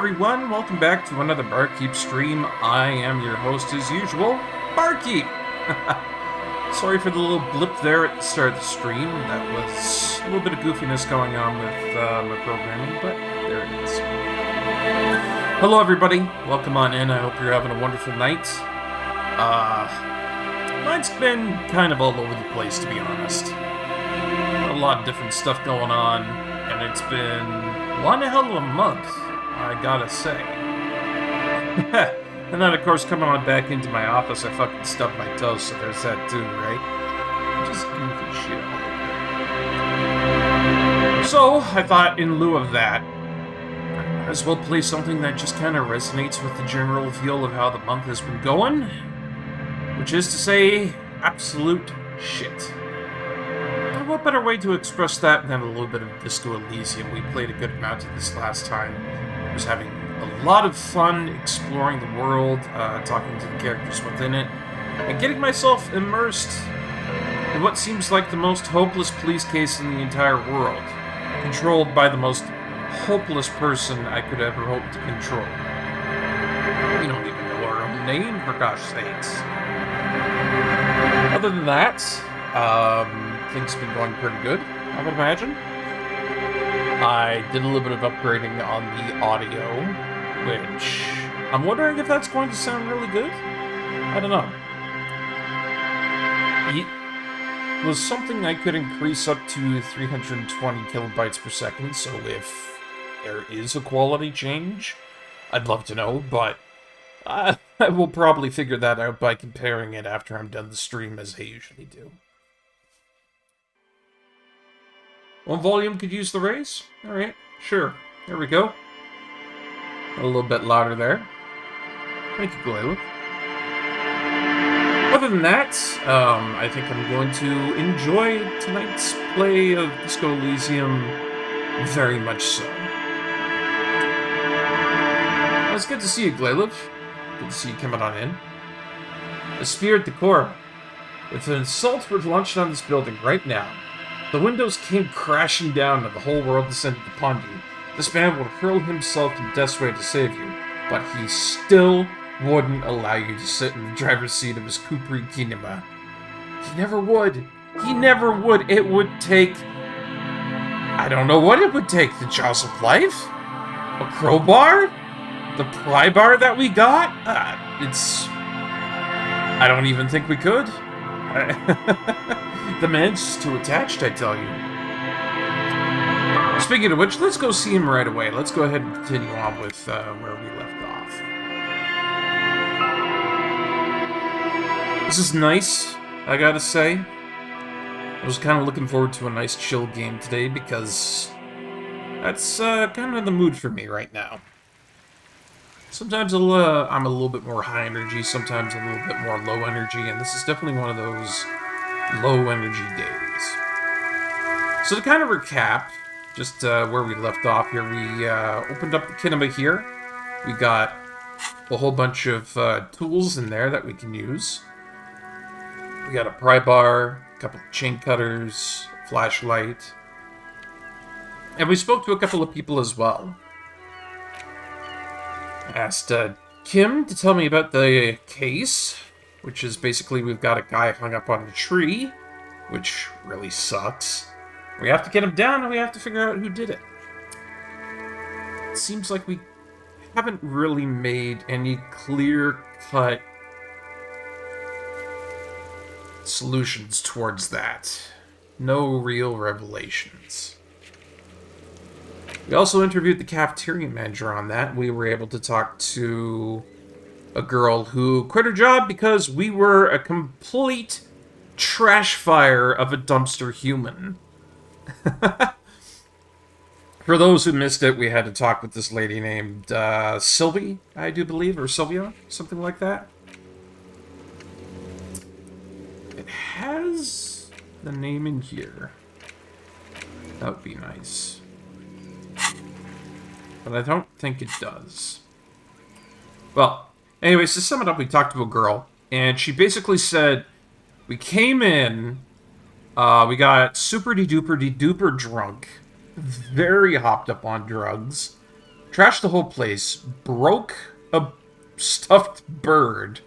everyone, welcome back to another Barkeep stream. I am your host as usual, Barkeep. Sorry for the little blip there at the start of the stream. That was a little bit of goofiness going on with my programming, but there it is. Hello everybody, welcome on in. I hope you're having a wonderful night. Mine's been kind of all over the place, to be honest. A lot of different stuff going on, and it's been one hell of a month, I gotta say. And then, of course, coming on back into my office, I fucking stubbed my toes, so there's that too, right? Just goofy shit all over. So, I thought in lieu of that, I might as well play something that just kind of resonates with the general feel of how the month has been going, which is to say, absolute shit. What better way to express that than a little bit of Disco Elysium? We played a good amount of this last time. I was having a lot of fun exploring the world, talking to the characters within it, and getting myself immersed in what seems like the most hopeless police case in the entire world, controlled by the most hopeless person I could ever hope to control. We don't even know our own name, for gosh sakes. Other than that, things have been going pretty good, I would imagine. I did a little bit of upgrading on the audio, which I'm wondering if that's going to sound really good. I don't know. It was something I could increase up to 320 kilobytes per second, so if there is a quality change, I'd love to know, but I will probably figure that out by comparing it after I'm done the stream, as I usually do. One volume could use the raise? Alright, sure. There we go. A little bit louder there. Thank you, Glayla. Other than that, I think I'm going to enjoy tonight's play of Disco Elysium very much so. Well, it's good to see you, Glayla. Good to see you coming on in. The spirit decor. If an assault were launched on this building right now, the windows came crashing down and the whole world descended upon you. This man would hurl himself to death's way to save you, but he still wouldn't allow you to sit in the driver's seat of his Coupris Kineema. He never would. He never would. It would take... I don't know what it would take. The jaws of life? A crowbar? The pry bar that we got? I don't even think we could. The man's too attached, I tell you. Speaking of which, let's go see him right away. Let's go ahead and continue on with where we left off. This is nice, I gotta say. I was kind of looking forward to a nice chill game today because that's kind of the mood for me right now. Sometimes I'm a little bit more high energy, sometimes a little bit more low energy, and this is definitely one of those low energy days. So to kind of recap, just where we left off here, we opened up the Kineema here. We got a whole bunch of tools in there that we can use. We got a pry bar, a couple of chain cutters, flashlight, and we spoke to a couple of people as well. I asked Kim to tell me about the case, which is basically we've got a guy hung up on a tree, which really sucks. We have to get him down and we have to figure out who did it. It seems like we haven't really made any clear-cut solutions towards that. No real revelations. We also interviewed the cafeteria manager on that. We were able to talk to a girl who quit her job because we were a complete trash fire of a dumpster human. For those who missed it, we had to talk with this lady named Sylvie, I do believe, or Sylvia, something like that. It has the name in here. That would be nice. But I don't think it does. Well, anyways, to sum it up, we talked to a girl, and she basically said, we came in, we got super-de-duper-de-duper drunk, very hopped up on drugs, trashed the whole place, broke a stuffed bird,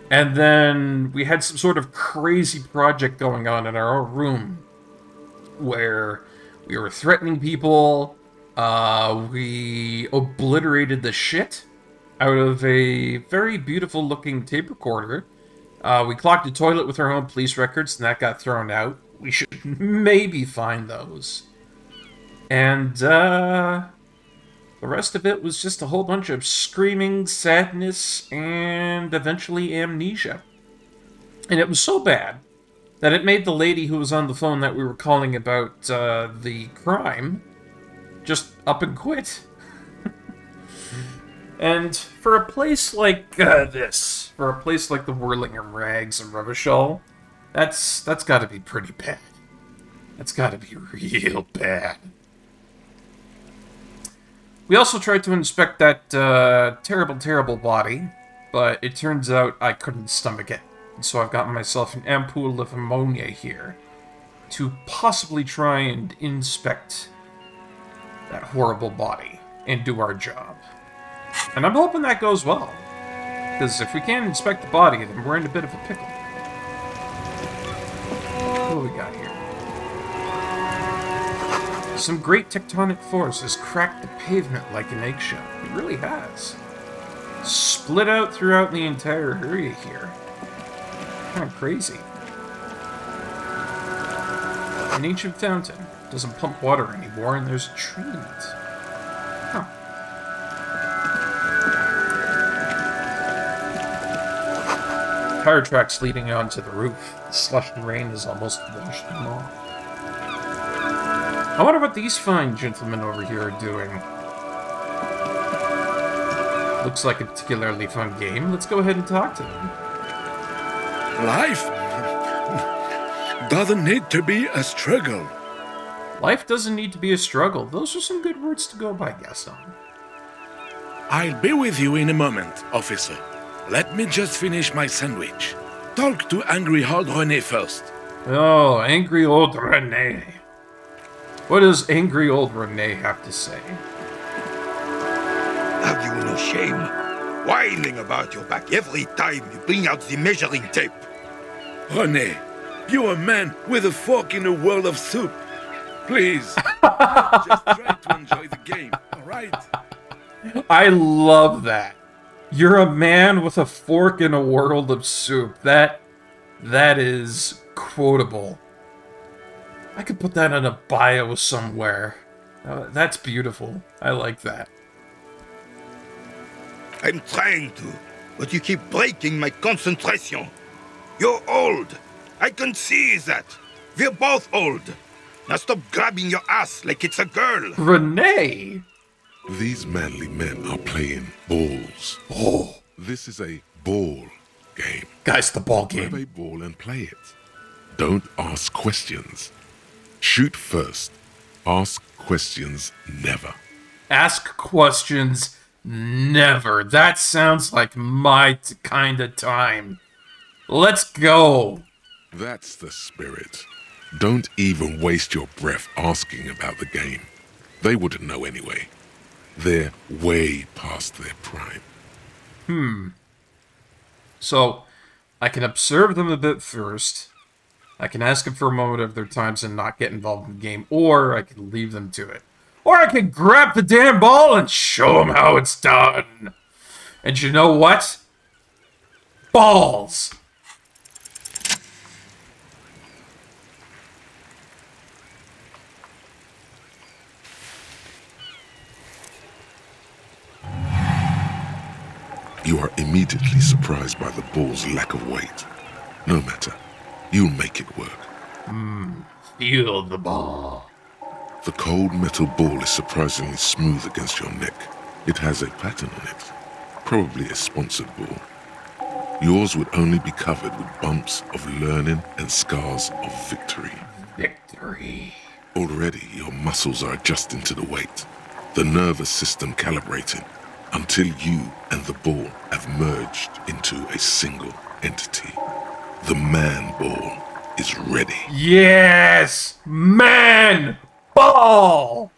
and then we had some sort of crazy project going on in our room where we were threatening people. We obliterated the shit out of a very beautiful looking tape recorder. We clogged the toilet with our own police records, and that got thrown out. We should maybe find those. And, the rest of it was just a whole bunch of screaming, sadness, and eventually amnesia. And it was so bad that it made the lady who was on the phone that we were calling about the crime just up and quit. And for a place like this, for a place like the Whirlingham Rags and Rubbish Hall, that's got to be pretty bad. That's got to be real bad. We also tried to inspect that terrible, terrible body, but it turns out I couldn't stomach it. And so I've gotten myself an ampoule of ammonia here to possibly try and inspect that horrible body and do our job. And I'm hoping that goes well, because if we can't inspect the body, then we're in a bit of a pickle. What do we got here? Some great tectonic force has cracked the pavement like an eggshell. It really has. Split out throughout the entire area here. Kind of crazy. An ancient fountain doesn't pump water anymore, and there's a tree in it. Huh. Tire tracks leading onto the roof. The slush and rain has almost washed them off. I wonder what these fine gentlemen over here are doing. Looks like a particularly fun game. Let's go ahead and talk to them. Life doesn't need to be a struggle. Life doesn't need to be a struggle. Those are some good words to go by, Gaston. I'll be with you in a moment, officer. Let me just finish my sandwich. Talk to angry old René first. Oh, angry old René. What does angry old René have to say? Have you no shame? Whining about your back every time you bring out the measuring tape. René, you're a man with a fork in a world of soup. Please, just try to enjoy the game, alright? I love that. You're a man with a fork in a world of soup. That is quotable. I could put that in a bio somewhere. That's beautiful. I like that. I'm trying to, but you keep breaking my concentration. You're old. I can see that. We're both old. Now stop grabbing your ass like it's a girl. René! These manly men are playing balls. Oh. This is a ball game. Guys, the ball Grab a game. ball and play it. Don't ask questions. Shoot first. Ask questions never. Ask questions never. That sounds like my kind of time. Let's go. That's the spirit. Don't even waste your breath asking about the game. They wouldn't know anyway. They're way past their prime. So, I can observe them a bit first. I can ask them for a moment of their times and not get involved in the game. Or I can leave them to it. Or I can grab the damn ball and show them how it's done. And you know what? Balls! You are immediately surprised by the ball's lack of weight. No matter. You'll make it work. Feel the ball. The cold metal ball is surprisingly smooth against your neck. It has a pattern on it. Probably a sponsored ball. Yours would only be covered with bumps of learning and scars of victory. Victory. Already, your muscles are adjusting to the weight. The nervous system calibrating until you and the ball have merged into a single entity. The man ball is ready. Yes! Man! Ball!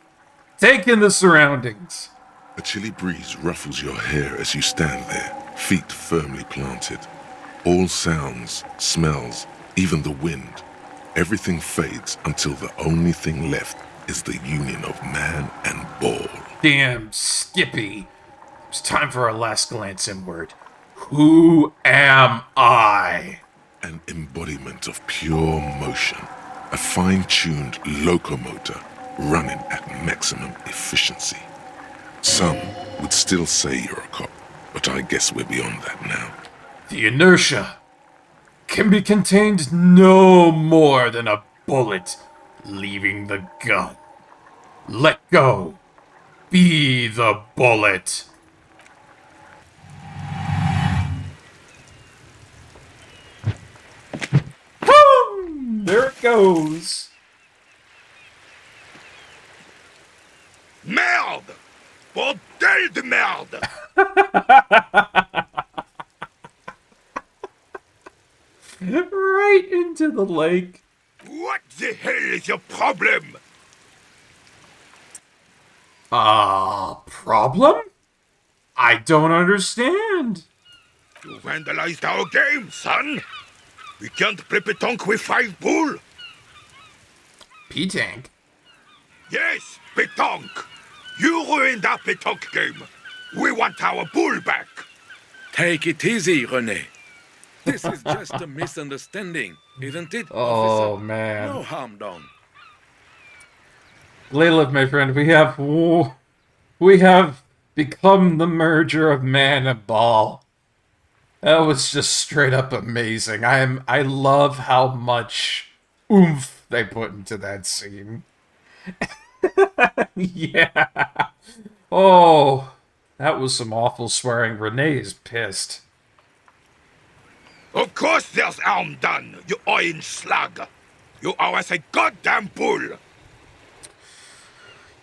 Take in the surroundings. A chilly breeze ruffles your hair as you stand there, feet firmly planted. All sounds, smells, even the wind, everything fades until the only thing left is the union of man and ball. Damn, Skippy. It's time for our last glance inward. Who am I? An embodiment of pure motion, a fine-tuned locomotor running at maximum efficiency. Some would still say you're a cop, but I guess we're beyond that now. The inertia can be contained no more than a bullet leaving the gun. Let go. Be the bullet. Boom! There it goes. Merde! Bordel de merde! Right into the lake. What the hell is your problem? Problem? I don't understand. You vandalized our game, son. We can't play pétanque with 5 bull. P-Tank? Yes, pétanque. You ruined our pétanque game. We want our bull back. Take it easy, René. This is just a misunderstanding, isn't it, Oh, officer? man. No harm done. Layla, my friend, we have become the merger of man and ball. That was just straight up amazing. I love how much oomph they put into that scene. Yeah. Oh, that was some awful swearing. Renee is pissed. Of course there's harm done, you orange slug. You owe us a goddamn bull.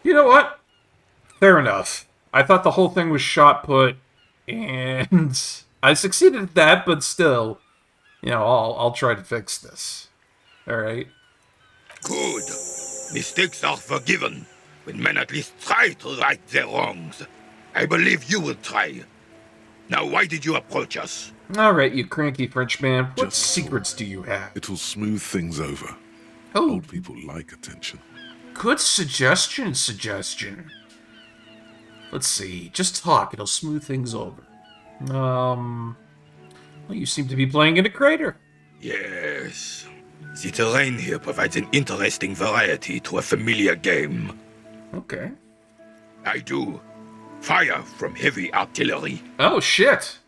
You know what? Fair enough. I thought the whole thing was shot put, and I succeeded at that, but still, you know, I'll try to fix this. Alright? Good. Mistakes are forgiven when men at least try to right their wrongs. I believe you will try. Now, why did you approach us? Alright, you cranky Frenchman. What Just secrets do you have? It'll smooth things over. Oh, Old people like attention. good suggestion. Let's see. Just talk. It'll smooth things over. Well, you seem to be playing in a crater. Yes. The terrain here provides an interesting variety to a familiar game. Okay. I do. Fire from heavy artillery. Oh, shit.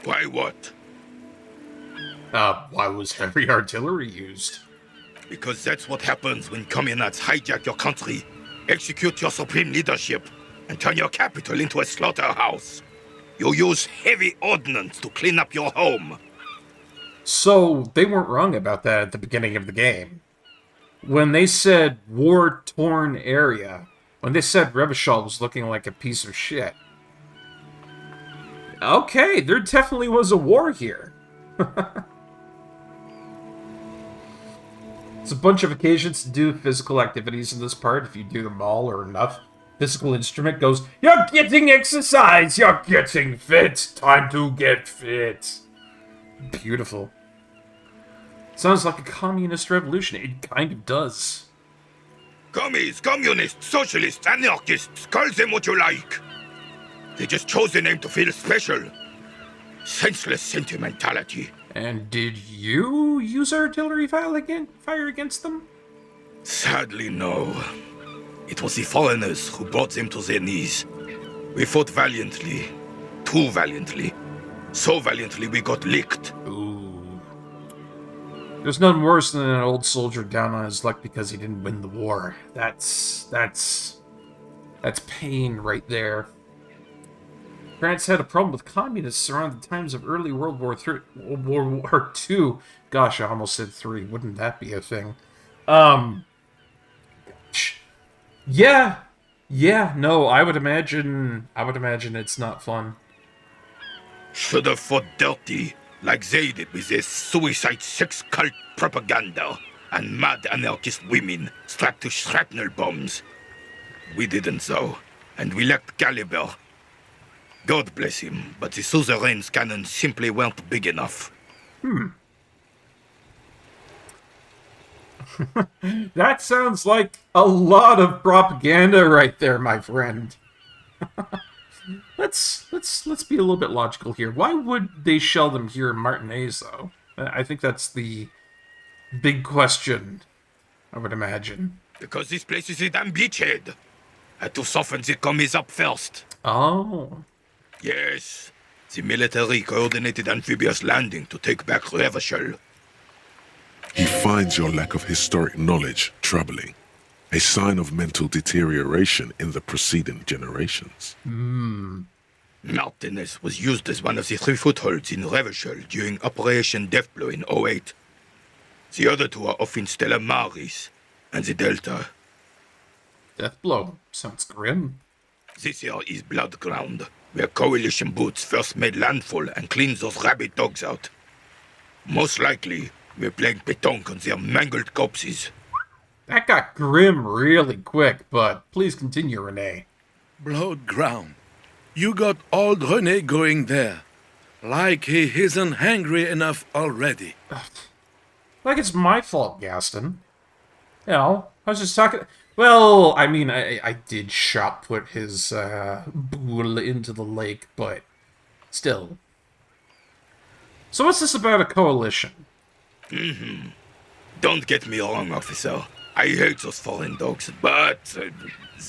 Why what? Why was heavy artillery used? Because that's what happens when communists hijack your country, execute your supreme leadership, and turn your capital into a slaughterhouse. You use heavy ordnance to clean up your home. So, they weren't wrong about that at the beginning of the game. When they said war-torn area, when they said Revachol was looking like a piece of shit. Okay, there definitely was a war here. It's a bunch of occasions to do physical activities in this part, if you do them all or enough. Physical instrument goes, "You're getting exercise! You're getting fit! Time to get fit!" Beautiful. Sounds like a communist revolution. It kind of does. Commies, communists, socialists, anarchists, call them what you like. They just chose the name to feel special. Senseless sentimentality. And did you use artillery fire against them? Sadly, no. It was the foreigners who brought them to their knees. We fought valiantly. Too valiantly. So valiantly we got licked. Ooh. There's nothing worse than an old soldier down on his luck because he didn't win the war. That's pain right there. France had a problem with communists around the times of early World War II. Gosh, I almost said 3. Wouldn't that be a thing? Yeah, no, I would imagine it's not fun. Should have fought dirty, like they did with their suicide sex cult propaganda and mad anarchist women strapped to shrapnel bombs. We didn't, though. and we lacked caliber. God bless him, but the suzerain's cannons simply weren't big enough. That sounds like a lot of propaganda right there, my friend. Let's be a little bit logical here. Why would they shell them here in Martinez, though? I think that's the big question, I would imagine. Because this place is a damn beachhead. Had to soften the commies up first. Oh. Yes, the military coordinated amphibious landing to take back Revachol. He finds your lack of historic knowledge troubling, a sign of mental deterioration in the preceding generations. Martinez was used as one of the 3 footholds in Revachol during Operation Deathblow in '08. The other 2 are off in Stella Maris and the Delta. Deathblow. Sounds grim. This here is Blood Ground, where Coalition boots first made landfall and cleaned those rabid dogs out. Most likely, we're playing pétanque on their mangled corpses. That got grim really quick, but please continue, Renee. Blood ground. You got old René going there. Like he isn't hungry enough already. Like it's my fault, Gaston. You know, I was just talking... Well, I mean, I did shot put his boule into the lake, but still. So what's this about a coalition? Don't get me wrong, officer. I hate those foreign dogs, but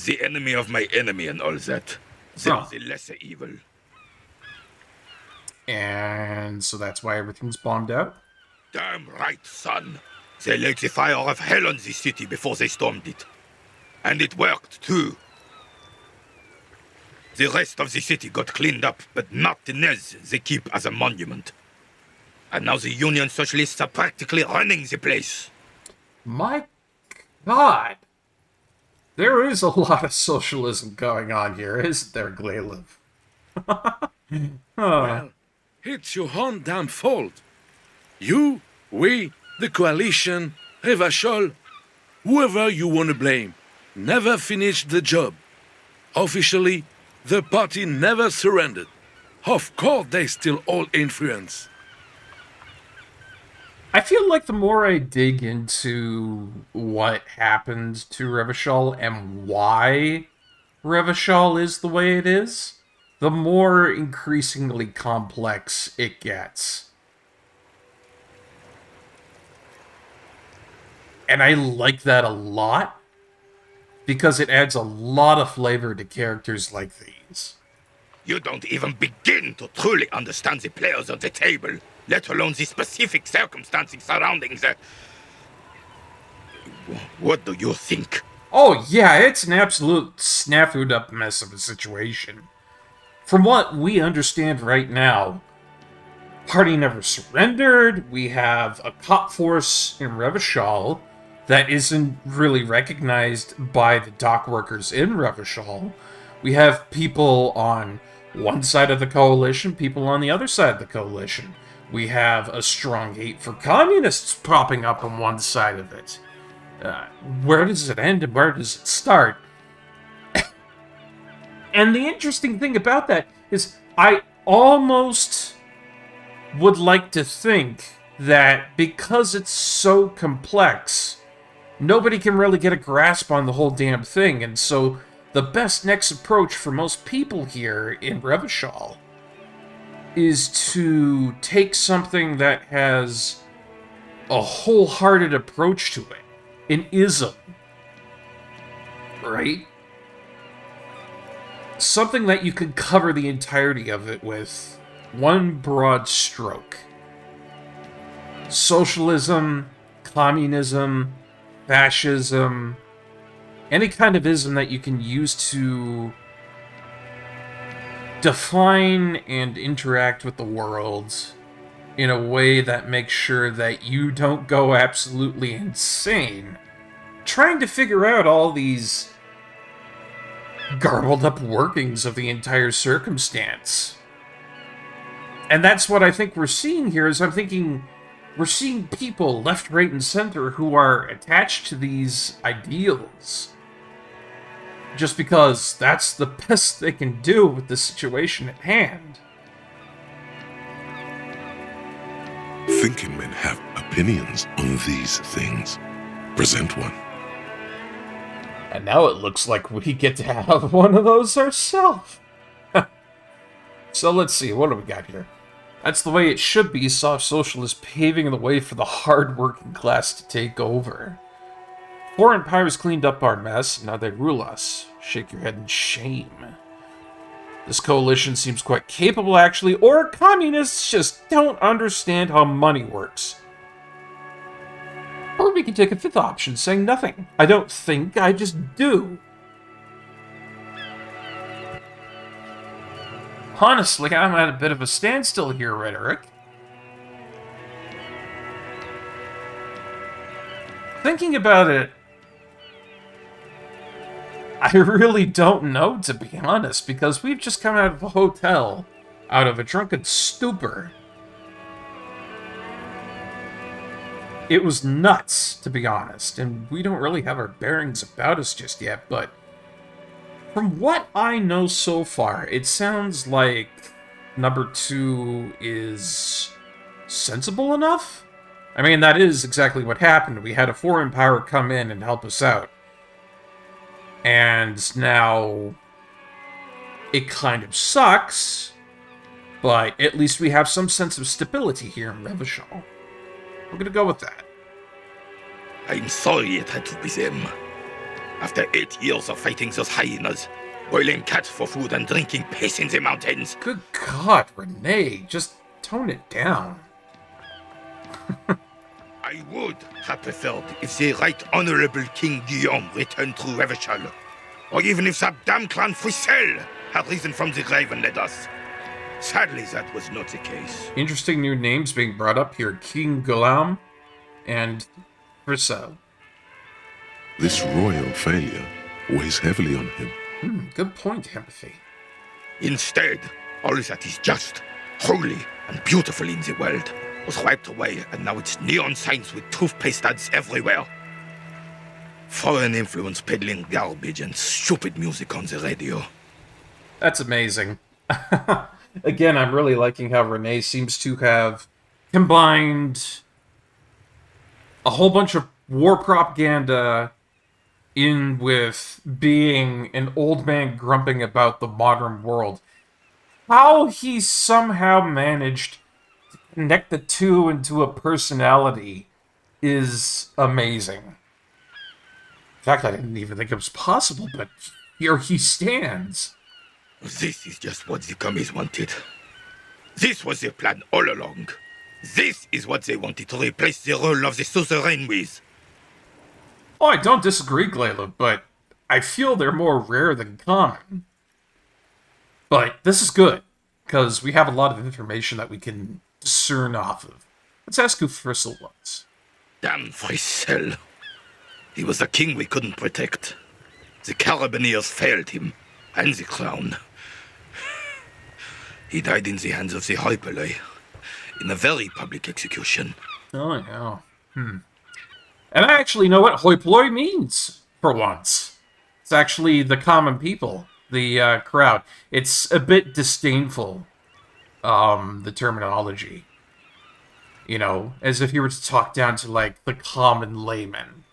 the enemy of my enemy and all that. They're the lesser evil. And so that's why everything's bombed out? Damn right, son. They lit the fire of hell on the city before they stormed it. And it worked, too. The rest of the city got cleaned up, but Martinez they keep as a monument. And now the Union Socialists are practically running the place. My God. There is a lot of socialism going on here, isn't there, Glailev? Well, it's your own damn fault. You, we, the coalition, Revachol, whoever you want to blame, never finished the job. Officially, the party never surrendered. Of course, they still all influence. I feel like the more I dig into what happened to Revachol and why Revachol is the way it is, the more increasingly complex it gets. And I like that a lot, because it adds a lot of flavor to characters like these. You don't even begin to truly understand the players on the table, let alone the specific circumstances surrounding the... What do you think? Oh yeah, it's an absolute snafu'd up mess of a situation. From what we understand right now, party never surrendered, we have a cop force in Revachol that isn't really recognized by the dock workers in Revachol. We have people on one side of the coalition, people on the other side of the coalition. We have a strong hate for communists propping up on one side of it. Where does it end and where does it start? And the interesting thing about that is I almost would like to think that because it's so complex, nobody can really get a grasp on the whole damn thing, and so the best next approach for most people here in Revachol is to take something that has a wholehearted approach to it, an ism, right? Something that you could cover the entirety of it with one broad stroke. Socialism, communism, fascism, any kind of ism that you can use to define and interact with the world in a way that makes sure that you don't go absolutely insane trying to figure out all these garbled up workings of the entire circumstance. And that's what I think we're seeing here, is I'm thinking we're seeing people left, right, and center who are attached to these ideals just because that's the best they can do with the situation at hand. Thinking men have opinions on these things. Present one. And now it looks like we get to have one of those ourselves. So let's see, what do we got here? That's the way it should be, soft socialists paving the way for the hard-working class to take over. Foreign powers cleaned up our mess, now they rule us. Shake your head in shame. This coalition seems quite capable, actually, or communists just don't understand how money works. Or we can take a fifth option, saying nothing. I don't think, I just do. Honestly, I'm at a bit of a standstill here, Rhetoric. Thinking about it, I really don't know, to be honest, because we've just come out of a hotel, out of a drunken stupor. It was nuts, to be honest, and we don't really have our bearings about us just yet, but from what I know so far, it sounds like number 2 is sensible enough? I mean, that is exactly what happened. We had a foreign power come in and help us out. And now it kind of sucks, but at least we have some sense of stability here in Revachol. We're gonna go with that. I'm sorry it had to be them. After 8 years of fighting those hyenas, boiling cats for food and drinking piss in the mountains. Good God, Renee, just tone it down. I would have preferred if the Right Honorable King Guillaume returned to Revachol, or even if that damn clan Frisel had risen from the grave and led us. Sadly, that was not the case. Interesting new names being brought up here. King Guillaume and Frisel. This royal failure weighs heavily on him. Good point, Empathy. Instead, all that is just, holy, and beautiful in the world was wiped away, and now it's neon signs with toothpaste ads everywhere. Foreign influence peddling garbage and stupid music on the radio. That's amazing. Again, I'm really liking how Renee seems to have combined a whole bunch of war propaganda in with being an old man grumping about the modern world. How he somehow managed to connect the two into a personality is amazing. In fact, I didn't even think it was possible, but here he stands. This is just what the commies wanted. This was their plan all along. This is what they wanted to replace the role of the suzerain with. Oh, I don't disagree, Glayla, but I feel they're more rare than common. But this is good, because we have a lot of information that we can discern off of. Let's ask who Frisel was. Damn Frisel. He was the king we couldn't protect. The Carabineers failed him, and the crown. He died in the hands of the Hyperlay, in a very public execution. Oh, yeah. And I actually know what hoi polloi means, for once. It's actually the common people, the crowd. It's a bit disdainful, the terminology. You know, as if you were to talk down to, like, the common layman.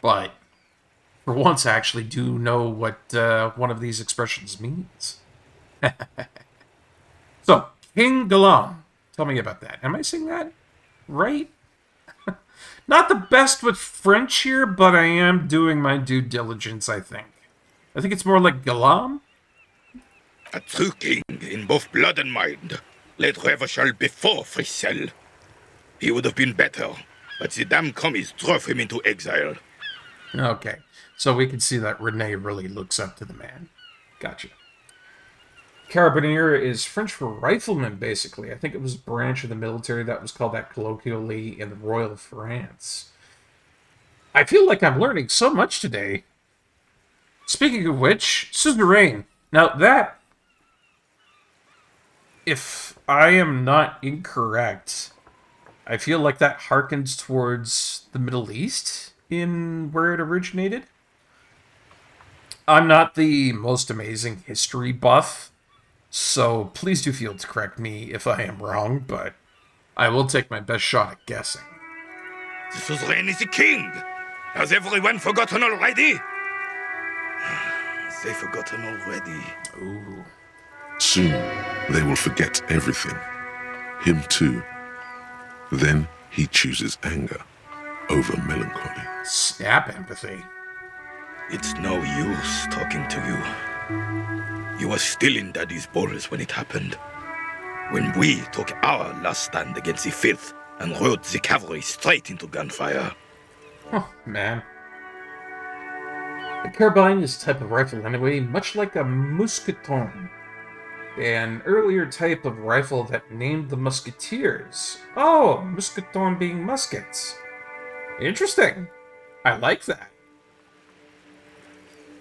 But, for once, I actually do know what one of these expressions means. So, King Guillaume. Tell me about that. Am I saying that right? Not the best with French here, but I am doing my due diligence, I think. I think it's more like Guillaume. A true king in both blood and mind led Revachol before Frisel. He would have been better, but the damn commies drove him into exile. Okay, so we can see that Renee really looks up to the man. Gotcha. Carabinier is French for rifleman, basically. I think it was a branch of the military that was called that colloquially in the Royal France. I feel like I'm learning so much today. Speaking of which, suzerain. Now that, if I am not incorrect, I feel like that harkens towards the Middle East in where it originated. I'm not the most amazing history buff, so please do feel to correct me if I am wrong, but I will take my best shot at guessing. This was Rhaenys the king. Has everyone forgotten already? They forgotten already. Ooh. Soon, they will forget everything. Him too. Then he chooses anger over melancholy. Snap empathy. It's no use talking to you. You were still in Daddy's balls when it happened. When we took our last stand against the filth and rode the cavalry straight into gunfire. Oh, man. A carbine is a type of rifle anyway, much like a mousqueton, an earlier type of rifle that named the musketeers. Oh, mousqueton being muskets. Interesting. I like that.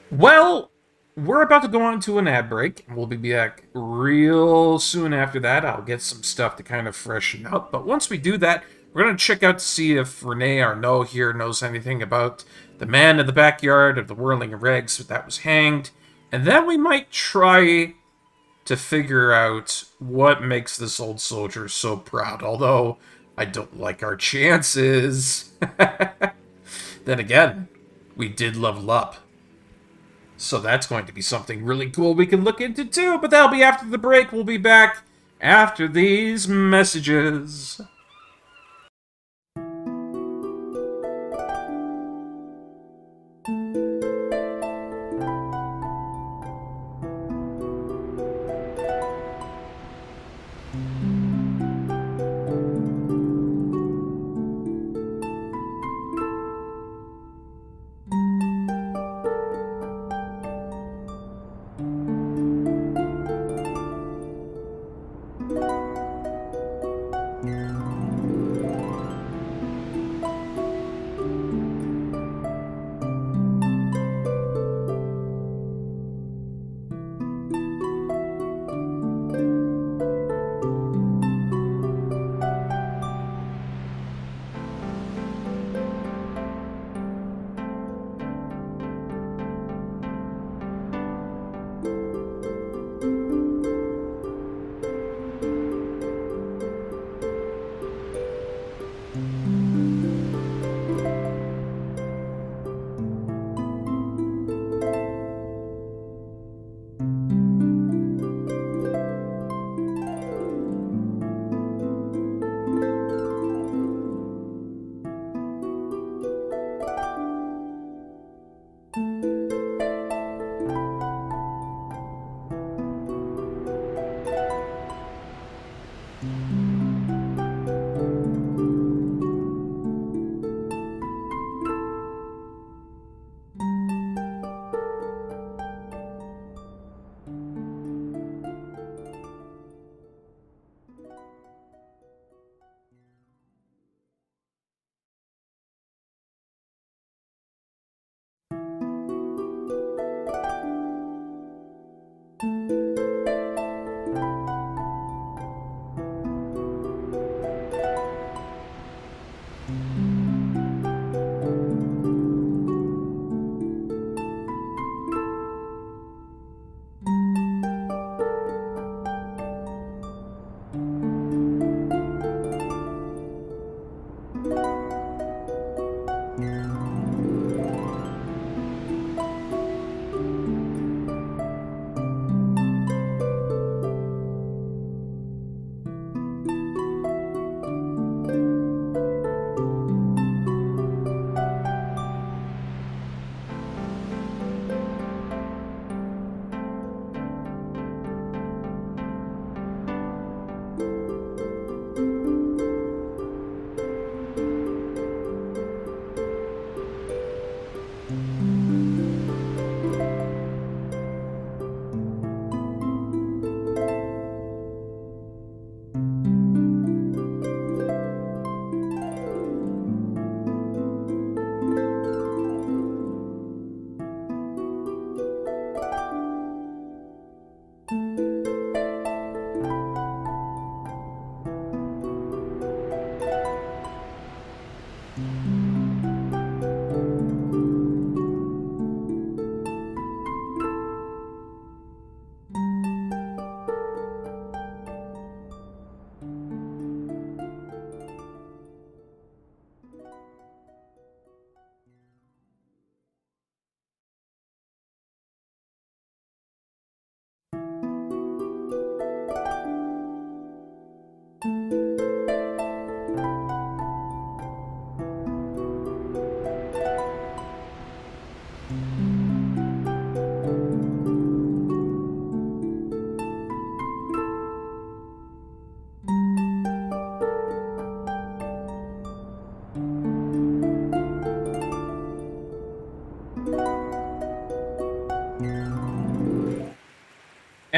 Well, we're about to go on to an ad break, and we'll be back real soon after that. I'll get some stuff to kind of freshen up, but once we do that, we're going to check out to see if Renee or No here knows anything about the man in the backyard of the whirling rags that was hanged, and then we might try to figure out what makes this old soldier so proud, although I don't like our chances. Then again, we did level up. So that's going to be something really cool we can look into too, but that'll be after the break. We'll be back after these messages.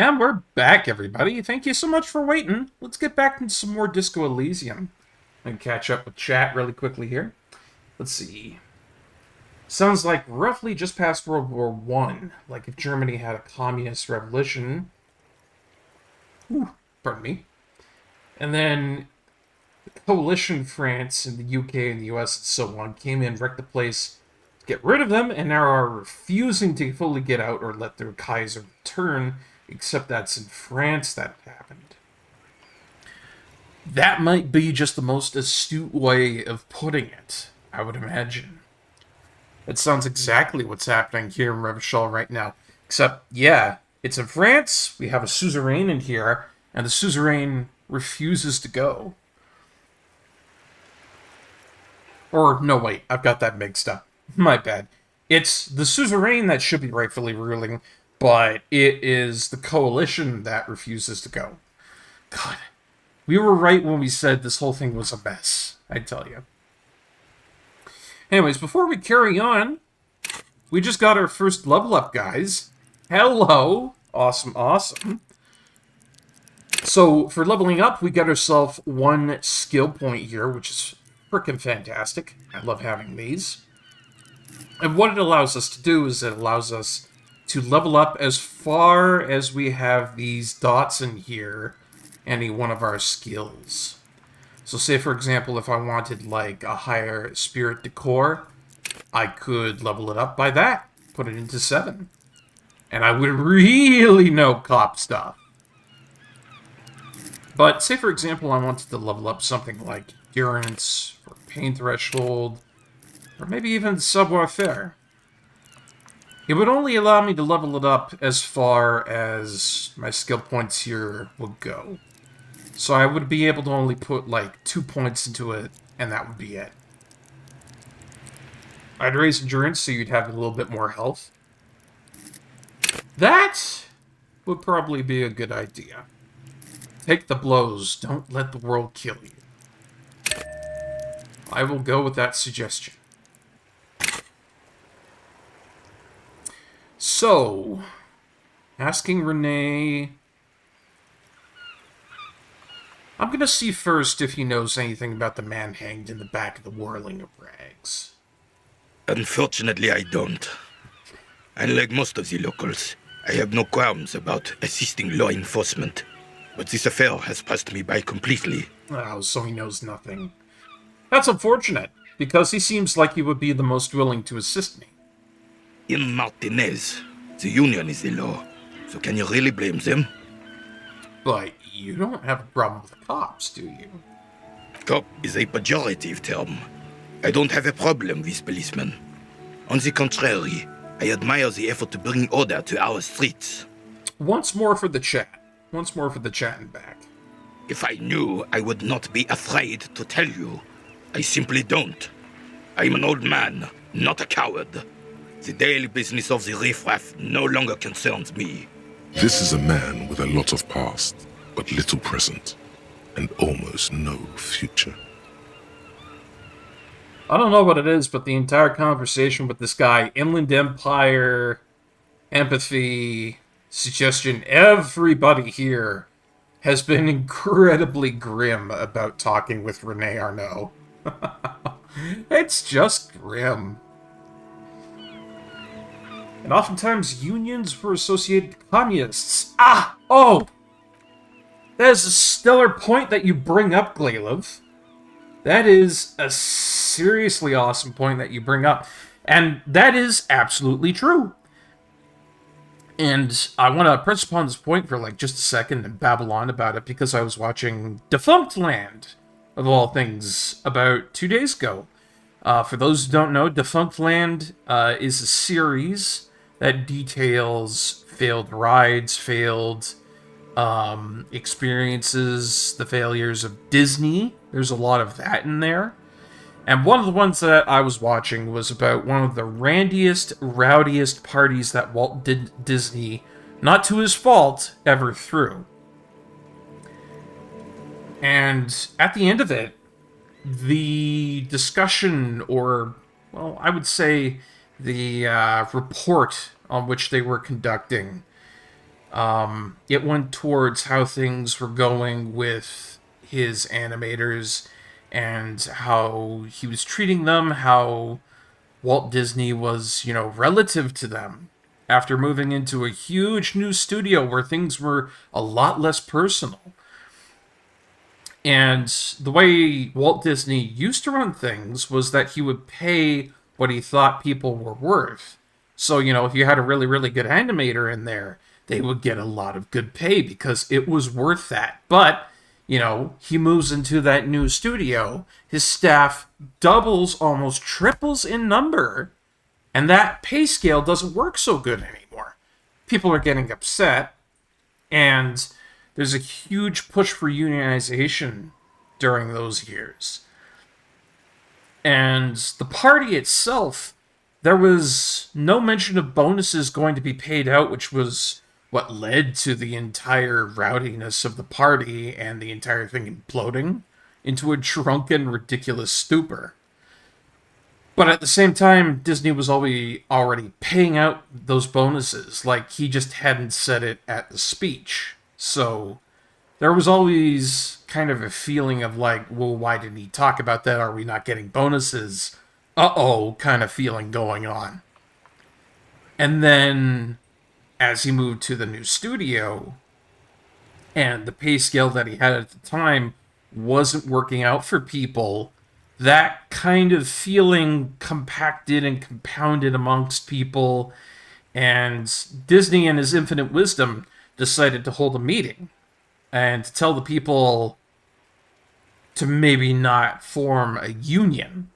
And we're back, everybody. Thank you so much for waiting. Let's get back into some more Disco Elysium and catch up with chat really quickly here. Let's see. Sounds like roughly just past World War I, like if Germany had a communist revolution. Ooh, pardon me. And then the coalition France and the UK and the US and so on came in, wrecked the place, get rid of them, and now are refusing to fully get out or let their Kaiser return, except that's in France that happened. That might be just the most astute way of putting it, I would imagine. It sounds exactly what's happening here in Revachol right now. Except, yeah, it's in France, we have a suzerain in here, and the suzerain refuses to go. Or, no, wait, I've got that mixed up. My bad. It's the suzerain that should be rightfully ruling, but it is the coalition that refuses to go. God, we were right when we said this whole thing was a mess, I tell you. Anyways, before we carry on, we just got our first level up, guys. Hello! Awesome, awesome. So, for leveling up, we got ourselves 1 skill point here, which is frickin' fantastic. I love having these. And what it allows us to do is it allows us to level up as far as we have these dots in here, any one of our skills. So say, for example, if I wanted, like, a higher spirit decor, I could level it up by that, put it into 7. And I would really know cop stuff. But say, for example, I wanted to level up something like endurance, or pain threshold, or maybe even savoir-faire. It would only allow me to level it up as far as my skill points here would go. So I would be able to only put, like, 2 points into it, and that would be it. I'd raise endurance so you'd have a little bit more health. That would probably be a good idea. Take the blows, don't let the world kill you. I will go with that suggestion. So, asking Renee... I'm going to see first if he knows anything about the man hanged in the back of the whirling of rags. Unfortunately, I don't. Unlike most of the locals, I have no qualms about assisting law enforcement. But this affair has passed me by completely. Oh, so he knows nothing. That's unfortunate, because he seems like he would be the most willing to assist me. In Martinez, the union is the law. So can you really blame them? But you don't have a problem with the cops, do you? Cop is a pejorative term. I don't have a problem with policemen. On the contrary, I admire the effort to bring order to our streets. Once more for the chat. Once more for the chat and back. If I knew, I would not be afraid to tell you. I simply don't. I'm an old man, not a coward. The daily business of the riffraff no longer concerns me. This is a man with a lot of past, but little present, and almost no future. I don't know what it is, but the entire conversation with this guy, Inland Empire, empathy, suggestion, everybody here has been incredibly grim about talking with Renee Arnaud. It's just grim. And oftentimes unions were associated with communists. Oh! That is a stellar point that you bring up, Glailev. That is a seriously awesome point that you bring up. And that is absolutely true. And I want to press upon this point for like just a second and babble on about it because I was watching Defunct Land, of all things, about 2 days ago. For those who don't know, Defunct Land is a series that details failed rides, failed experiences, the failures of Disney. There's a lot of that in there. And one of the ones that I was watching was about one of the randiest, rowdiest parties that Walt Disney, not to his fault, ever threw. And at the end of it, the discussion, or, well, I would say the report on which they were conducting, It went towards how things were going with his animators and how he was treating them, how Walt Disney was, relative to them after moving into a huge new studio where things were a lot less personal. And the way Walt Disney used to run things was that he would pay what he thought people were worth. So, if you had a really, really good animator in there, they would get a lot of good pay because it was worth that. But, he moves into that new studio, his staff doubles, almost triples in number, and that pay scale doesn't work so good anymore. People are getting upset, and there's a huge push for unionization during those years. And the party itself, there was no mention of bonuses going to be paid out, which was what led to the entire rowdiness of the party and the entire thing imploding into a drunken, ridiculous stupor. But at the same time, Disney was already paying out those bonuses, like he just hadn't said it at the speech. So there was always kind of a feeling of like, well, why didn't he talk about that? Are we not getting bonuses? Uh-oh, kind of feeling going on. And then, as he moved to the new studio, and the pay scale that he had at the time wasn't working out for people, that kind of feeling compacted and compounded amongst people, and Disney, in his infinite wisdom, decided to hold a meeting and to tell the people to maybe not form a union.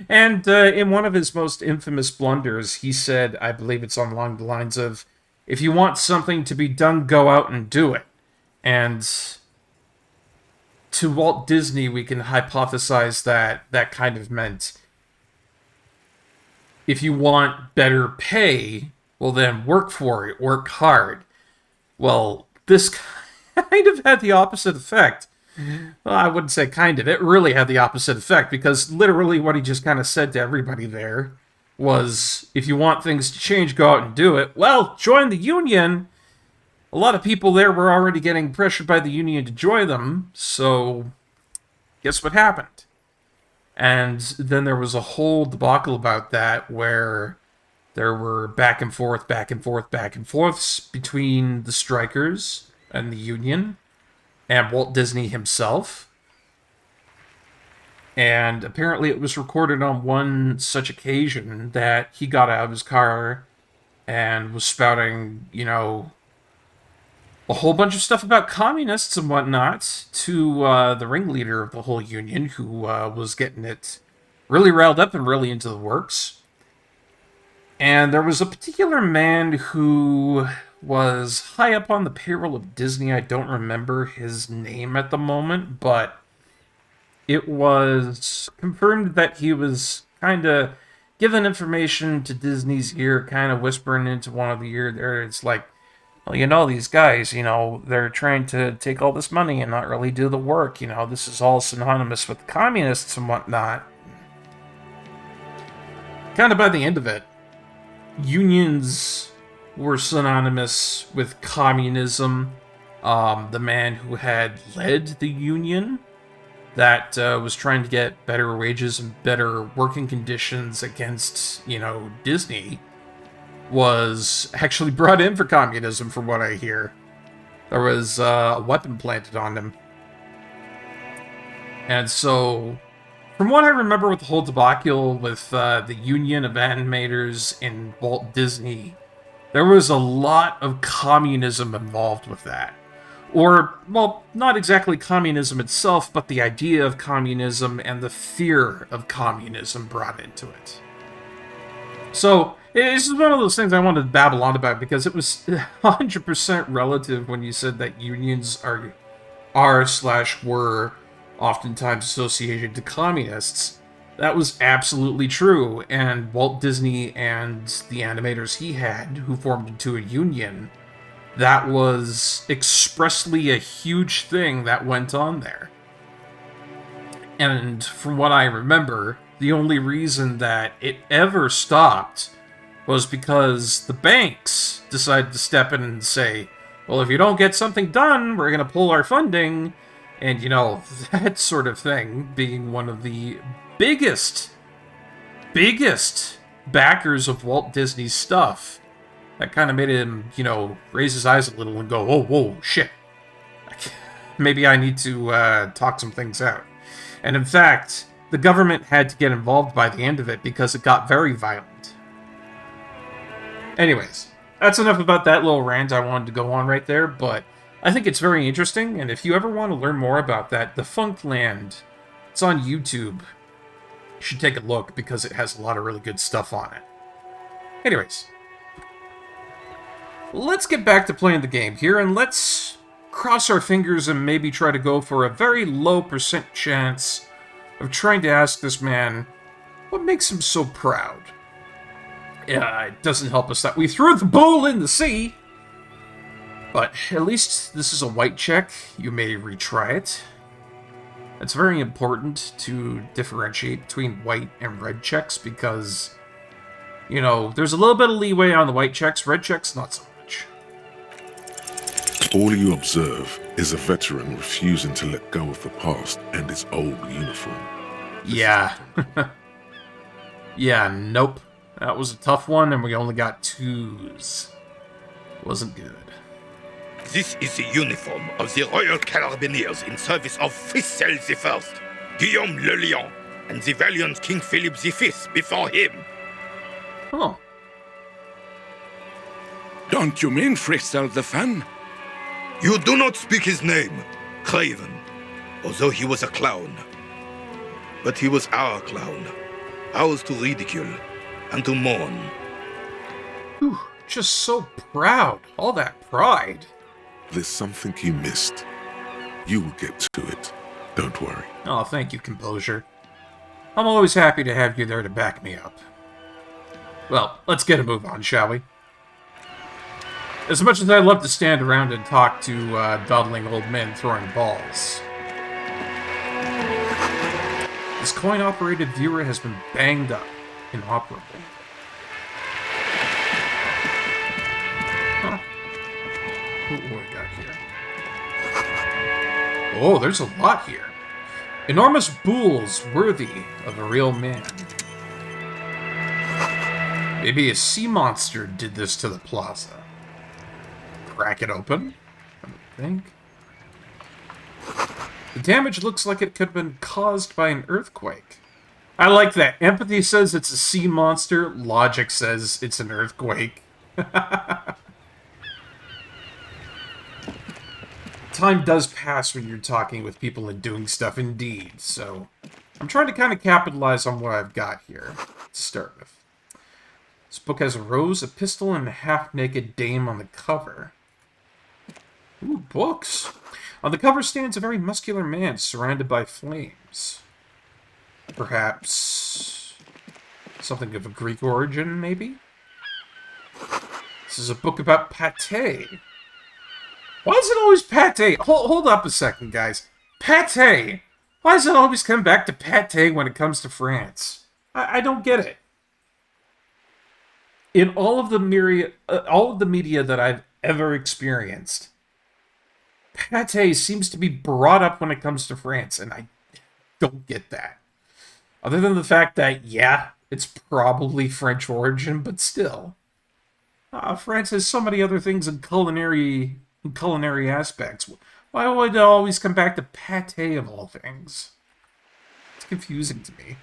And in one of his most infamous blunders, he said, I believe it's along the lines of, if you want something to be done, go out and do it. And to Walt Disney, we can hypothesize that that kind of meant, if you want better pay, well then work for it, work hard. Well, this kind of had the opposite effect. Well, I wouldn't say kind of. It really had the opposite effect, because literally what he just kind of said to everybody there was, if you want things to change, go out and do it. Well, join the union. A lot of people there were already getting pressured by the union to join them, so guess what happened? And then there was a whole debacle about that, where there were back and forths between the strikers and the union and Walt Disney himself. And apparently it was recorded on one such occasion that he got out of his car and was spouting, a whole bunch of stuff about communists and whatnot to the ringleader of the whole union, who was getting it really riled up and really into the works. And there was a particular man who was high up on the payroll of Disney. I don't remember his name at the moment, but it was confirmed that he was kind of giving information to Disney's ear, kind of whispering into one of the ear there. It's like, well, these guys, they're trying to take all this money and not really do the work. This is all synonymous with communists and whatnot. Kind of by the end of it, unions were synonymous with communism. The man who had led the union that was trying to get better wages and better working conditions against, Disney, was actually brought in for communism, from what I hear. There was a weapon planted on him. And so, from what I remember with the whole debacle with the Union of Animators and Walt Disney, there was a lot of communism involved with that. Or, well, not exactly communism itself, but the idea of communism and the fear of communism brought into it. So, it's one of those things I wanted to babble on about, because it was 100% relative when you said that unions were oftentimes associated to communists. That was absolutely true, and Walt Disney and the animators he had, who formed into a union, that was expressly a huge thing that went on there. And from what I remember, the only reason that it ever stopped was because the banks decided to step in and say, well, if you don't get something done, we're going to pull our funding. And, you know, that sort of thing being one of the biggest backers of Walt Disney's stuff. That kind of made him, you know, raise his eyes a little and go, oh, whoa, shit. Maybe I need to talk some things out. And in fact, the government had to get involved by the end of it because it got very violent. Anyways, that's enough about that little rant I wanted to go on right there, but I think it's very interesting, and if you ever want to learn more about that, Defunct Land, it's on YouTube. You should take a look because it has a lot of really good stuff on it. Anyways, let's get back to playing the game here, and let's cross our fingers and maybe try to go for a very low % chance of trying to ask this man what makes him so proud. Yeah, it doesn't help us that we threw the bowl in the sea, but at least this is a white check. You may retry it. It's very important to differentiate between white and red checks because, you know, there's a little bit of leeway on the white checks, red checks not so much. All you observe is a veteran refusing to let go of the past and his old uniform. Yeah. Yeah, nope. That was a tough one, and we only got 2s. Wasn't good. This is the uniform of the Royal Carabiniers in service of Fischel I, Guillaume le Lion, and the valiant King Philip V before him. Oh. Don't you mean Fristel the Fan? You do not speak his name, Craven, although he was a clown. But he was our clown, ours to ridicule and to mourn. Whew, just so proud. All that pride. There's something you missed. You will get to it. Don't worry. Oh, thank you, Composure. I'm always happy to have you there to back me up. Well, let's get a move on, shall we? As much as I love to stand around and talk to dawdling old men throwing balls, this coin-operated viewer has been banged up, inoperable. Huh. What do we got here? Oh, there's a lot here. Enormous bulls worthy of a real man. Maybe a sea monster did this to the plaza. Crack it open, I would think. The damage looks like it could have been caused by an earthquake. I like that. Empathy says it's a sea monster. Logic says it's an earthquake. Time does pass when you're talking with people and doing stuff, indeed. So I'm trying to kind of capitalize on what I've got here to start with. This book has a rose, a pistol, and a half-naked dame on the cover. Ooh, books. On the cover stands a very muscular man surrounded by flames. Perhaps something of a Greek origin, maybe? This is a book about pâté. Why is it always pâté? Hold up a second, guys. Pâté. Why does it always come back to pâté when it comes to France? I don't get it. In all of the media that I've ever experienced, pâté seems to be brought up when it comes to France, and I don't get that. Other than the fact that, yeah, it's probably French origin, but still. France has so many other things in culinary aspects. Why would it always come back to pâté of all things? It's confusing to me.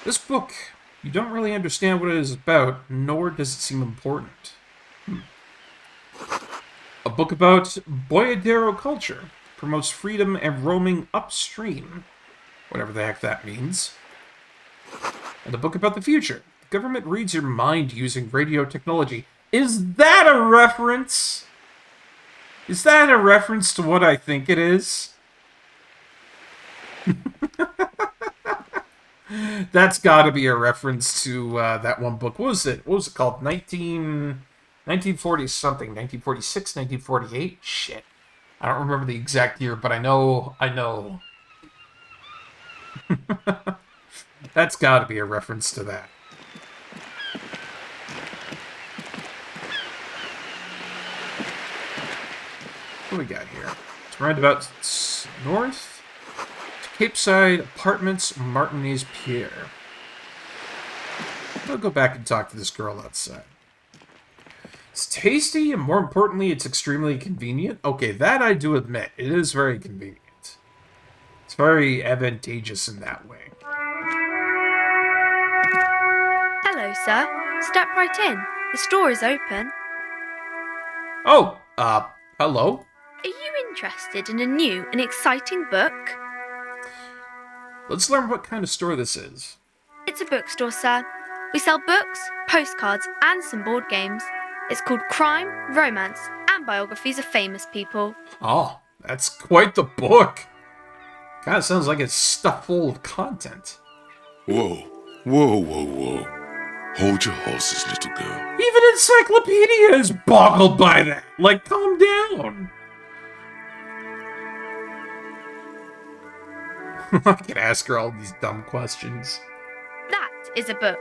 This book, you don't really understand what it is about, nor does it seem important. A book about Boyadero culture. Promotes freedom and roaming upstream. Whatever the heck that means. And a book about the future. The government reads your mind using radio technology. Is that a reference? Is that a reference to what I think it is? That's gotta be a reference to that one book. What was it? What was it called? 1940 something. 1946, 1948? Shit. I don't remember the exact year, but I know. That's gotta be a reference to that. do we got here? It's right about north to Capeside Apartments, Martinez Pier. I'll go back and talk to this girl outside. It's tasty, and more importantly, it's extremely convenient. Okay, that I do admit. It is very convenient. It's very advantageous in that way. Hello, sir. Step right in. The store is open. Oh, hello? Are you interested in a new and exciting book? Let's learn what kind of store this is. It's a bookstore, sir. We sell books, postcards, and some board games. It's called Crime, Romance, and Biographies of Famous People. Oh, that's quite the book. Kind of sounds like it's stuffed full of content. Whoa, whoa, whoa, whoa. Hold your horses, little girl. Even Encyclopedia is boggled by that. Like, calm down. I can ask her all these dumb questions. That is a book.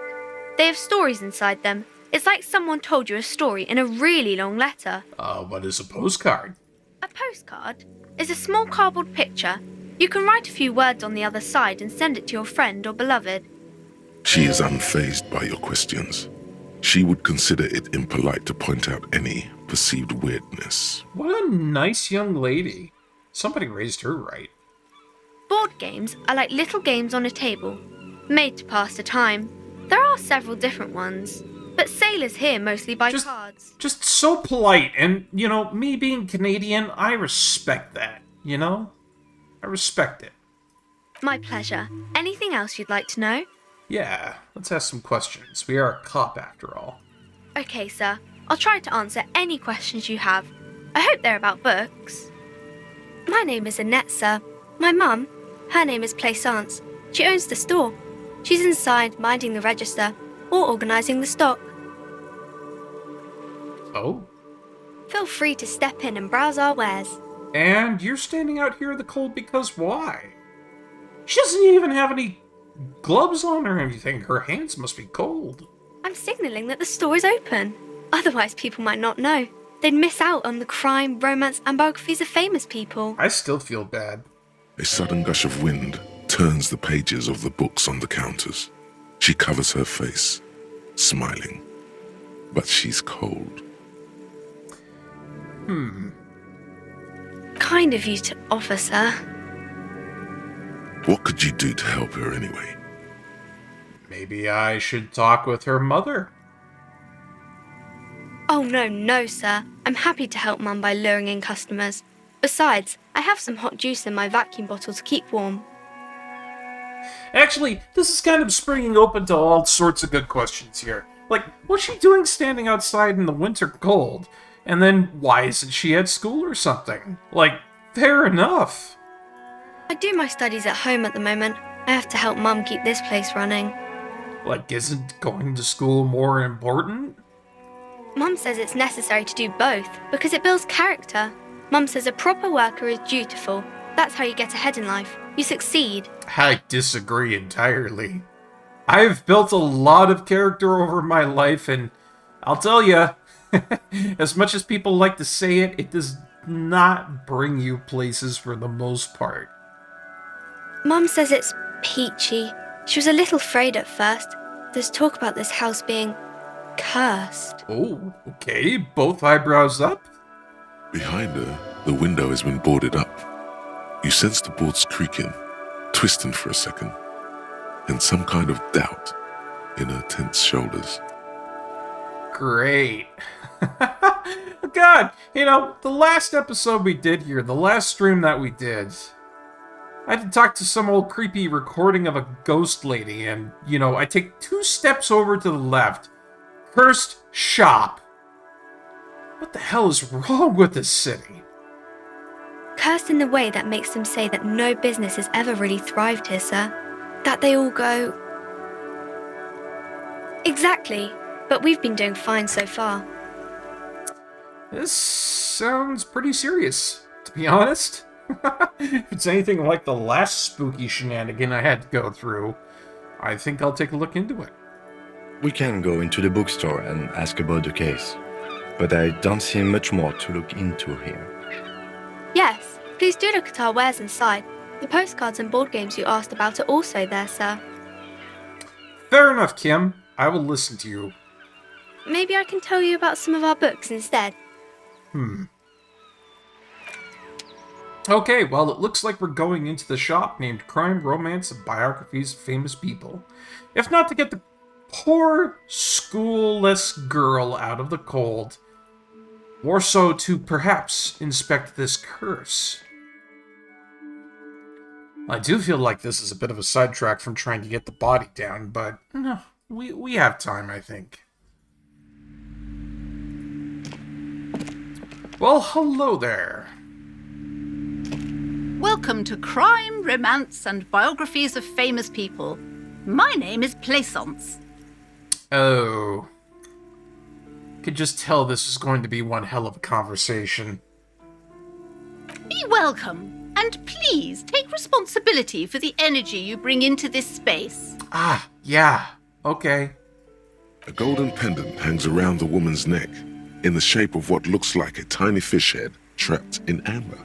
They have stories inside them. It's like someone told you a story in a really long letter. What is a postcard? A postcard is a small cardboard picture. You can write a few words on the other side and send it to your friend or beloved. She is unfazed by your questions. She would consider it impolite to point out any perceived weirdness. What a nice young lady. Somebody raised her right. Board games are like little games on a table, made to pass the time. There are several different ones, but sailors here mostly buy cards. Just so polite, and, you know, me being Canadian, I respect that, you know? I respect it. My pleasure. Anything else you'd like to know? Yeah, let's ask some questions. We are a cop after all. Okay, sir. I'll try to answer any questions you have. I hope they're about books. My name is Annette, sir. My mum, her name is Plaisance. She owns the store. She's inside minding the register or organising the stock. Oh? Feel free to step in and browse our wares. And you're standing out here in the cold because why? She doesn't even have any gloves on or anything. Her hands must be cold. I'm signalling that the store is open. Otherwise, people might not know. They'd miss out on the crime, romance, and biographies of famous people. I still feel bad. A sudden gush of wind turns the pages of the books on the counters. She covers her face, smiling. But she's cold. Kind of you to offer, sir. What could you do to help her anyway? Maybe I should talk with her mother. Oh, no, sir. I'm happy to help Mum by luring in customers. Besides, I have some hot juice in my vacuum bottle to keep warm. Actually, this is kind of springing open to all sorts of good questions here. Like, what's she doing standing outside in the winter cold? And then, why isn't she at school or something? Like, fair enough. I do my studies at home at the moment. I have to help Mum keep this place running. Like, isn't going to school more important? Mum says it's necessary to do both because it builds character. Mum says a proper worker is dutiful. That's how you get ahead in life. You succeed. I disagree entirely. I've built a lot of character over my life, and I'll tell you, as much as people like to say it, it does not bring you places for the most part. Mum says it's peachy. She was a little afraid at first. There's talk about this house being cursed. Oh, okay. Both eyebrows up? Behind her, the window has been boarded up. You sense the boards creaking, twisting for a second, and some kind of doubt in her tense shoulders. Great. God, you know, the last episode we did here, the last stream that we did, I had to talk to some old creepy recording of a ghost lady, and, you know, I take 2 steps over to the left. Cursed shop. What the hell is wrong with this city? Cursed in the way that makes them say that no business has ever really thrived here, sir. That they all go... Exactly. But we've been doing fine so far. This sounds pretty serious, to be honest. If it's anything like the last spooky shenanigan I had to go through, I think I'll take a look into it. We can go into the bookstore and ask about the case, but I don't see much more to look into here. Yes, please do look at our wares inside. The postcards and board games you asked about are also there, sir. Fair enough, Kim. I will listen to you. Maybe I can tell you about some of our books instead. Okay, well, it looks like we're going into the shop named Crime, Romance, and Biographies of Famous People. If not to get the poor, schoolless girl out of the cold, more so to perhaps inspect this curse. I do feel like this is a bit of a sidetrack from trying to get the body down, but no, we have time, I think. Well, hello there. Welcome to Crime, Romance, and Biographies of Famous People. My name is Plaisance. Oh. Could just tell this is going to be one hell of a conversation. Be welcome, and please take responsibility for the energy you bring into this space. Ah, yeah. Okay. A golden pendant hangs around the woman's neck, in the shape of what looks like a tiny fish head trapped in amber.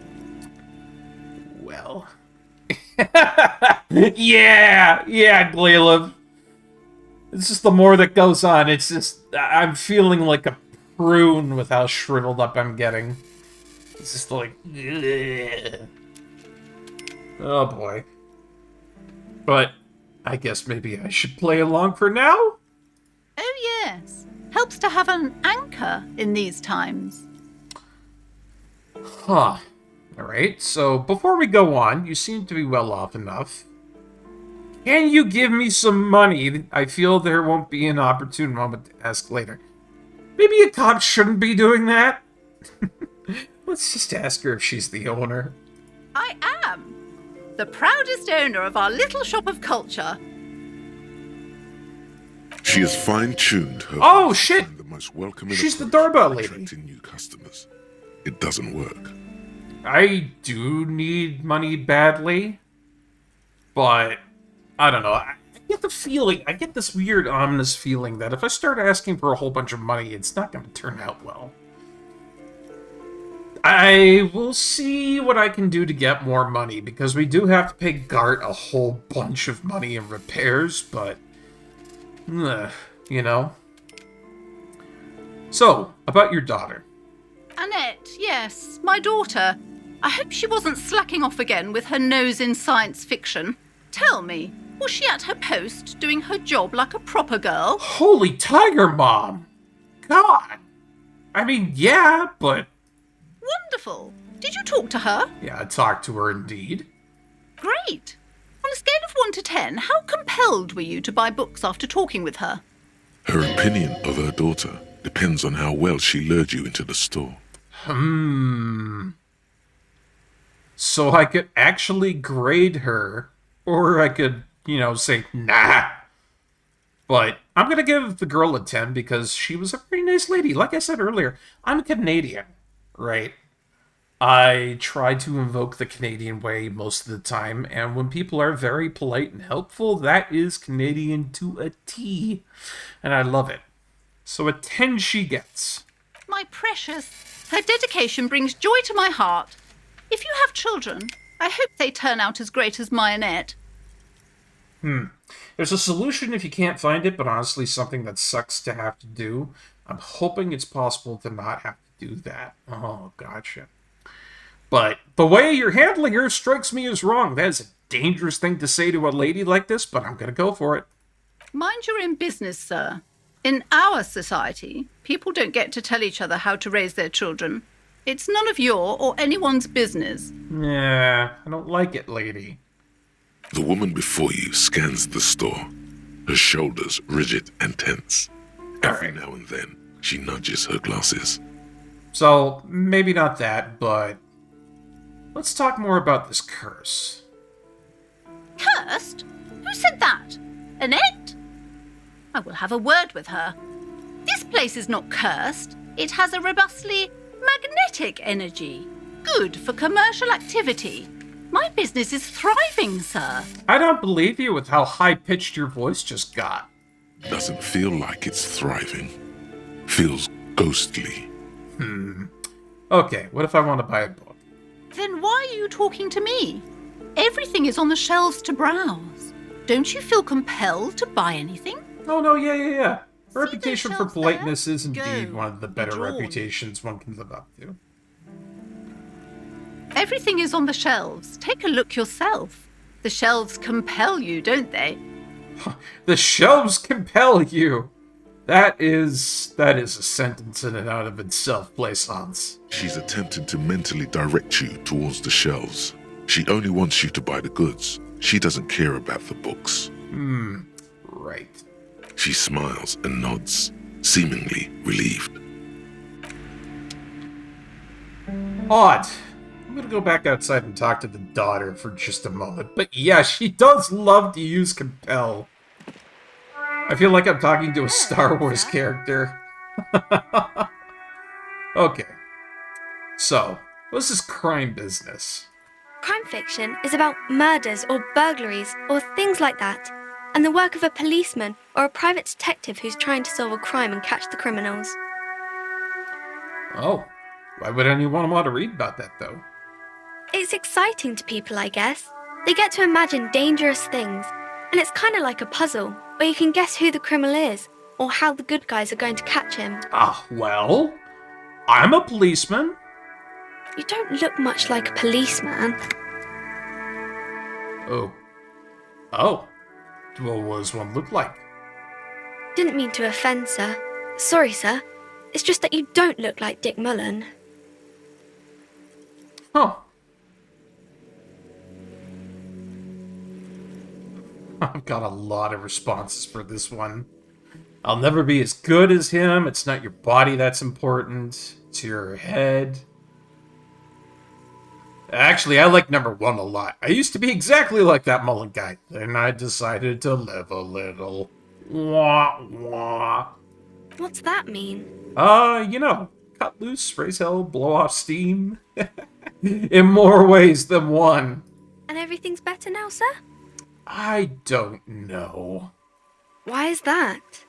Well. yeah, Glayla. It's just the more that goes on, it's just, I'm feeling like a prune with how shriveled up I'm getting. It's just like, ugh. Oh boy. But I guess maybe I should play along for now? Oh yes, helps to have an anchor in these times. Huh. Alright, so before we go on, you seem to be well off enough. Can you give me some money? I feel there won't be an opportune moment to ask later. Maybe a cop shouldn't be doing that? Let's just ask her if she's the owner. I am the proudest owner of our little shop of culture. She has fine-tuned her Oh, voice to shit! find the most welcoming She's the approach doorbell to lady. attracting new customers. It doesn't work. I do need money badly, but I don't know. I get the feeling, I get this weird ominous feeling that if I start asking for a whole bunch of money, it's not going to turn out well. I will see what I can do to get more money, because we do have to pay Gart a whole bunch of money in repairs, but, you know. So, about your daughter. Annette, yes, my daughter. I hope she wasn't slacking off again with her nose in science fiction. Tell me, was she at her post doing her job like a proper girl? Holy tiger, Mom! God! I mean, yeah, but... Wonderful. Did you talk to her? Yeah, I talked to her indeed. Great. On a scale of 1 to 10, how compelled were you to buy books after talking with her? Her opinion of her daughter depends on how well she lured you into the store. So I could actually grade her, or I could, you know, say, nah. But I'm gonna give the girl a 10 because she was a pretty nice lady. Like I said earlier, I'm Canadian, right? I try to invoke the Canadian way most of the time, and when people are very polite and helpful, that is Canadian to a T, and I love it. So a 10 she gets. My precious, her dedication brings joy to my heart. If you have children, I hope they turn out as great as my Annette. There's a solution if you can't find it, but honestly something that sucks to have to do. I'm hoping it's possible to not have to do that. Oh, gotcha. But the way you're handling her strikes me as wrong. That is a dangerous thing to say to a lady like this, but I'm going to go for it. Mind your own business, sir. In our society, people don't get to tell each other how to raise their children. It's none of your or anyone's business. Yeah, I don't like it, lady. The woman before you scans the store, her shoulders rigid and tense. Every now and then, she nudges her glasses. So, maybe not that, but let's talk more about this curse. Cursed? Who said that? Annette? I will have a word with her. This place is not cursed. It has a robustly magnetic energy. Good for commercial activity. My business is thriving, sir. I don't believe you with how high-pitched your voice just got. Doesn't feel like it's thriving. Feels ghostly. Okay, what if I want to buy a book? Then why are you talking to me? Everything is on the shelves to browse. Don't you feel compelled to buy anything? Oh, no, yeah. See Reputation those for shelves politeness there? is indeed Go, one of the be better drawn. reputations one can live up to. Everything is on the shelves. Take a look yourself. The shelves compel you, don't they? The shelves compel you! That is a sentence in and out of itself, Plaisance. She's attempting to mentally direct you towards the shelves. She only wants you to buy the goods. She doesn't care about the books. Right. She smiles and nods, seemingly relieved. Odd. I'm gonna go back outside and talk to the daughter for just a moment. But yeah, she does love to use compel. I feel like I'm talking to a Star Wars character. Okay. So, what's this crime business? Crime fiction is about murders or burglaries or things like that, and the work of a policeman or a private detective who's trying to solve a crime and catch the criminals. Oh. Why would anyone want to read about that, though? It's exciting to people, I guess. They get to imagine dangerous things, and it's kind of like a puzzle, where you can guess who the criminal is, or how the good guys are going to catch him. Ah, well, I'm a policeman. You don't look much like a policeman. Oh. What does one look like? Didn't mean to offend, sir. Sorry, sir. It's just that you don't look like Dick Mullen. Huh. I've got a lot of responses for this one. I'll never be as good as him. It's not your body that's important. It's your head. Actually, I like number 1 a lot. I used to be exactly like that Mullen guy. Then I decided to live a little. Wah, wah. What's that mean? Cut loose, raise hell, blow off steam. In more ways than one. And everything's better now, sir? I don't know. Why is that?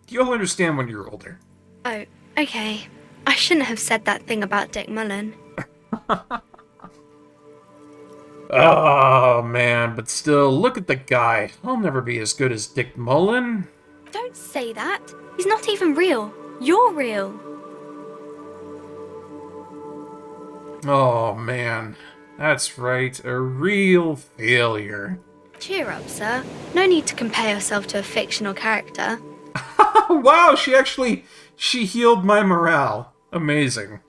You'll understand when you're older. Oh, okay. I shouldn't have said that thing about Dick Mullen. Oh, man, but still, look at the guy. I'll never be as good as Dick Mullen. Don't say that. He's not even real. You're real. Oh, man. That's right, a real failure. Cheer up, sir. No need to compare yourself to a fictional character. Wow, she healed my morale. Amazing.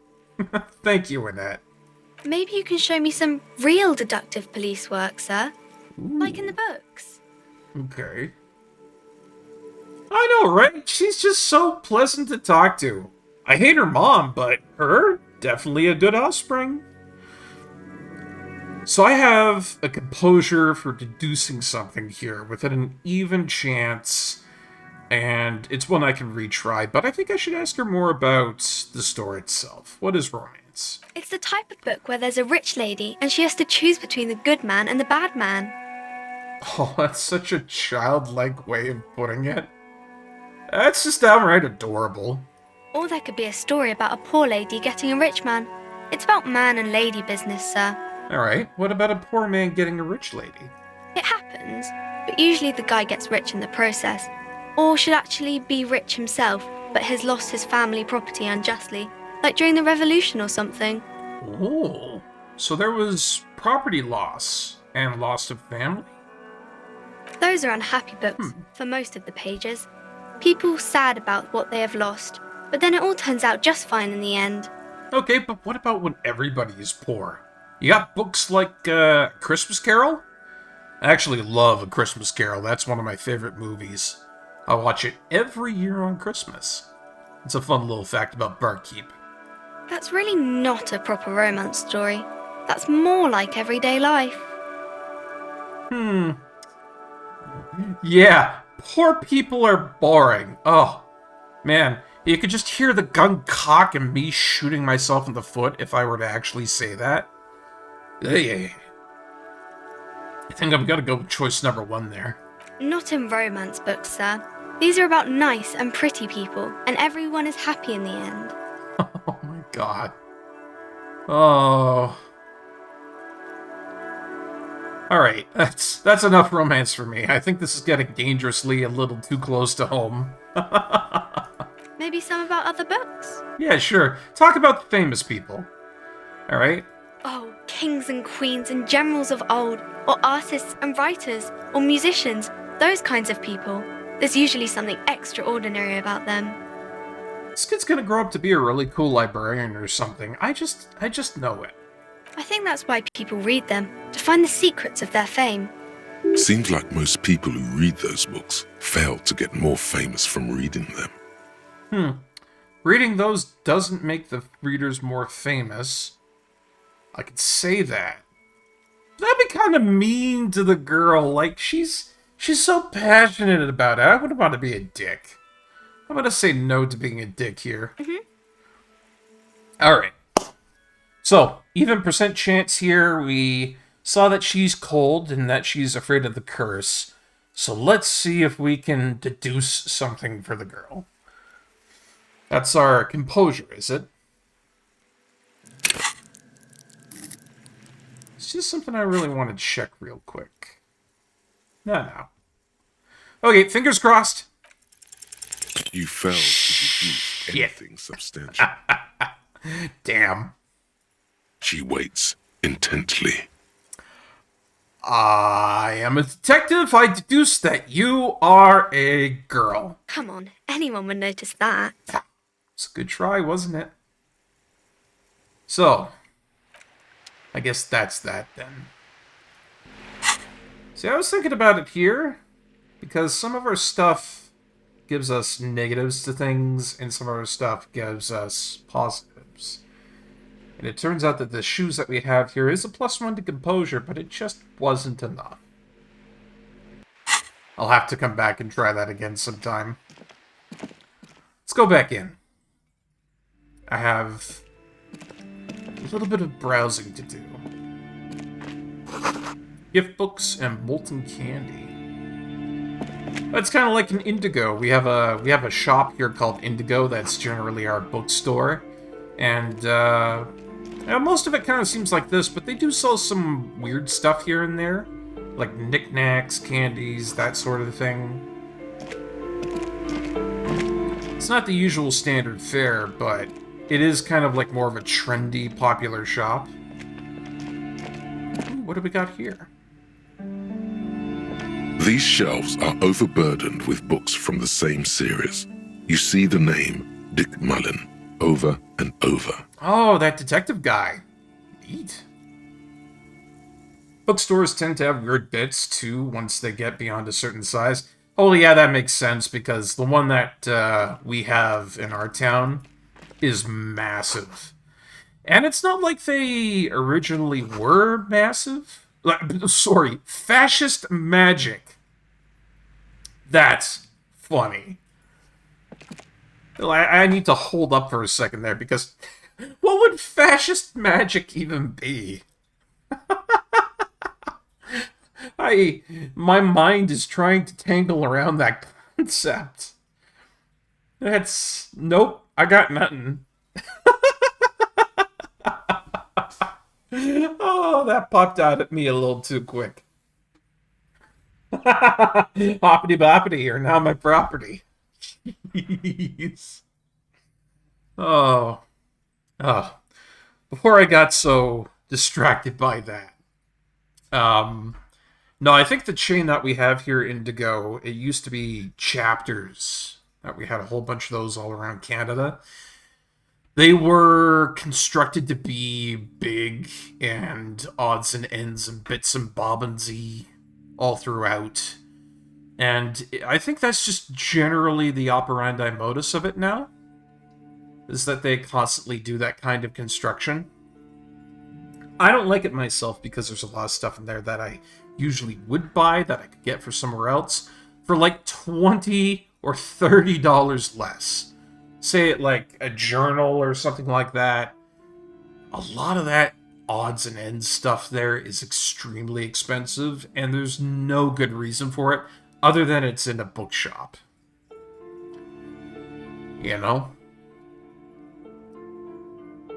Thank you, Annette. Maybe you can show me some real deductive police work, sir. Ooh. Like in the books. Okay. I know, right? She's just so pleasant to talk to. I hate her mom, but her, definitely a good offspring. So I have a composure for deducing something here within an even chance, and it's one I can retry, but I think I should ask her more about the story itself. What is romance? It's the type of book where there's a rich lady and she has to choose between the good man and the bad man. Oh, that's such a childlike way of putting it. That's just downright adorable. Or there could be a story about a poor lady getting a rich man. It's about man and lady business, sir. Alright, what about a poor man getting a rich lady? It happens, but usually the guy gets rich in the process. Or should actually be rich himself, but has lost his family property unjustly, like during the revolution or something. Oh, so there was property loss and loss of family? Those are unhappy books for most of the pages. People sad about what they have lost, but then it all turns out just fine in the end. Okay, but what about when everybody is poor? You got books like Christmas Carol? I actually love A Christmas Carol. That's one of my favorite movies. I watch it every year on Christmas. It's a fun little fact about Barkeep. That's really not a proper romance story. That's more like everyday life. Yeah, poor people are boring. Oh, man, you could just hear the gun cock and me shooting myself in the foot if I were to actually say that. Hey, I think I'm gonna go with choice number 1 there. Not in romance books, sir. These are about nice and pretty people, and everyone is happy in the end. Oh my God. Oh. Alright, that's enough romance for me. I think this is getting dangerously a little too close to home. Maybe some about other books? Yeah, sure. Talk about the famous people. Alright? Oh, kings and queens and generals of old, or artists and writers, or musicians, those kinds of people. There's usually something extraordinary about them. This kid's gonna grow up to be a really cool librarian or something. I just know it. I think that's why people read them, to find the secrets of their fame. Seems like most people who read those books fail to get more famous from reading them. Reading those doesn't make the readers more famous. I could say that. That'd be kind of mean to the girl. Like, she's so passionate about it. I wouldn't want to be a dick. I'm gonna say no to being a dick here. Alright. So, even percent chance here. We saw that she's cold and that she's afraid of the curse. So let's see if we can deduce something for the girl. That's our composure, is it? It's just something I really want to check real quick. No. Okay, fingers crossed. You failed to deduce anything substantial. Damn. She waits intently. I am a detective. I deduce that you are a girl. Come on, anyone would notice that. It's a good try, wasn't it? So, I guess that's that then. See, I was thinking about it here, because some of our stuff gives us negatives to things, and some of our stuff gives us positives. And it turns out that the shoes that we have here is a +1 to composure, but it just wasn't enough. I'll have to come back and try that again sometime. Let's go back in. I have a little bit of browsing to do. Gift books and molten candy. That's kind of like an Indigo. We have a shop here called Indigo. That's generally our bookstore, and most of it kind of seems like this. But they do sell some weird stuff here and there, like knickknacks, candies, that sort of thing. It's not the usual standard fare, but it is kind of like more of a trendy, popular shop. Ooh, what do we got here? These shelves are overburdened with books from the same series. You see the name Dick Mullen over and over. Oh, that detective guy. Neat. Bookstores tend to have weird bits, too, once they get beyond a certain size. Oh, yeah, that makes sense, because the one that we have in our town is massive. And it's not like they originally were massive. Sorry, fascist magic. That's funny. I need to hold up for a second there, because what would fascist magic even be? My mind is trying to tangle around that concept. Nope, I got nothing. Oh, that popped out at me a little too quick. Hoppity boppity, you're now my property. Jeez. Oh. Before I got so distracted by that. No, I think the chain that we have here, Indigo, it used to be Chapters. That we had a whole bunch of those all around Canada. They were constructed to be big and odds and ends and bits and bobbins-y all throughout. And I think that's just generally the operandi modus of it now, is that they constantly do that kind of construction. I don't like it myself because there's a lot of stuff in there that I usually would buy that I could get for somewhere else for like $20 or $30 less. Say it like a journal or something like that. A lot of that odds and ends stuff there is extremely expensive, and there's no good reason for it other than it's in a bookshop. You know?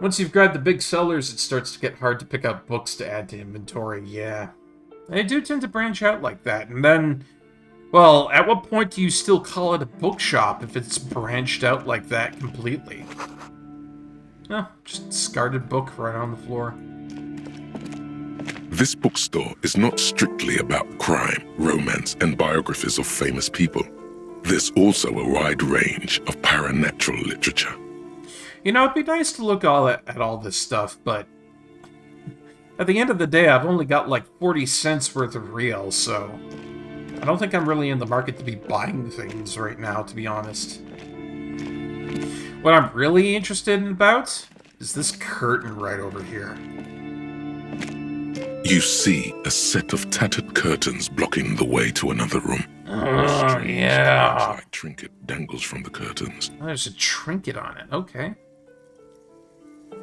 Once you've grabbed the big sellers, it starts to get hard to pick out books to add to inventory, yeah. They do tend to branch out like that, and then... Well, at what point do you still call it a bookshop if it's branched out like that completely? Oh, just a discarded book right on the floor. This bookstore is not strictly about crime, romance, and biographies of famous people. There's also a wide range of paranatural literature. You know, it'd be nice to look at all this stuff, but at the end of the day, I've only got like 40 cents worth of real, so I don't think I'm really in the market to be buying things right now, to be honest. What I'm really interested about is this curtain right over here. You see a set of tattered curtains blocking the way to another room. Oh, yeah. A trinket dangles from the curtains. Oh, there's a trinket on it. Okay.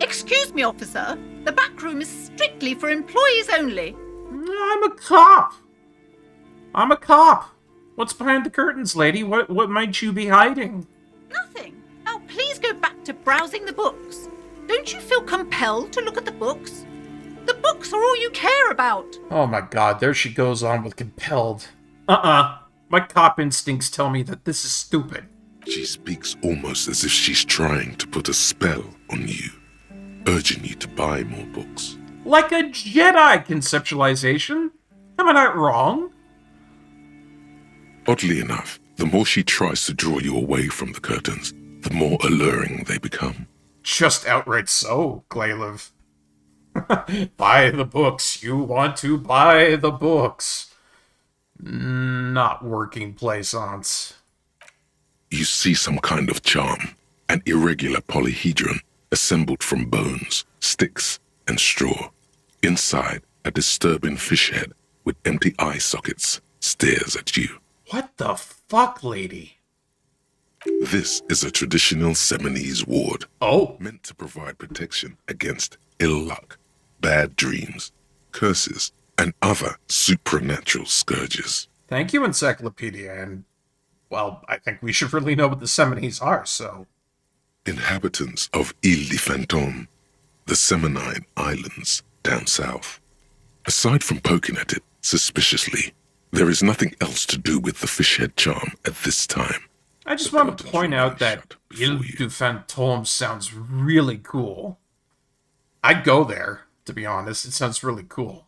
Excuse me, officer. The back room is strictly for employees only. I'm a cop. I'm a cop. What's behind the curtains, lady? What might you be hiding? Nothing. Now, please go back to browsing the books. Don't you feel compelled to look at the books? The books are all you care about. Oh my god, there she goes on with compelled. My cop instincts tell me that this is stupid. She speaks almost as if she's trying to put a spell on you, urging you to buy more books. Like a Jedi conceptualization? Am I not wrong? Oddly enough, the more she tries to draw you away from the curtains, the more alluring they become. Just outright so, Glaive. Buy the books. You want to buy the books. Not working plaisance. You see some kind of charm, an irregular polyhedron assembled from bones, sticks, and straw. Inside, a disturbing fish head with empty eye sockets stares at you. What the fuck, lady? This is a traditional Seminese ward. Oh. Meant to provide protection against ill luck, bad dreams, curses, and other supernatural scourges. Thank you, Encyclopedia, and, well, I think we should really know what the Seminese are, so... Inhabitants of Ile de Fantôme, the Seminine Islands down south. Aside from poking at it suspiciously, there is nothing else to do with the fishhead charm at this time. I just want to point out that Ile de Fantôme sounds really cool. I'd go there, to be honest. It sounds really cool.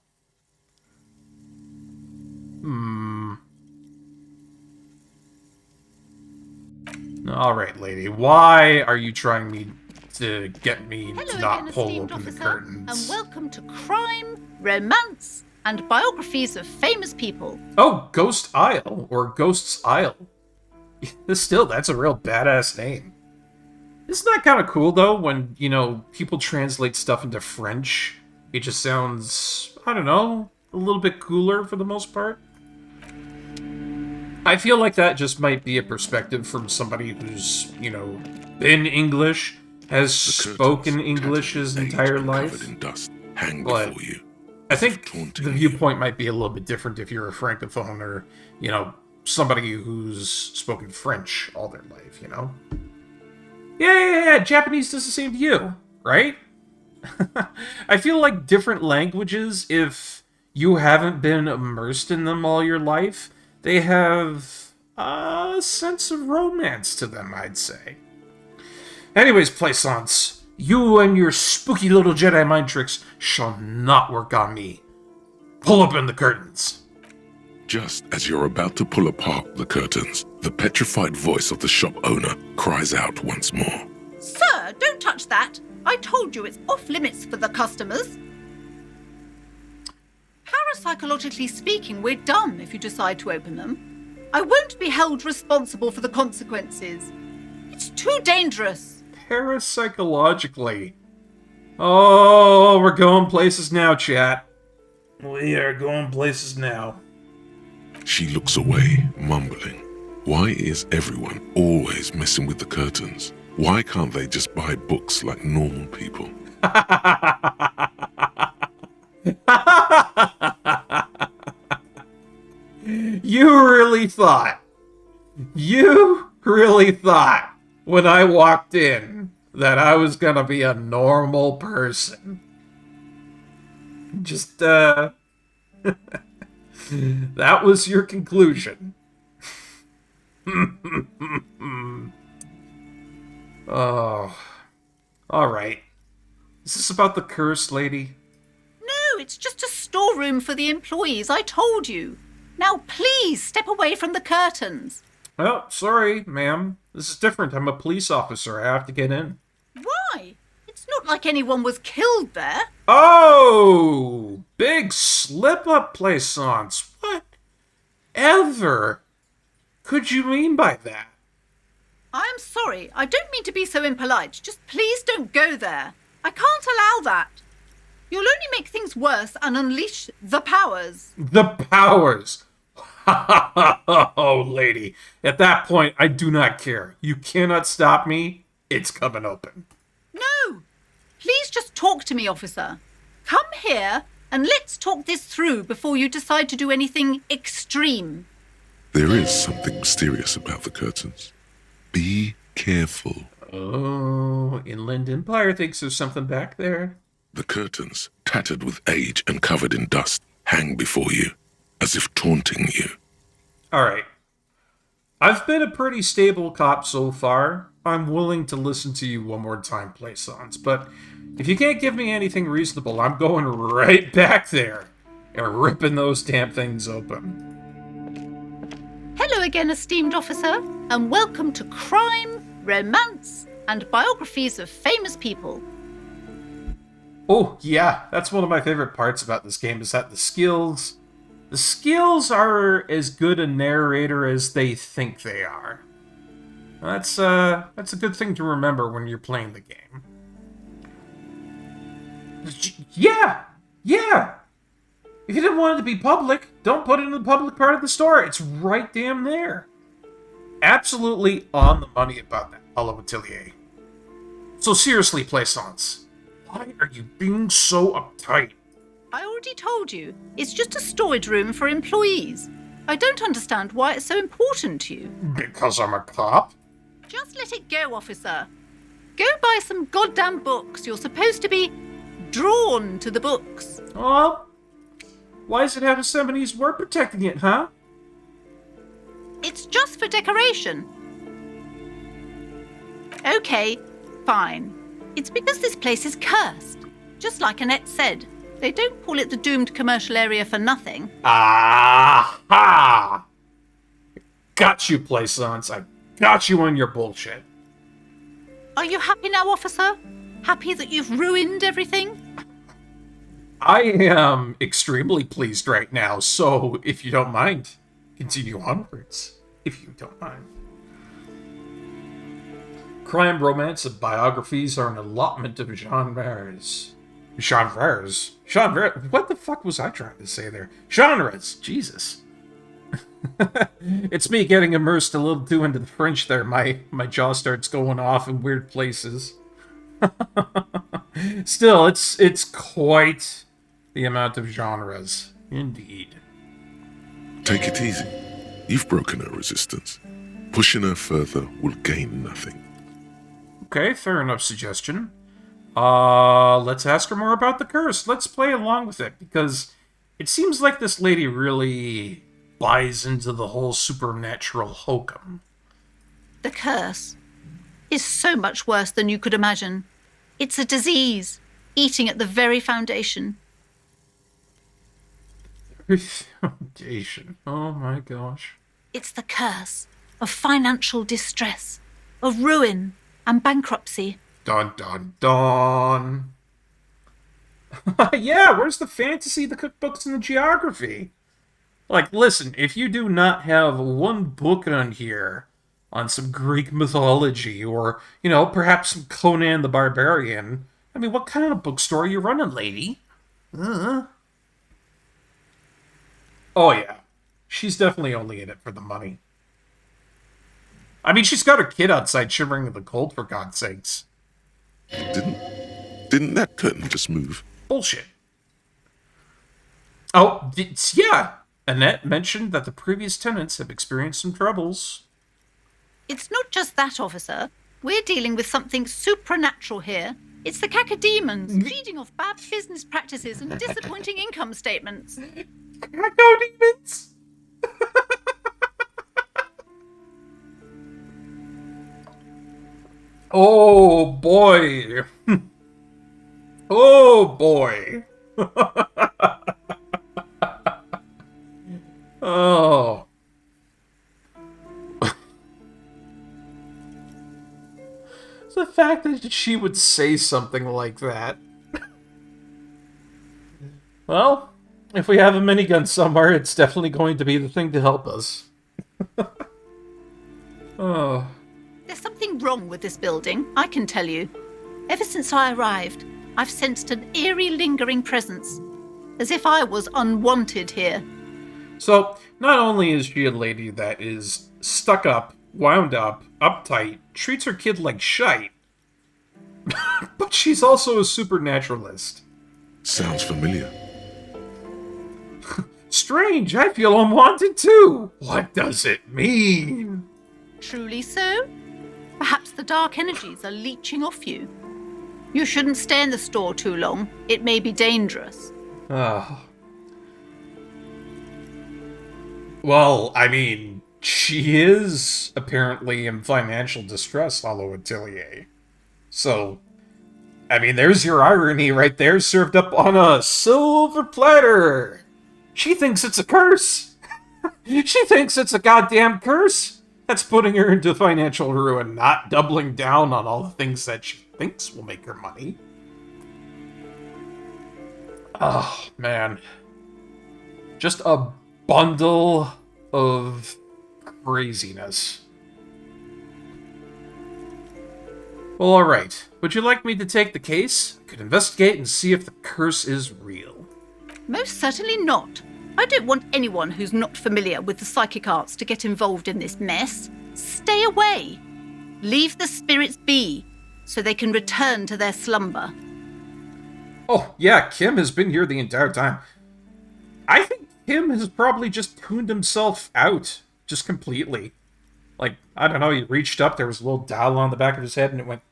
Alright, lady. Why are you trying to get me to not again, pull esteemed open the officer, curtains? and welcome to crime, romance, and biographies of famous people. Oh, Ghost Isle, or Ghost's Isle. Still, that's a real badass name. Isn't that kind of cool, though, when, you know, people translate stuff into French? It just sounds, I don't know, a little bit cooler for the most part. I feel like that just might be a perspective from somebody who's, you know, been English, has spoken English his entire life. In dust, hang But before you. I think the viewpoint might be a little bit different if you're a francophone or, you know, somebody who's spoken French all their life, you know? Yeah, Japanese does the same to you, right? I feel like different languages, if you haven't been immersed in them all your life, they have a sense of romance to them, I'd say. Anyways, Plaisance, you and your spooky little Jedi mind tricks shall not work on me. Pull open the curtains. Just as you're about to pull apart the curtains, the petrified voice of the shop owner cries out once more. Sir, don't touch that. I told you it's off limits for the customers. Parapsychologically speaking, we're done if you decide to open them. I won't be held responsible for the consequences. It's too dangerous. Parapsychologically. Oh, we're going places now, chat. We are going places now. She looks away, mumbling. Why is everyone always messing with the curtains? Why can't they just buy books like normal people? You really thought when I walked in that I was gonna be a normal person. Just, that was your conclusion. Oh. Alright. Is this about the curse, lady? No, it's just a storeroom for the employees, I told you. Now please step away from the curtains. Oh, sorry, ma'am. This is different. I'm a police officer. I have to get in. Why? It's not like anyone was killed there. Oh! Big slip-up, Plaisance. What ever could you mean by that? I'm sorry, I don't mean to be so impolite. Just please don't go there. I can't allow that. You'll only make things worse and unleash the powers. The powers! Oh, lady. At that point, I do not care. You cannot stop me. It's coming open. No! Please just talk to me, officer. Come here and let's talk this through before you decide to do anything extreme. There is something mysterious about the curtains. Be careful. Oh, Inland Empire thinks there's something back there. The curtains, tattered with age and covered in dust, hang before you, as if taunting you. Alright. I've been a pretty stable cop so far. I'm willing to listen to you one more time, Plaisance, but if you can't give me anything reasonable, I'm going right back there and ripping those damn things open. Hello again, esteemed officer, and welcome to Crime, Romance, and Biographies of Famous People. Oh, yeah, that's one of my favorite parts about this game, is that the skills are as good a narrator as they think they are. That's a good thing to remember when you're playing the game. Yeah! If you didn't want it to be public, don't put it in the public part of the store. It's right damn there. Absolutely on the money about that, Olive Atelier. So seriously, Plaisance, why are you being so uptight? I already told you, it's just a storage room for employees. I don't understand why it's so important to you. Because I'm a cop? Just let it go, officer. Go buy some goddamn books. You're supposed to be drawn to the books. Oh, why does it have a 70s word protecting it, huh? It's just for decoration. Okay, fine. It's because this place is cursed. Just like Annette said, they don't call it the doomed commercial area for nothing. Aha! Got you, Plaisance. I got you on your bullshit. Are you happy now, officer? Happy that you've ruined everything? I am extremely pleased right now, so if you don't mind, continue onwards. If you don't mind. Crime, romance, and biographies are an allotment of genres. Genres? What the fuck was I trying to say there? Genres! Jesus. It's me getting immersed a little too into the French there. My jaw starts going off in weird places. Still, it's quite the amount of genres. Indeed. Take it easy. You've broken her resistance. Pushing her further will gain nothing. Okay, fair enough suggestion. Let's ask her more about the curse. Let's play along with it, because it seems like this lady really buys into the whole supernatural hokum. The curse is so much worse than you could imagine. It's a disease, eating at the very foundation. Foundation. Oh my gosh. It's the curse of financial distress, of ruin and bankruptcy. Dun dun dun. Yeah, where's the fantasy, the cookbooks, and the geography? Like, listen, if you do not have one book on here on some Greek mythology or, perhaps some Conan the Barbarian, I mean, what kind of bookstore are you running, lady? Oh, yeah. She's definitely only in it for the money. I mean, she's got her kid outside shivering in the cold, for God's sakes. Didn't that curtain just move? Bullshit. Oh, yeah. Annette mentioned that the previous tenants have experienced some troubles. It's not just that, officer. We're dealing with something supernatural here. It's the cacodemons feeding off bad business practices and disappointing income statements. Cacodemons? Oh boy. Oh boy. Oh. The fact that she would say something like that. Well, if we have a minigun somewhere, it's definitely going to be the thing to help us. Oh. There's something wrong with this building, I can tell you. Ever since I arrived, I've sensed an eerie, lingering presence, as if I was unwanted here. So, not only is she a lady that is stuck up, wound up, uptight, treats her kid like shite, but she's also a supernaturalist. Sounds familiar. Strange, I feel unwanted too. What does it mean? Truly so? Perhaps the dark energies are leeching off you. You shouldn't stay in the store too long. It may be dangerous. Ah. Well, I mean, she is apparently in financial distress, Hollow Atelier. So, I mean, there's your irony right there, served up on a silver platter. She thinks it's a curse. She thinks it's a goddamn curse. That's putting her into financial ruin, not doubling down on all the things that she thinks will make her money. Oh, man. Just a bundle of craziness. Well, alright. Would you like me to take the case? I could investigate and see if the curse is real. Most certainly not. I don't want anyone who's not familiar with the psychic arts to get involved in this mess. Stay away. Leave the spirits be, so they can return to their slumber. Oh, yeah, Kim has been here the entire time. I think Kim has probably just tuned himself out, just completely. Like, I don't know, he reached up, there was a little dial on the back of his head, and it went...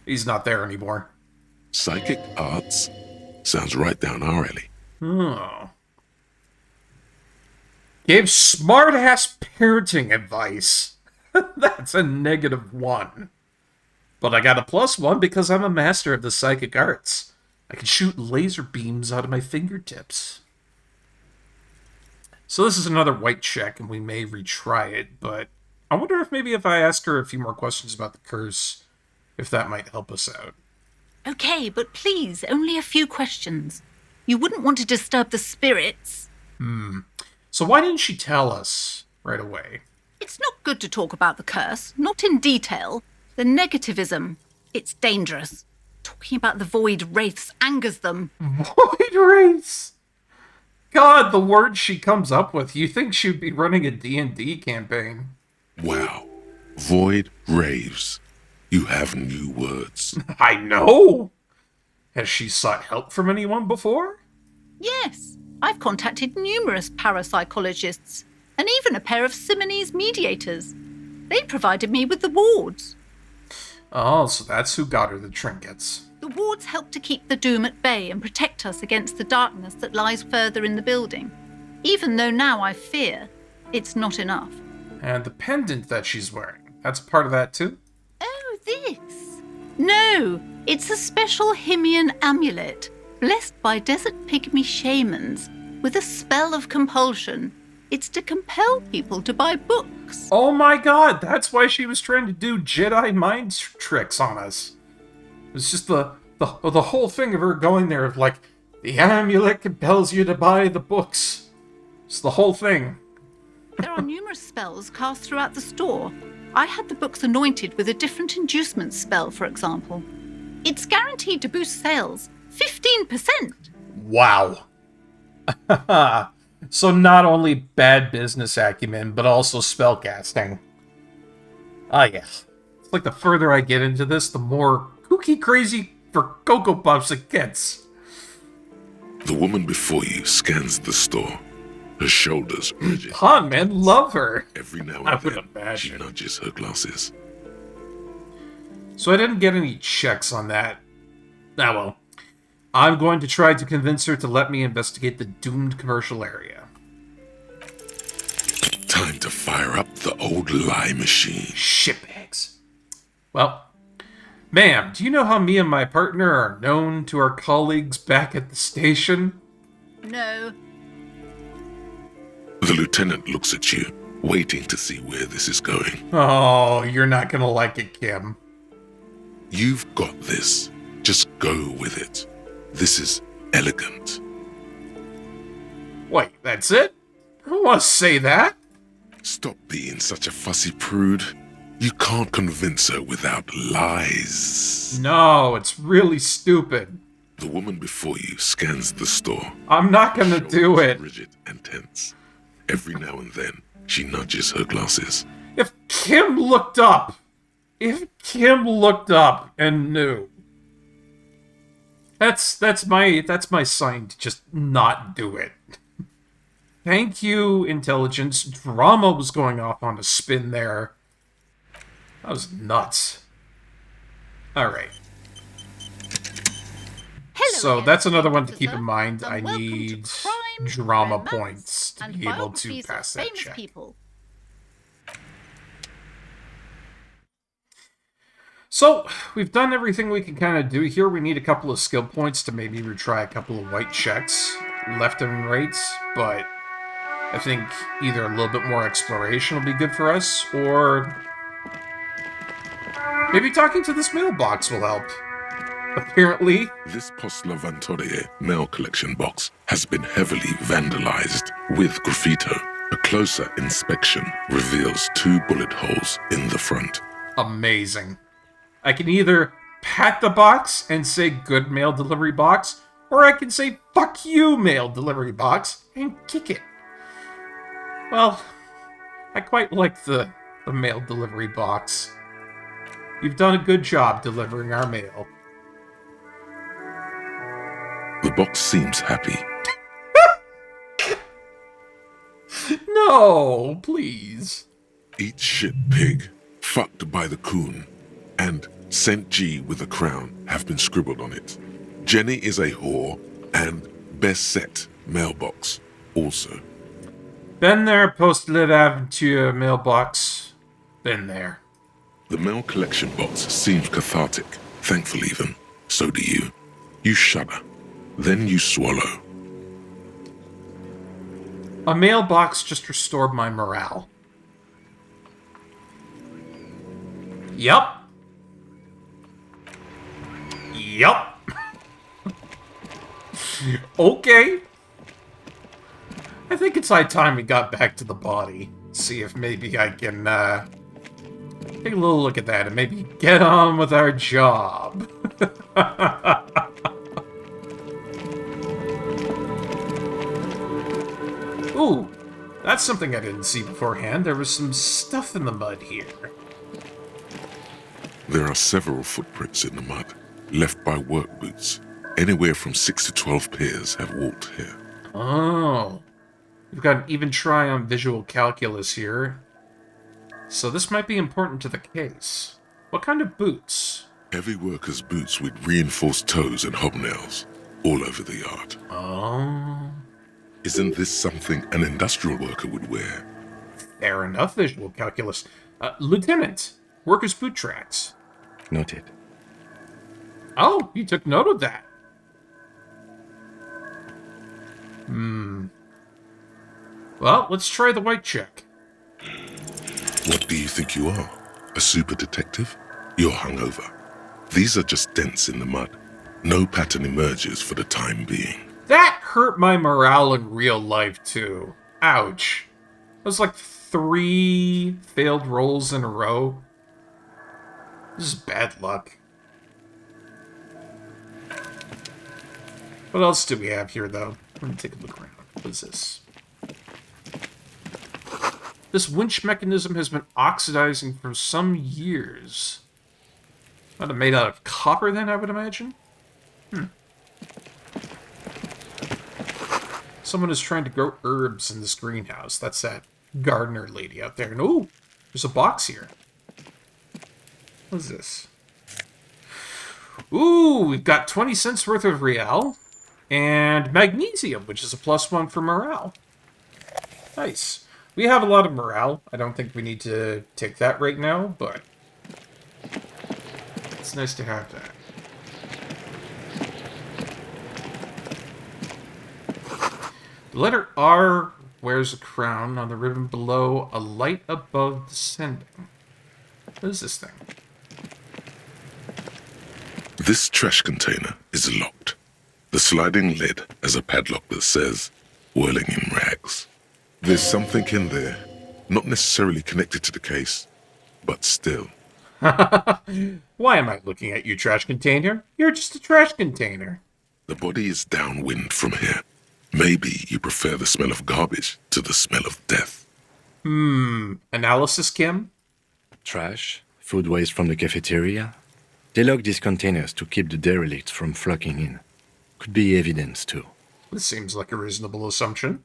He's not there anymore. Psychic arts? Sounds right down our alley. Oh. Gave smart-ass parenting advice. That's a -1. But I got a +1 because I'm a master of the psychic arts. I can shoot laser beams out of my fingertips. So this is another white check, and we may retry it, but I wonder if maybe if I ask her a few more questions about the curse, if that might help us out. Okay, but please, only a few questions. You wouldn't want to disturb the spirits. So why didn't she tell us right away? It's not good to talk about the curse, not in detail. The negativism, it's dangerous. Talking about the void wraiths angers them. Void wraiths! God, the words she comes up with. You think she'd be running a D&D campaign. Wow. Void raves. You have new words. I know! Has she sought help from anyone before? Yes, I've contacted numerous parapsychologists and even a pair of Simonese mediators. They provided me with the wards. Oh, so that's who got her the trinkets. The wards help to keep the doom at bay and protect us against the darkness that lies further in the building. Even though now I fear, it's not enough. And the pendant that she's wearing, that's part of that too? Oh, this? No, it's a special Himian amulet, blessed by desert pygmy shamans, with a spell of compulsion. It's to compel people to buy books. Oh my god, that's why she was trying to do Jedi mind tricks on us. It was just the whole thing of her going there of like, the amulet compels you to buy the books. It's the whole thing. There are numerous spells cast throughout the store. I had the books anointed with a different inducement spell, for example. It's guaranteed to boost sales 15%. Wow. So not only bad business acumen, but also spellcasting. Ah, yes. It's like the further I get into this, the more kooky crazy for Cocoa Puffs it gets. The woman before you scans the store. Her shoulders rigid. Con, man, love her. Every now I and would then, she imagine. nudges her glasses. So I didn't get any checks on that. Ah, well. I'm going to try to convince her to let me investigate the doomed commercial area. Time to fire up the old lie machine. Shitbags. Well, ma'am, do you know how me and my partner are known to our colleagues back at the station? No. The lieutenant looks at you, waiting to see where this is going. Oh, you're not gonna like it, Kim. You've got this. Just go with it. This is elegant. Wait, that's it? I don't want to say that. Stop being such a fussy prude. You can't convince her without lies. No, it's really stupid. The woman before you scans the store. I'm not gonna do Shoulders it. Rigid and tense. Every now and then, she nudges her glasses. If Kim looked up and knew. That's my sign to just not do it. Thank you, intelligence. Drama was going off on a spin there. That was nuts. Alright. Hello So again, that's another one to officer, keep in mind. and I welcome to need Crime, drama Romance, points to and be able to biographies of pass that famous check. people. So, we've done everything we can kind of do here. We need a couple of skill points to maybe retry a couple of white checks, left and right, but I think either a little bit more exploration will be good for us, or maybe talking to this mailbox will help. Apparently. This Post Lavantorie mail collection box has been heavily vandalized with graffito. A closer inspection reveals 2 bullet holes in the front. Amazing. I can either pat the box and say good mail delivery box, or I can say fuck you mail delivery box and kick it. Well, I quite like the mail delivery box. You've done a good job delivering our mail. The box seems happy. No, please. Eat shit pig, fucked by the coon, and St. G with a crown have been scribbled on it. Jenny is a whore, and best set mailbox also. Been there, Post Live Aventure mailbox. Been there. The mail collection box seems cathartic, thankful even. So do you. You shudder. Then you swallow. A mailbox just restored my morale. Yup. Yup. Okay. I think it's high time we got back to the body. See if maybe I can, take a little look at that and maybe get on with our job. Ooh, that's something I didn't see beforehand. There was some stuff in the mud here. There are several footprints in the mud, left by work boots. Anywhere from 6 to 12 pairs have walked here. Oh. We've got an even try on visual calculus here. So this might be important to the case. What kind of boots? Heavy workers' boots with reinforced toes and hobnails, all over the yard. Oh. Isn't this something an industrial worker would wear? Fair enough, visual calculus. Lieutenant, workers' boot tracks. Noted. Oh, you took note of that. Well, let's try the white check. What do you think you are? A super detective? You're hungover. These are just dents in the mud. No pattern emerges for the time being. That hurt my morale in real life, too. Ouch. That was like 3 failed rolls in a row. This is bad luck. What else do we have here, though? Let me take a look around. What is this? This winch mechanism has been oxidizing for some years. Might have made out of copper, then, I would imagine? Someone is trying to grow herbs in this greenhouse. That's that gardener lady out there. And ooh, there's a box here. What is this? Ooh, we've got 20 cents worth of real. And magnesium, which is a +1 for morale. Nice. We have a lot of morale. I don't think we need to take that right now, but it's nice to have that. The letter R wears a crown. On the ribbon below, a light above descending. What is this thing? This trash container is locked. The sliding lid has a padlock that says, whirling in rags. There's something in there, not necessarily connected to the case, but still. Why am I looking at you, trash container? You're just a trash container. The body is downwind from here. Maybe you prefer the smell of garbage to the smell of death. Analysis, Kim? Trash, food waste from the cafeteria. They lock these containers to keep the derelicts from flocking in. Could be evidence, too. This seems like a reasonable assumption.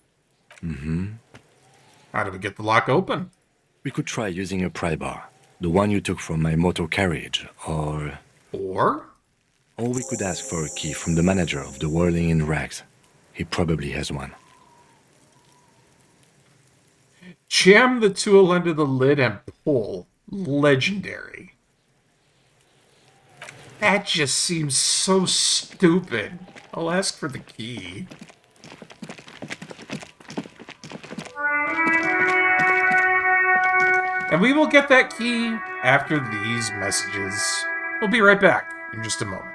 How do we get the lock open? We could try using a pry bar, the one you took from my motor carriage, or we could ask for a key from the manager of the Whirling in Rags. He probably has one. Jam the tool under the lid and pull. Legendary. That just seems so stupid. I'll ask for the key. And we will get that key after these messages. We'll be right back in just a moment.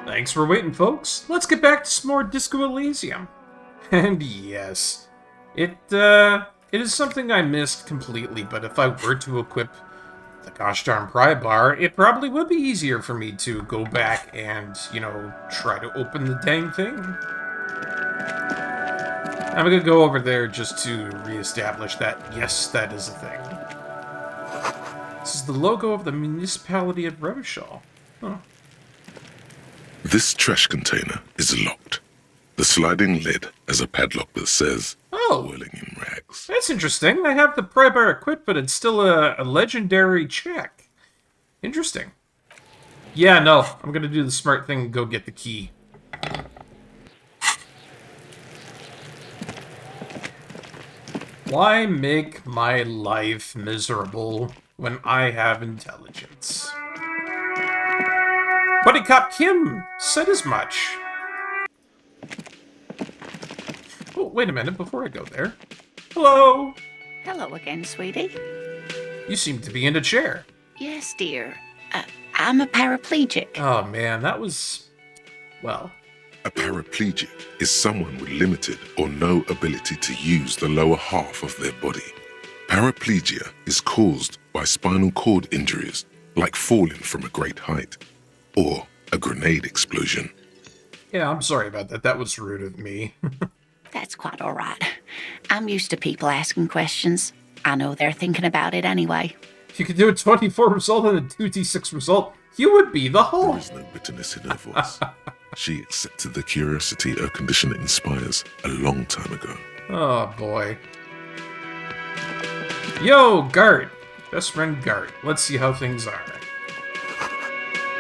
Thanks for waiting, folks. Let's get back to some more Disco Elysium. And yes, it is something I missed completely, but if I were to equip the gosh darn pry bar, it probably would be easier for me to go back and, you know, try to open the dang thing. I'm gonna go over there just to reestablish that, yes, that is a thing. This is the logo of the municipality of Revachol. Huh. This trash container is locked. The sliding lid has a padlock that says, Oh, Whirling in Rags. that's interesting. I have the pry bar equipped, but it's still a legendary check. Interesting. Yeah, no, I'm gonna do the smart thing and go get the key. Why make my life miserable when I have intelligence? Buddy Cop Kim said as much. Oh, wait a minute before I go there. Hello! Hello again, sweetie. You seem to be in a chair. Yes, dear. I'm a paraplegic. Oh man, that was... well... A paraplegic is someone with limited or no ability to use the lower half of their body. Paraplegia is caused by spinal cord injuries, like falling from a great height, or a grenade explosion. Yeah, I'm sorry about that. That was rude of me. That's quite all right. I'm used to people asking questions. I know they're thinking about it anyway. If you could do a 24 result and a 2d6 result, you would be the There whole. is no bitterness in her voice. She accepted the curiosity her condition inspires a long time ago. Oh boy. Yo, Gart. Best friend Gart. Let's see how things are.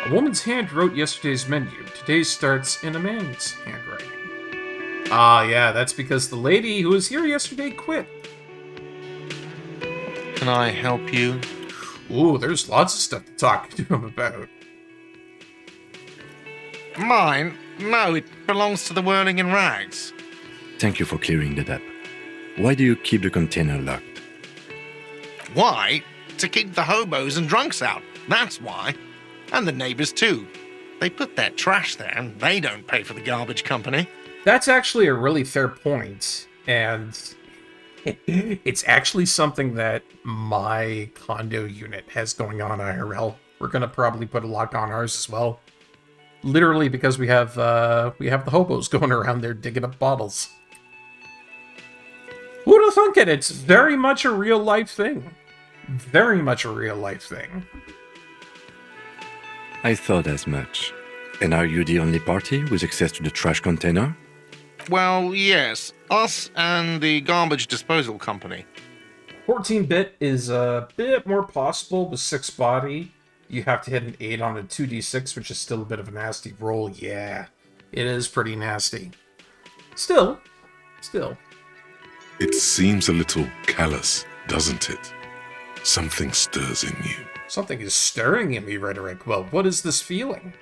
A woman's hand wrote yesterday's menu. Today's starts in a man's handwriting. Ah, yeah, that's because the lady who was here yesterday quit. Can I help you? Ooh, there's lots of stuff to talk to him about. Mine? No, it belongs to the Whirling in Rags. Thank you for clearing that up. Why do you keep the container locked? Why? To keep the hobos and drunks out. That's why. And the neighbors too. They put their trash there and they don't pay for the garbage company. That's actually a really fair point, and it's actually something that my condo unit has going on IRL. We're gonna probably put a lock on ours as well. Literally because we have the hobos going around there digging up bottles. Who'd have thunk it? It's very much a real life thing. Very much a real life thing. I thought as much. And are you the only party with access to the trash container? Well, yes. Us and the garbage disposal company. 14-bit is a bit more possible with 6 body. You have to hit an 8 on a 2d6, which is still a bit of a nasty roll. Yeah, it is pretty nasty. Still. It seems a little callous, doesn't it? Something stirs in you. Something is stirring in me, Rhetoric. Well, what is this feeling?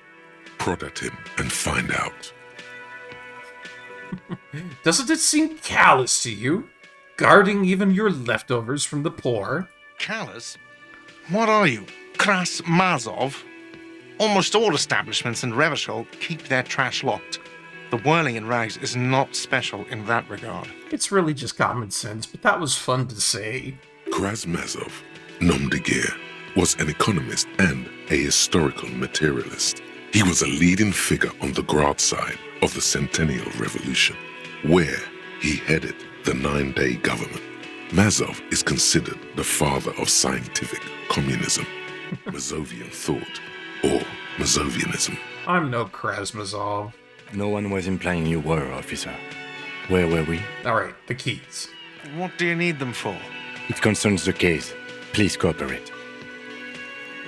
Prod at him and find out. Doesn't it seem callous to you? Guarding even your leftovers from the poor? Callous? What are you? Kras Mazov? Almost all establishments in Revachol keep their trash locked. The Whirling in Rags is not special in that regard. It's really just common sense, but that was fun to say. Krasmazov, nom de guerre, was an economist and a historical materialist. He was a leading figure on the Grad side of the Centennial Revolution, where he headed the 9-day government. Mazov is considered the father of scientific communism, Mazovian thought, or Mazovianism. I'm no Krasmazov. No one was implying you were, officer. Where were we? Alright, the keys. What do you need them for? It concerns the case. Please cooperate.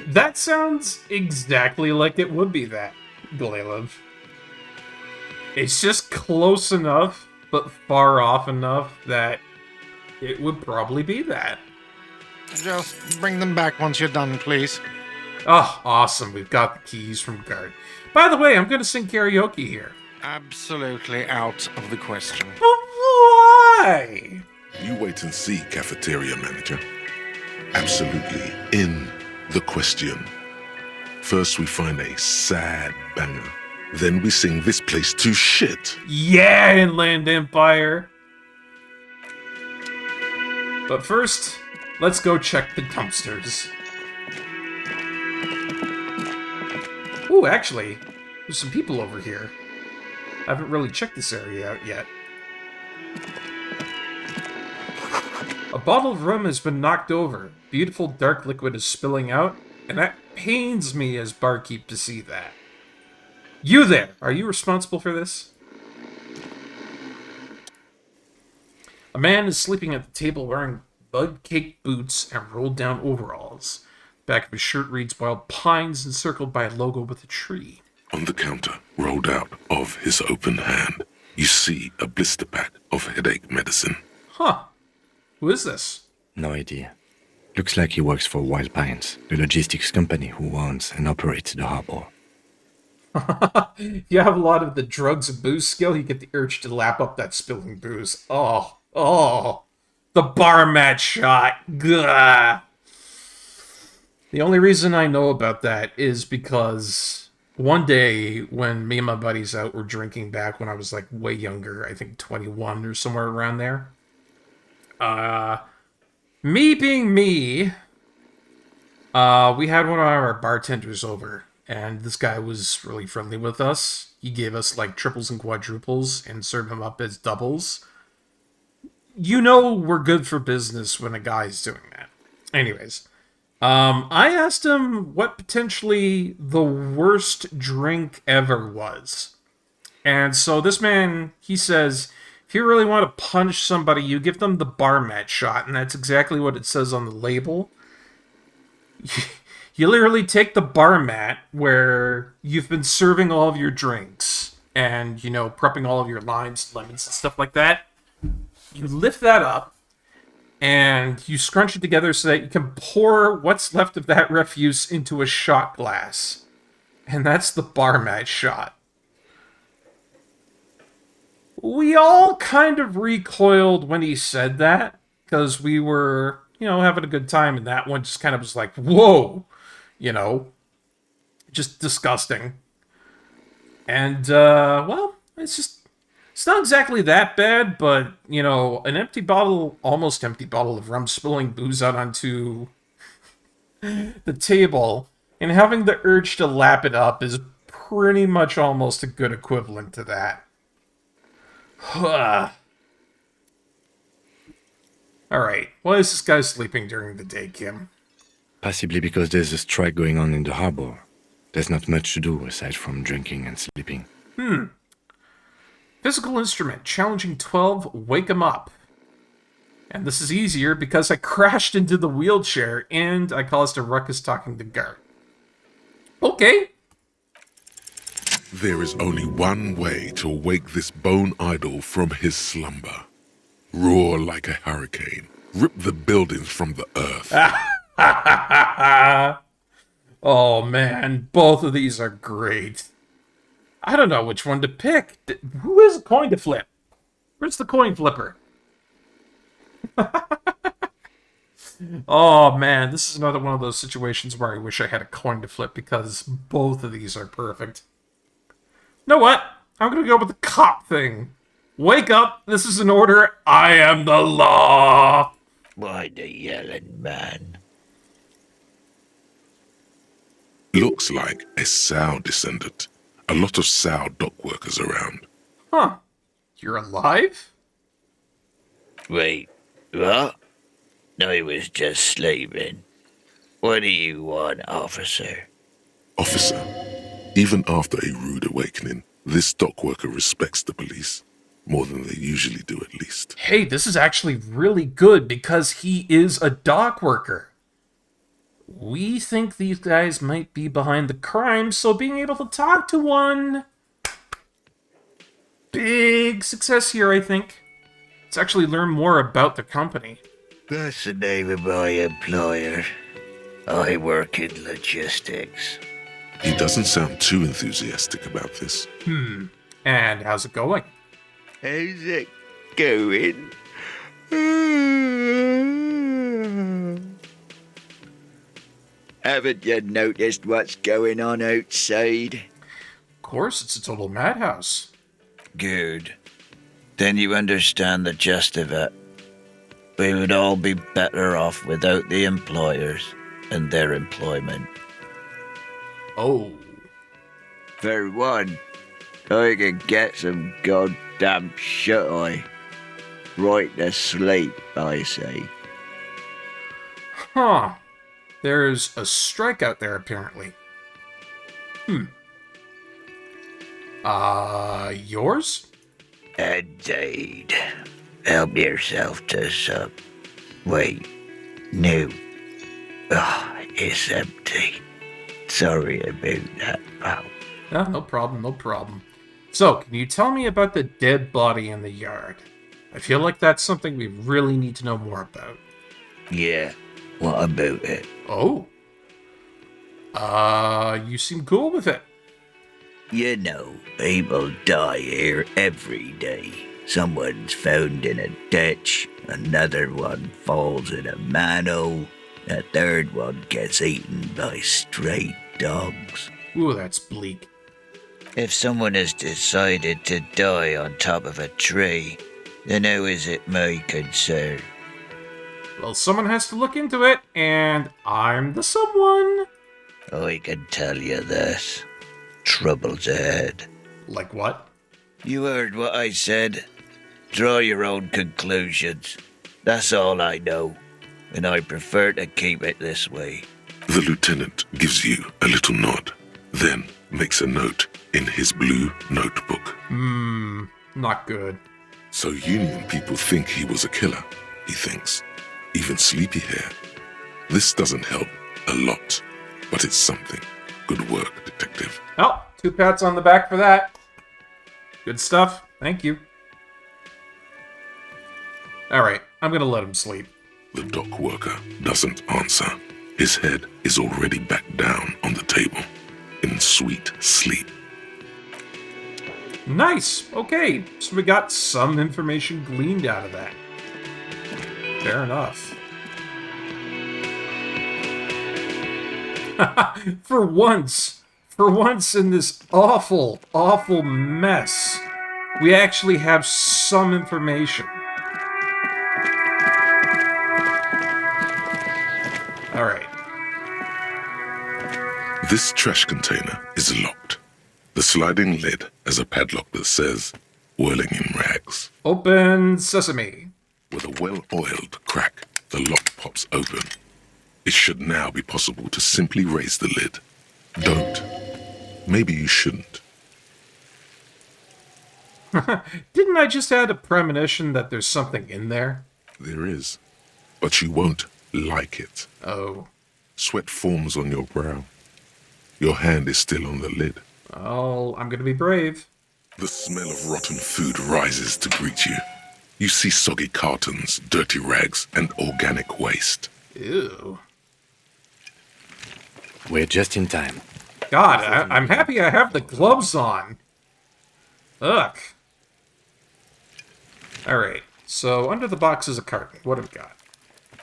That sounds exactly like it would be that, Glailev. It's just close enough, but far off enough that it would probably be that. Just bring them back once you're done, please. Oh, awesome. We've got the keys from Guard. By the way, I'm going to sing karaoke here. Absolutely out of the question. But why? You wait and see, cafeteria manager. Absolutely in the question. First we find a sad banger. Then we sing this place to shit. Yeah, Inland Empire. But first, let's go check the dumpsters. Ooh, actually, there's some people over here. I haven't really checked this area out yet. A bottle of rum has been knocked over. Beautiful dark liquid is spilling out, and that pains me as barkeep to see that. You there! Are you responsible for this? A man is sleeping at the table wearing bud-caked boots and rolled-down overalls. The back of his shirt reads Wild Pines, encircled by a logo with a tree. On the counter, rolled out of his open hand, you see a blister pack of headache medicine. Huh. Who is this? No idea. Looks like he works for Wild Pines, the logistics company who owns and operates the harbor. If you have a lot of the drugs and booze skill, you get the urge to lap up that spilling booze. Oh. The bar mat shot. Gah. The only reason I know about that is because one day when me and my buddies out were drinking back when I was like way younger, I think 21 or somewhere around there. Me being me, we had one of our bartenders over, and this guy was really friendly with us. He gave us like triples and quadruples and served them up as doubles. You know we're good for business when a guy's doing that. Anyways, I asked him what potentially the worst drink ever was. And so this man, he says, if you really want to punch somebody, you give them the bar mat shot, and that's exactly what it says on the label. You literally take the bar mat where you've been serving all of your drinks and, you know, prepping all of your limes, lemons, and stuff like that. You lift that up and you scrunch it together so that you can pour what's left of that refuse into a shot glass. And that's the bar mat shot. We all kind of recoiled when he said that, because we were, you know, having a good time, and that one just kind of was like, whoa, you know, just disgusting. And, well, it's not exactly that bad, but, you know, an almost empty bottle of rum spilling booze out onto the table and having the urge to lap it up is pretty much almost a good equivalent to that. Alright, why is this guy sleeping during the day, Kim? Possibly because there's a strike going on in the harbor. There's not much to do aside from drinking and sleeping. Physical instrument, challenging 12, wake 'em up. And this is easier because I crashed into the wheelchair and I caused a ruckus talking to Gart. Okay. There is only one way to awake this bone idol from his slumber. Roar like a hurricane. Rip the buildings from the earth. Oh man, both of these are great. I don't know which one to pick. Who is a coin to flip? Where's the coin flipper? Oh man, this is another one of those situations where I wish I had a coin to flip because both of these are perfect. You know what? I'm gonna go with the cop thing. Wake up, this is an order, I am the law! Why the yelling man? Looks like a Sow descendant. A lot of Sow dock workers around. Huh. You're alive? Wait, what? I was just sleeping. What do you want, officer? Officer, even after a rude awakening, this dock worker respects the police. More than they usually do, at least. Hey, this is actually really good because he is a dock worker. We think these guys might be behind the crime, so being able to talk to one... Big success here, I think. Let's actually learn more about the company. That's the name of my employer. I work in logistics. He doesn't sound too enthusiastic about this. And how's it going? How's it going? Haven't you noticed what's going on outside? Of course, it's a total madhouse. Good. Then you understand the gist of it. We would all be better off without the employers and their employment. Oh. For one, I can get some goddamn shut-eye. Right to sleep, I say. Huh. There's a strike out there, apparently. Yours? Indeed. Help yourself to some. Wait. No. It's empty. Sorry about that, pal. No problem, no problem. So, can you tell me about the dead body in the yard? I feel like that's something we really need to know more about. Yeah. What about it? Oh. You seem cool with it. You know, people die here every day. Someone's found in a ditch, another one falls in a manhole, a third one gets eaten by stray dogs. Ooh, that's bleak. If someone has decided to die on top of a tree, then how is it my concern? Well, someone has to look into it, and I'm the someone. I can tell you this. Trouble's ahead. Like what? You heard what I said. Draw your own conclusions. That's all I know, and I prefer to keep it this way. The lieutenant gives you a little nod, then makes a note in his blue notebook. Not good. So Union people think he was a killer, he thinks. Even sleepy hair. This doesn't help a lot, but it's something. Good work, detective. Oh, 2 pats on the back for that. Good stuff. Thank you. Alright, I'm gonna let him sleep. The dock worker doesn't answer. His head is already back down on the table, in sweet sleep. Nice! Okay, so we got some information gleaned out of that. Fair enough. For once in this awful, awful mess, we actually have some information. Alright. This trash container is locked. The sliding lid has a padlock that says, "Whirling in Rags." Open sesame. With a well-oiled crack, the lock pops open. It should now be possible to simply raise the lid. Don't. Maybe you shouldn't. Didn't I just add a premonition that there's something in there? There is. But you won't like it. Oh. Sweat forms on your brow. Your hand is still on the lid. Oh, I'm gonna be brave. The smell of rotten food rises to greet you. You see soggy cartons, dirty rags, and organic waste. Ew. We're just in time. God, I'm happy I have the gloves on. Ugh. Alright, so under the box is a carton. What have we got?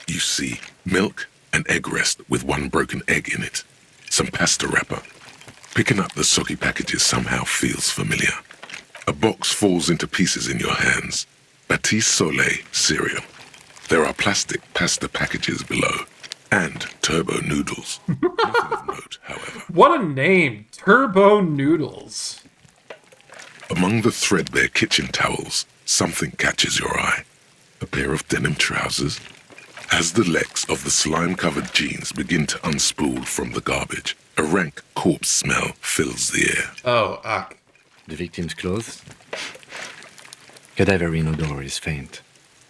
You see milk and egg rest with one broken egg in it. Some pasta wrapper. Picking up the soggy packages somehow feels familiar. A box falls into pieces in your hands. Batiste Soleil cereal. There are plastic pasta packages below. And turbo noodles. Nothing of note, however. What a name! Turbo Noodles. Among the threadbare kitchen towels, something catches your eye. A pair of denim trousers. As the legs of the slime-covered jeans begin to unspool from the garbage, a rank corpse smell fills the air. Oh, ugh. The victim's clothes? Cadaverine odor is faint.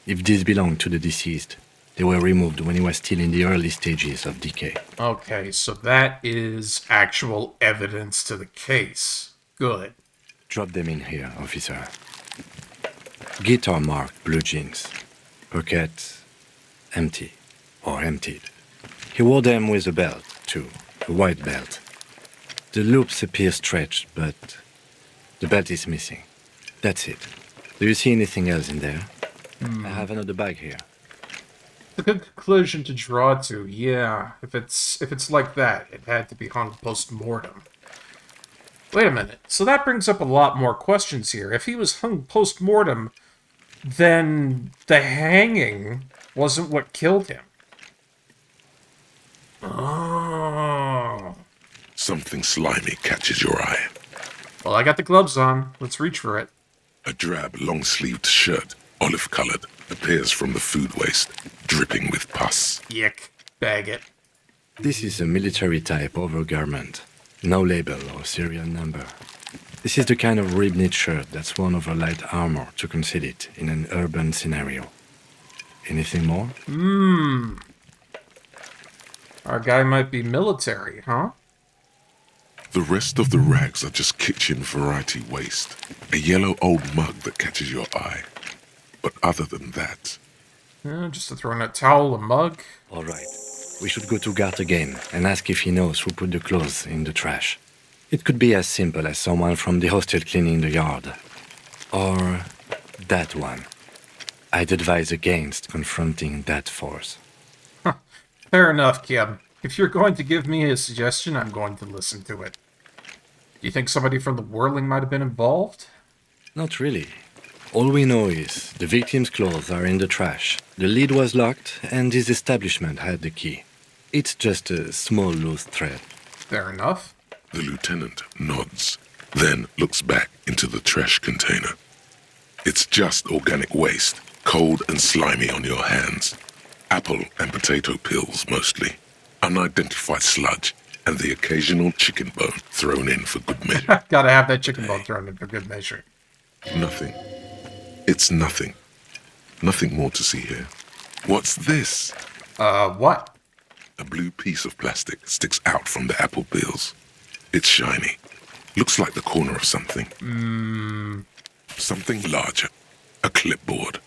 If these belong to the deceased, they were removed when he was still in the early stages of decay. Okay, so that is actual evidence to the case. Good. Drop them in here, officer. Guitar marked blue jeans. Pockets empty or emptied. He wore them with a belt, too. A white belt. The loops appear stretched, but the belt is missing. That's it. Do you see anything else in there? I have another bag here. A good conclusion to draw to, yeah. If it's like that, it had to be hung post-mortem. Wait a minute. So that brings up a lot more questions here. If he was hung post-mortem, then the hanging wasn't what killed him. Oh. Something slimy catches your eye. Well, I got the gloves on. Let's reach for it. A drab, long-sleeved shirt, olive-colored, appears from the food waste, dripping with pus. Yick. Bag it. This is a military-type overgarment. No label or serial number. This is the kind of rib-knit shirt that's worn over light armor to conceal it in an urban scenario. Anything more? Our guy might be military, huh? The rest of the rags are just kitchen variety waste. A yellow old mug that catches your eye. But other than that... Just a thrown out towel, a mug. All right. We should go to Gart again and ask if he knows who put the clothes in the trash. It could be as simple as someone from the hostel cleaning the yard. Or that one. I'd advise against confronting that force. Fair enough, Kim. If you're going to give me a suggestion, I'm going to listen to it. Do you think somebody from the whirling might have been involved? Not really. All we know is the victim's clothes are in the trash, the lid was locked, and his establishment had the key. It's just a small loose thread. Fair enough. The lieutenant nods, then looks back into the trash container. It's just organic waste, cold and slimy on your hands. Apple and potato peels, mostly. Unidentified sludge, and the occasional chicken bone thrown in for good measure. Gotta have that chicken bone thrown in for good measure. Nothing. It's nothing. Nothing more to see here. What's this? What? A blue piece of plastic sticks out from the apple peels. It's shiny. Looks like the corner of something. Something larger. A clipboard.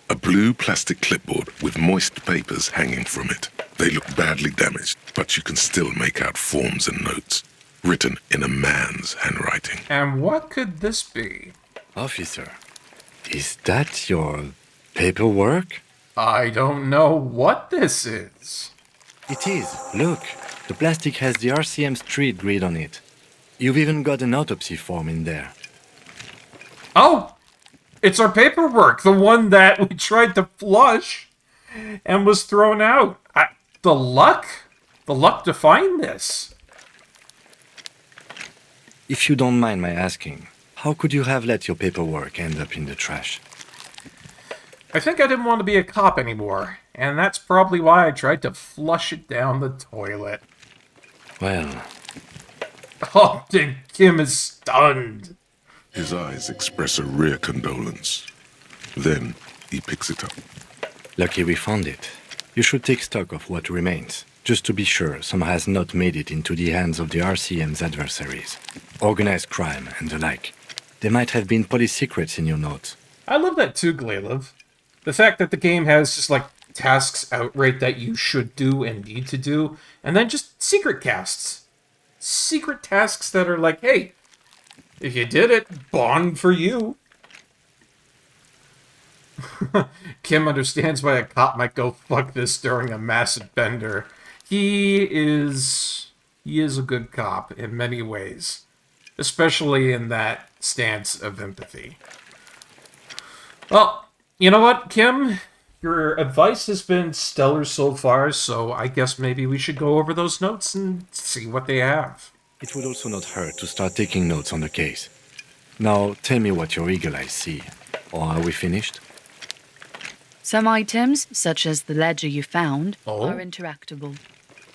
A blue plastic clipboard with moist papers hanging from it. They look badly damaged, but you can still make out forms and notes, written in a man's handwriting. And what could this be? Officer, is that your paperwork? I don't know what this is. It is. Look, the plastic has the RCM street grid on it. You've even got an autopsy form in there. Oh! It's our paperwork, the one that we tried to flush and was thrown out. The luck to find this. If you don't mind my asking, how could you have let your paperwork end up in the trash? I think I didn't want to be a cop anymore, and that's probably why I tried to flush it down the toilet. Well... Oh, Kim is stunned. His eyes express a rare condolence. Then he picks it up. Lucky we found it. You should take stock of what remains, just to be sure some has not made it into the hands of the RCM's adversaries. Organized crime and the like. There might have been police secrets in your notes. I love that too, Glailev. The fact that the game has just, like, tasks outright that you should do and need to do, and then just secret casts. Secret tasks that are like, hey, if you did it, bond for you. Kim understands why a cop might go fuck this during a massive bender. He is a good cop in many ways, especially in that stance of empathy. Well, you know what, Kim? Your advice has been stellar so far, so I guess maybe we should go over those notes and see what they have. It would also not hurt to start taking notes on the case. Now, tell me what your eagle eyes see. Or are we finished? Some items, such as the ledger you found, are interactable.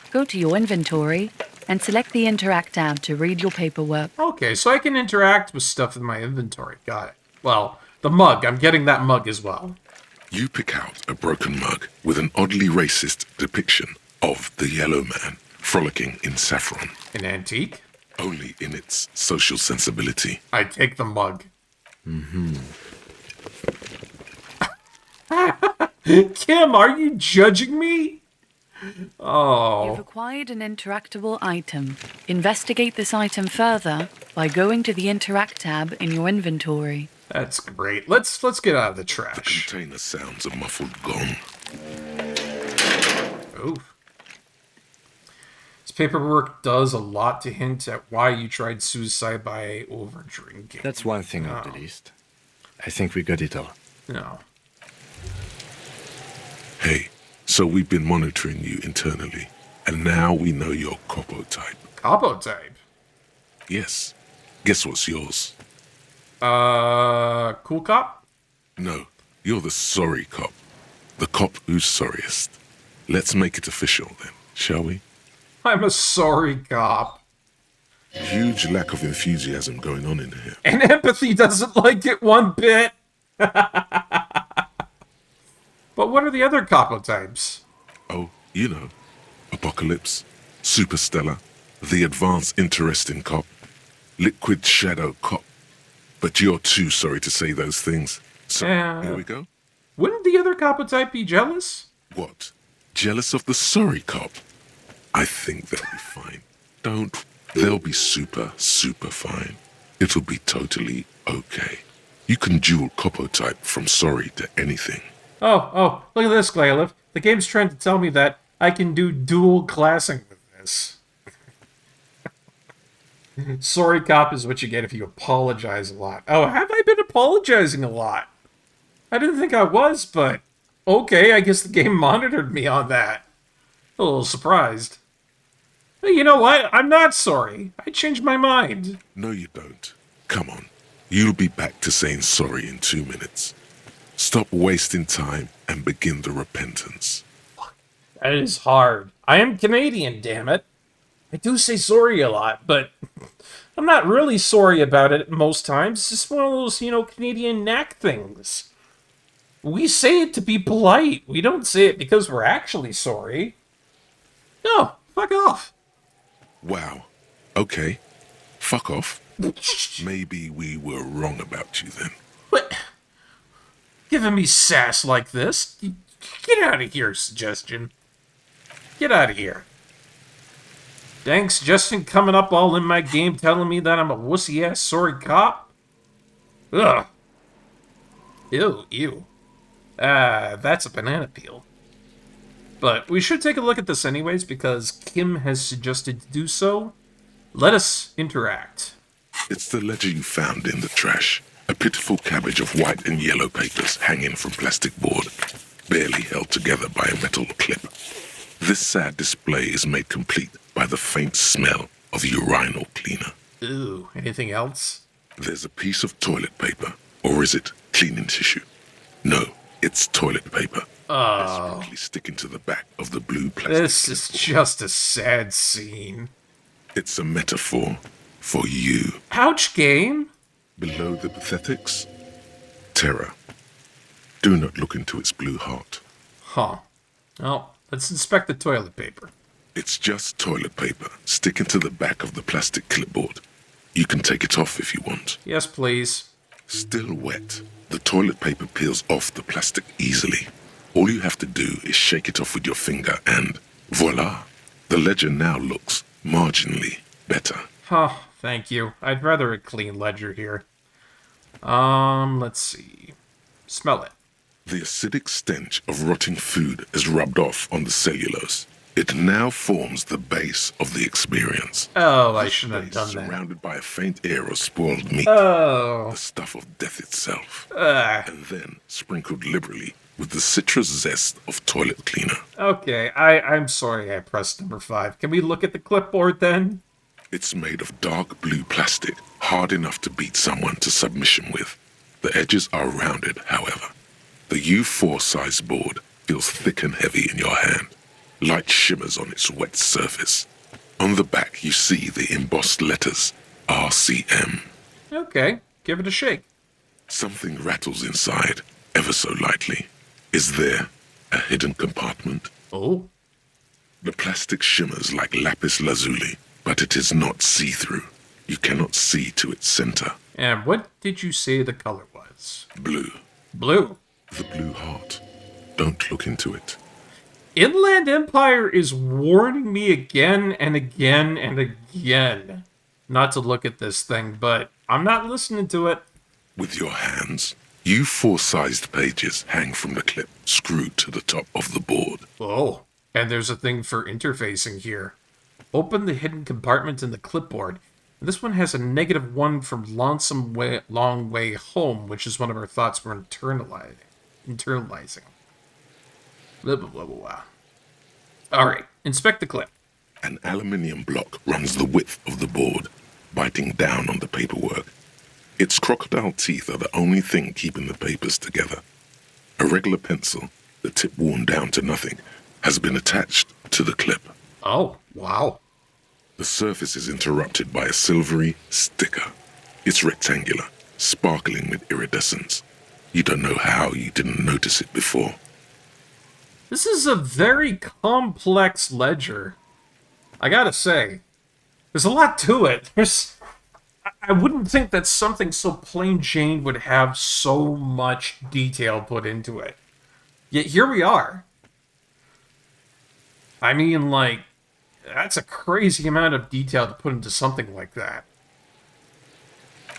Go to your inventory and select the Interact tab to read your paperwork. Okay, so I can interact with stuff in my inventory. Got it. Well, the mug. I'm getting that mug as well. You pick out a broken mug with an oddly racist depiction of the yellow man frolicking in saffron. An antique? Only in its social sensibility. I take the mug. Kim, are you judging me? Oh. You've acquired an interactable item. Investigate this item further by going to the Interact tab in your inventory. That's great. Let's get out of the The trash. container sounds a muffled gong. Oof. This paperwork does a lot to hint at why you tried suicide by overdrinking. That's one thing off the list. I think we got it all. No. Hey, so we've been monitoring you internally, and now we know your Copo type. Capo type. Yes, Guess what's yours? Cool cop? No, you're the sorry cop. The cop who's sorriest. Let's make it official then, shall we? I'm a sorry cop. Huge lack of enthusiasm going on in here. And empathy doesn't like it one bit. But what are the other capo types? Oh, you know. Apocalypse, Superstellar, the advanced interesting cop, liquid shadow cop. But you're too sorry to say those things. So, here we go. Wouldn't the other capo type be jealous? What? Jealous of the sorry cop? I think they'll be fine. Don't. They'll be super, super fine. It'll be totally okay. You can dual capo type from sorry to anything. Oh, look at this, Glayliff. The game's trying to tell me that I can do dual classing with this. Sorry cop is what you get if you apologize a lot. Oh, have I been apologizing a lot? I didn't think I was, but okay, I guess the game monitored me on that. A little surprised. But you know what? I'm not sorry. I changed my mind. No, you don't. Come on. You'll be back to saying sorry in 2 minutes. Stop wasting time and begin the repentance. That is hard. I am Canadian, damn it. I do say sorry a lot, but I'm not really sorry about it most times. It's just one of those, Canadian knack things. We say it to be polite. We don't say it because we're actually sorry. No, fuck off. Wow. Okay. Fuck off. Maybe we were wrong about you then. What? Giving me sass like this? Get out of here, Suggestion. Get out of here. Dang, Suggestion coming up all in my game telling me that I'm a wussy-ass sorry cop? Ugh. Ew. That's a banana peel. But we should take a look at this anyways, because Kim has suggested to do so. Let us interact. It's the ledger you found in the trash. A pitiful cabbage of white and yellow papers hanging from plastic board, barely held together by a metal clip. This sad display is made complete by the faint smell of urinal cleaner. Ooh, anything else? There's a piece of toilet paper, or is it cleaning tissue? No, it's toilet paper. Oh. It's quickly sticking to the back of the blue plastic. This is just a sad scene. It's a metaphor for you. Ouch, game. Below the pathetics, terror. Do not look into its blue heart. Huh. Well, let's inspect the toilet paper. It's just toilet paper sticking to the back of the plastic clipboard. You can take it off if you want. Yes, please. Still wet, the toilet paper peels off the plastic easily. All you have to do is shake it off with your finger and voila! The ledger now looks marginally better. Huh, thank you. I'd rather a clean ledger here. Let's see. Smell it. The acidic stench of rotting food is rubbed off on the cellulose. It now forms the base of the experience. Oh, I shouldn't have done that. Surrounded by a faint air of spoiled meat. Oh. The stuff of death itself. And then sprinkled liberally with the citrus zest of toilet cleaner. Okay, I'm sorry I pressed number 5. Can we look at the clipboard then? It's made of dark blue plastic, hard enough to beat someone to submission with. The edges are rounded, however. The U4 size board feels thick and heavy in your hand. Light shimmers on its wet surface. On the back, you see the embossed letters, RCM. Okay, give it a shake. Something rattles inside, ever so lightly. Is there a hidden compartment? Oh? The plastic shimmers like lapis lazuli, but it is not see-through. You cannot see to its center. And what did you say the color was? Blue. Blue? The blue heart. Don't look into it. Inland Empire is warning me again and again and again not to look at this thing, but I'm not listening to it. With your hands, U4-sized pages hang from the clip screwed to the top of the board. Oh, and there's a thing for interfacing here. Open the hidden compartment in the clipboard. This one has a -1 from Long Way Home, which is one of our thoughts we're internalizing. Blah, blah, blah, blah. All right, inspect the clip. An aluminium block runs the width of the board. biting down on the paperwork. Its crocodile teeth are the only thing keeping the papers together. A regular pencil, the tip worn down to nothing, has been attached to the clip. Oh, wow. The surface is interrupted by a silvery sticker. It's rectangular, sparkling with iridescence. You don't know how you didn't notice it before. This is a very complex ledger. I gotta say, there's a lot to it. I wouldn't think that something so plain Jane would have so much detail put into it. Yet here we are. I mean, like, that's a crazy amount of detail to put into something like that.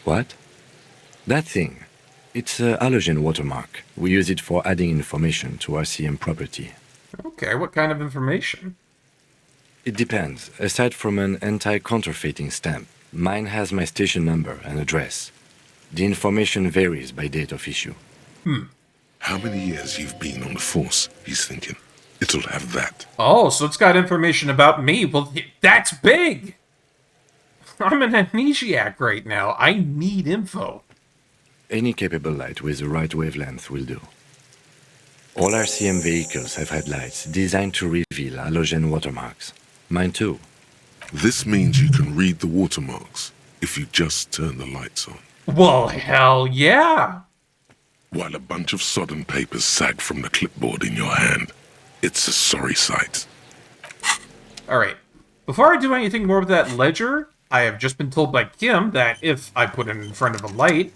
What? That thing. It's a halogen watermark. We use it for adding information to RCM property. Okay, what kind of information? It depends. Aside from an anti-counterfeiting stamp, mine has my station number and address. The information varies by date of issue. How many years you've been on the force, he's thinking. It'll have that. Oh, so it's got information about me. Well, that's big! I'm an amnesiac right now. I need info. Any capable light with the right wavelength will do. All RCM vehicles have had lights designed to reveal halogen watermarks. Mine too. This means you can read the watermarks if you just turn the lights on. Well, hell yeah! While a bunch of sodden papers sag from the clipboard in your hand. It's a sorry sight. Alright, before I do anything more with that ledger, I have just been told by Kim that if I put it in front of a light,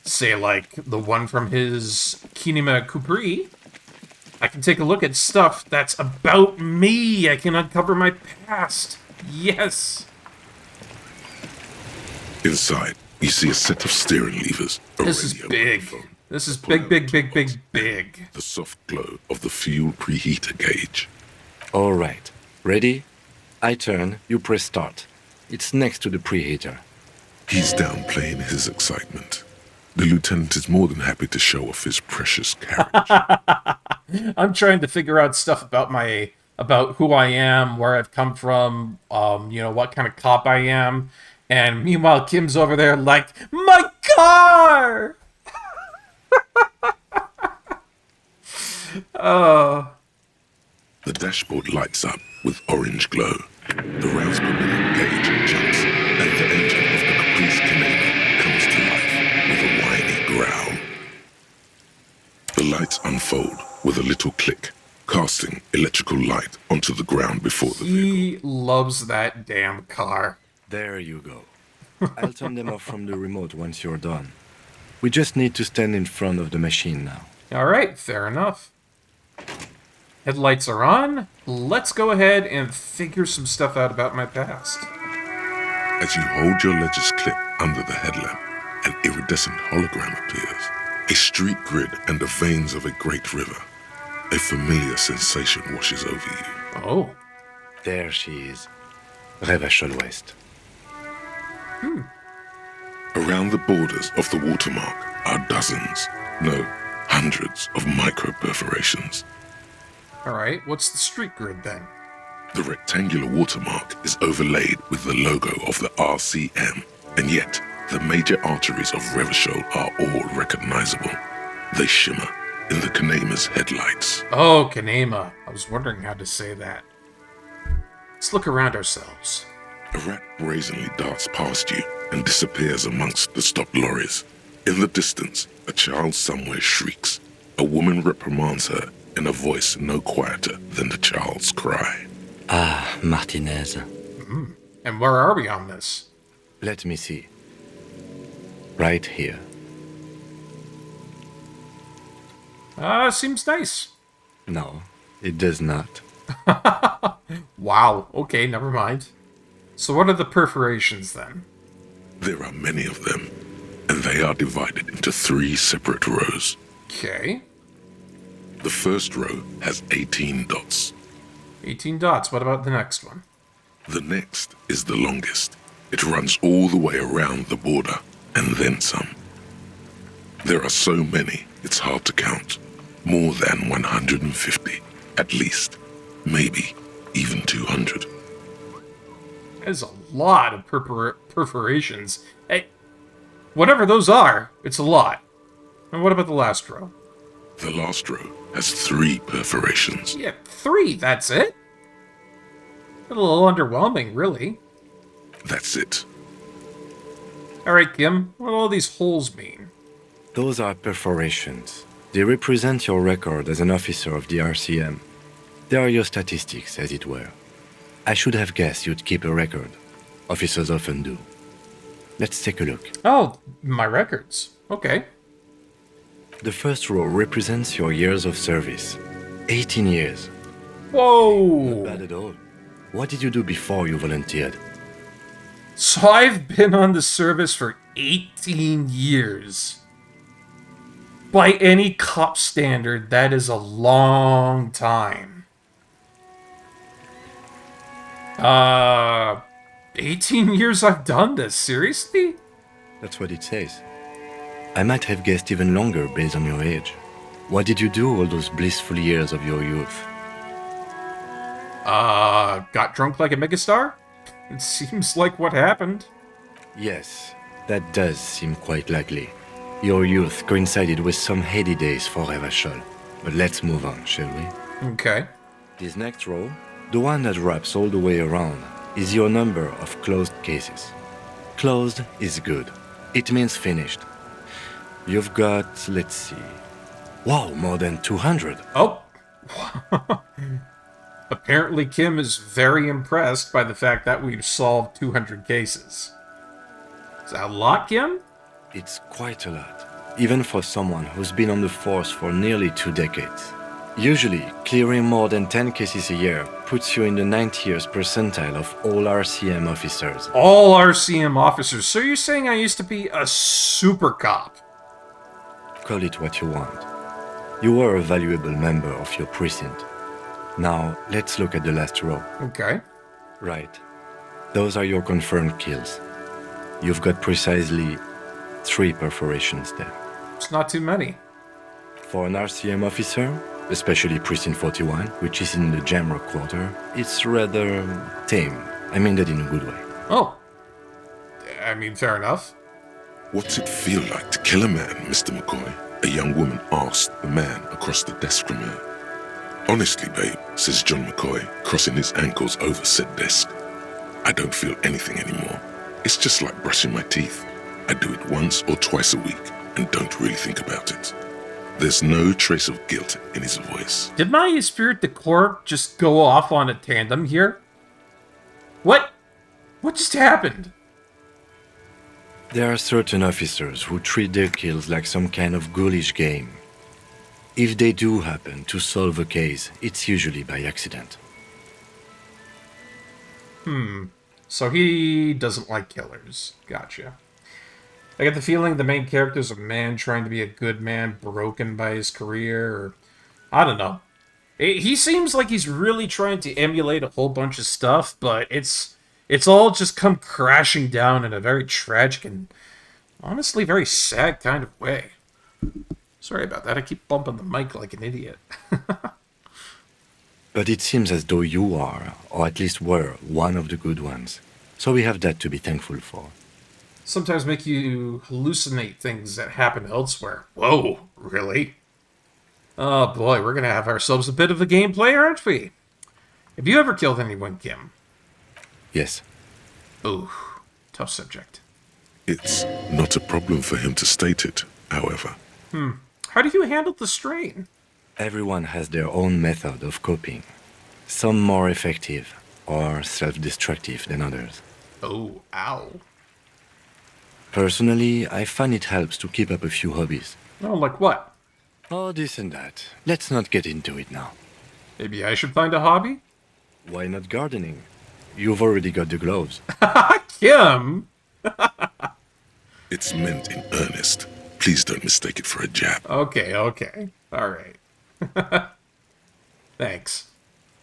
say like the one from his Kineema Coupris, I can take a look at stuff that's about me. I can uncover my past. Yes! Inside, you see a set of steering levers. This is big. This is big, big, big, big, big. The soft glow of the fuel preheater gauge. All right. Ready? I turn, you press start. It's next to the preheater. He's downplaying his excitement. The lieutenant is more than happy to show off his precious carriage. I'm trying to figure out stuff about who I am, where I've come from, what kind of cop I am. And meanwhile, Kim's over there like, my car! The dashboard lights up with orange glow. The rounds per minute gauge jumps, and the engine of the Coupris Kineema comes to life with a whiny growl. The lights unfold with a little click, casting electrical light onto the ground before the vehicle. He loves that damn car. There you go. I'll turn them off from the remote once you're done. We just need to stand in front of the machine now. Alright, fair enough. Headlights are on. Let's go ahead and figure some stuff out about my past. As you hold your ledger's clip under the headlamp, an iridescent hologram appears. A street grid and the veins of a great river. A familiar sensation washes over you. Oh. There she is. Revachol West. Around the borders of the watermark are dozens, no, hundreds of micro-perforations. Alright, what's the street grid then? The rectangular watermark is overlaid with the logo of the RCM, and yet the major arteries of Revachol are all recognizable. They shimmer in the Kineema's headlights. Oh, Kineema. I was wondering how to say that. Let's look around ourselves. A rat brazenly darts past you and disappears amongst the stopped lorries. In the distance, a child somewhere shrieks. A woman reprimands her in a voice no quieter than the child's cry. Ah, Martinez. And where are we on this? Let me see. Right here. Seems nice. No, it does not. Wow, okay, never mind. So what are the perforations then? There are many of them, and they are divided into 3 separate rows. Okay. The first row has 18 dots. 18 dots, what about the next one? The next is the longest. It runs all the way around the border, and then some. There are so many, it's hard to count. More than 150, at least. Maybe even 200. There's a lot of perforations. Hey, whatever those are, it's a lot. And what about the last row? The last row has 3 perforations. Yeah, 3, that's it? A little underwhelming, really. That's it. Alright, Kim, what do all these holes mean? Those are perforations. They represent your record as an officer of the RCM. They are your statistics, as it were. I should have guessed you'd keep a record. Officers often do. Let's take a look. Oh, my records. Okay. The first row represents your years of service. 18 years. Whoa! Not bad at all. What did you do before you volunteered? So I've been on the service for 18 years. By any cop standard, that is a long time. 18 years I've done this, seriously? That's what it says. I might have guessed even longer based on your age. What did you do all those blissful years of your youth? Got drunk like a megastar? It seems like what happened. Yes, that does seem quite likely. Your youth coincided with some heady days for Revachol. But let's move on, shall we? Okay. This next row, the one that wraps all the way around, is your number of closed cases. Closed is good. It means finished. You've got, let's see... Wow, more than 200. Oh! Apparently Kim is very impressed by the fact that we've solved 200 cases. Is that a lot, Kim? It's quite a lot, even for someone who's been on the force for nearly 2 decades. Usually, clearing more than 10 cases a year puts you in the 90th percentile of all RCM officers. All RCM officers? So you're saying I used to be a super cop? Call it what you want. You were a valuable member of your precinct. Now, let's look at the last row. Okay. Right. Those are your confirmed kills. You've got precisely 3 perforations there. It's not too many. For an RCM officer, especially Precinct 41, which is in the Jamrock quarter, it's rather tame. I mean that in a good way. Oh. I mean, fair enough. What's it feel like to kill a man, Mr. McCoy? A young woman asked the man across the desk from her. Honestly, babe, says John McCoy, crossing his ankles over said desk. I don't feel anything anymore. It's just like brushing my teeth. I do it once or twice a week and don't really think about it. There's no trace of guilt in his voice. Did my Esprit de Corps just go off on a tandem here? What just happened? There are certain officers who treat their kills like some kind of ghoulish game. If they do happen to solve a case, it's usually by accident. So he doesn't like killers. Gotcha. I get the feeling the main character's a man trying to be a good man, broken by his career, or... I don't know. He seems like he's really trying to emulate a whole bunch of stuff, but it's all just come crashing down in a very tragic and honestly very sad kind of way. Sorry about that, I keep bumping the mic like an idiot. But it seems as though you are, or at least were, one of the good ones. So we have that to be thankful for. Sometimes make you hallucinate things that happen elsewhere. Whoa, really? Oh boy, we're gonna have ourselves a bit of a gameplay, aren't we? Have you ever killed anyone, Kim? Yes. Ooh, tough subject. It's not a problem for him to state it, however. How do you handle the strain? Everyone has their own method of coping. Some more effective or self-destructive than others. Oh, ow. Personally, I find it helps to keep up a few hobbies. Oh, like what? Oh, this and that. Let's not get into it now. Maybe I should find a hobby? Why not gardening? You've already got the gloves. Kim! It's meant in earnest. Please don't mistake it for a jab. Okay. Alright. Thanks.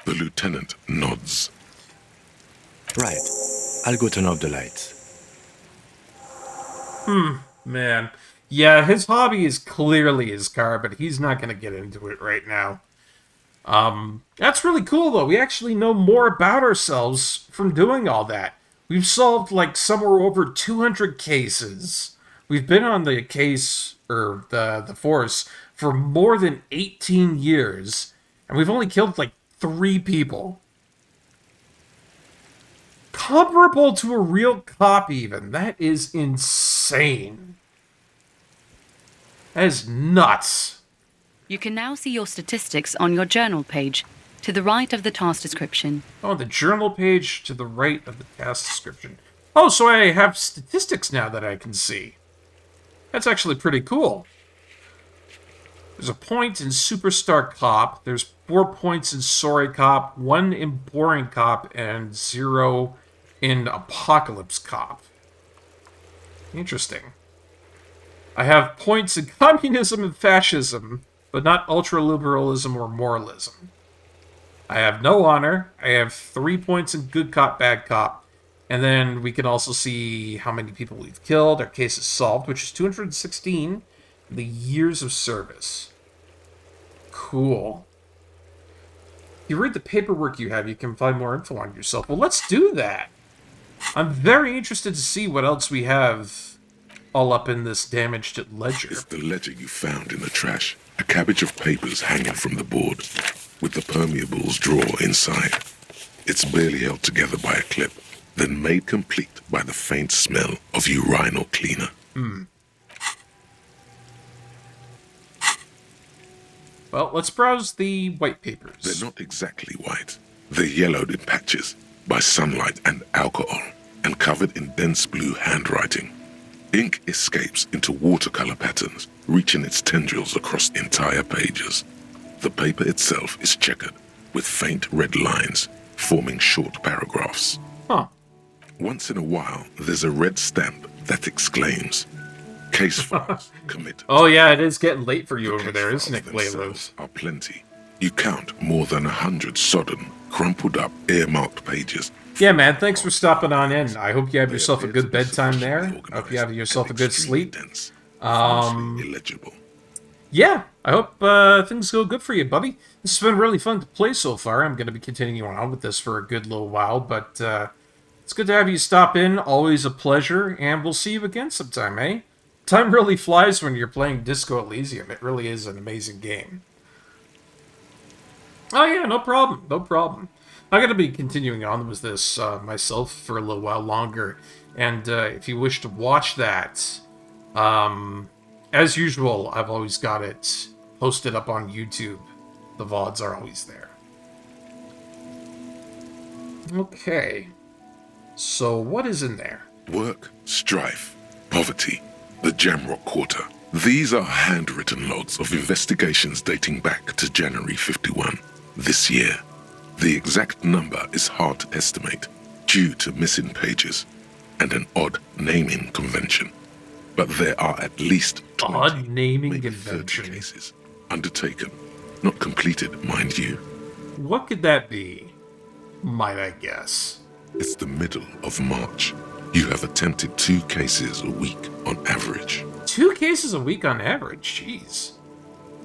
The lieutenant nods. Right. I'll go turn off the lights. Man. Yeah, his hobby is clearly his car, but he's not going to get into it right now. That's really cool, though. We actually know more about ourselves from doing all that. We've solved like somewhere over 200 cases. We've been on the case, or the force, for more than 18 years. And we've only killed like 3 people. Comparable to a real cop, even. That is insane. That is nuts. You can now see your statistics on your journal page, to the right of the task description. Oh, the journal page to the right of the task description. Oh, so I have statistics now that I can see. That's actually pretty cool. There's a point in Superstar Cop, there's 4 points in Sorry Cop, 1 in Boring Cop, and 0 in Apocalypse Cop. Interesting. I have points in Communism and Fascism, but not ultra-liberalism or moralism. I have no honor. I have 3 points in Good Cop, Bad Cop. And then we can also see how many people we've killed, our cases solved, which is 216, the years of service. Cool. If you read the paperwork you have, you can find more info on yourself. Well, let's do that. I'm very interested to see what else we have all up in this damaged ledger. It's the ledger you found in the trash. A cabbage of papers hanging from the board, with the permeables drawer inside. It's barely held together by a clip, then made complete by the faint smell of urinal cleaner. Well, let's browse the white papers. They're not exactly white. They're yellowed in patches by sunlight and alcohol, and covered in dense blue handwriting. Ink escapes into watercolor patterns, reaching its tendrils across entire pages. The paper itself is checkered, with faint red lines, forming short paragraphs. Huh. Once in a while, there's a red stamp that exclaims, "Case files commit." Oh yeah, it is getting late for you over there, isn't it, Glalos? Are plenty. You count more than 100 sodden, crumpled up, earmarked pages. Yeah, man, thanks for stopping on in. I hope you have yourself a good bedtime there. I hope you have yourself a good sleep. Illegible. Yeah, I hope things go good for you, buddy. This has been really fun to play so far. I'm going to be continuing on with this for a good little while, but it's good to have you stop in. Always a pleasure, and we'll see you again sometime, eh? Time really flies when you're playing Disco Elysium. It really is an amazing game. Oh yeah, no problem, no problem. I'm going to be continuing on with this myself for a little while longer, and if you wish to watch that, as usual, I've always got it posted up on YouTube. The VODs are always there. Okay, so what is in there? Work, strife, poverty, the Jamrock Quarter. These are handwritten logs of investigations dating back to January 51, this year. The exact number is hard to estimate due to missing pages and an odd naming convention. But there are at least 20, odd naming maybe convention 30 cases undertaken, not completed, mind you. What could that be, might I guess? It's the middle of March. You have attempted 2 cases a week on average. 2 cases a week on average? Jeez.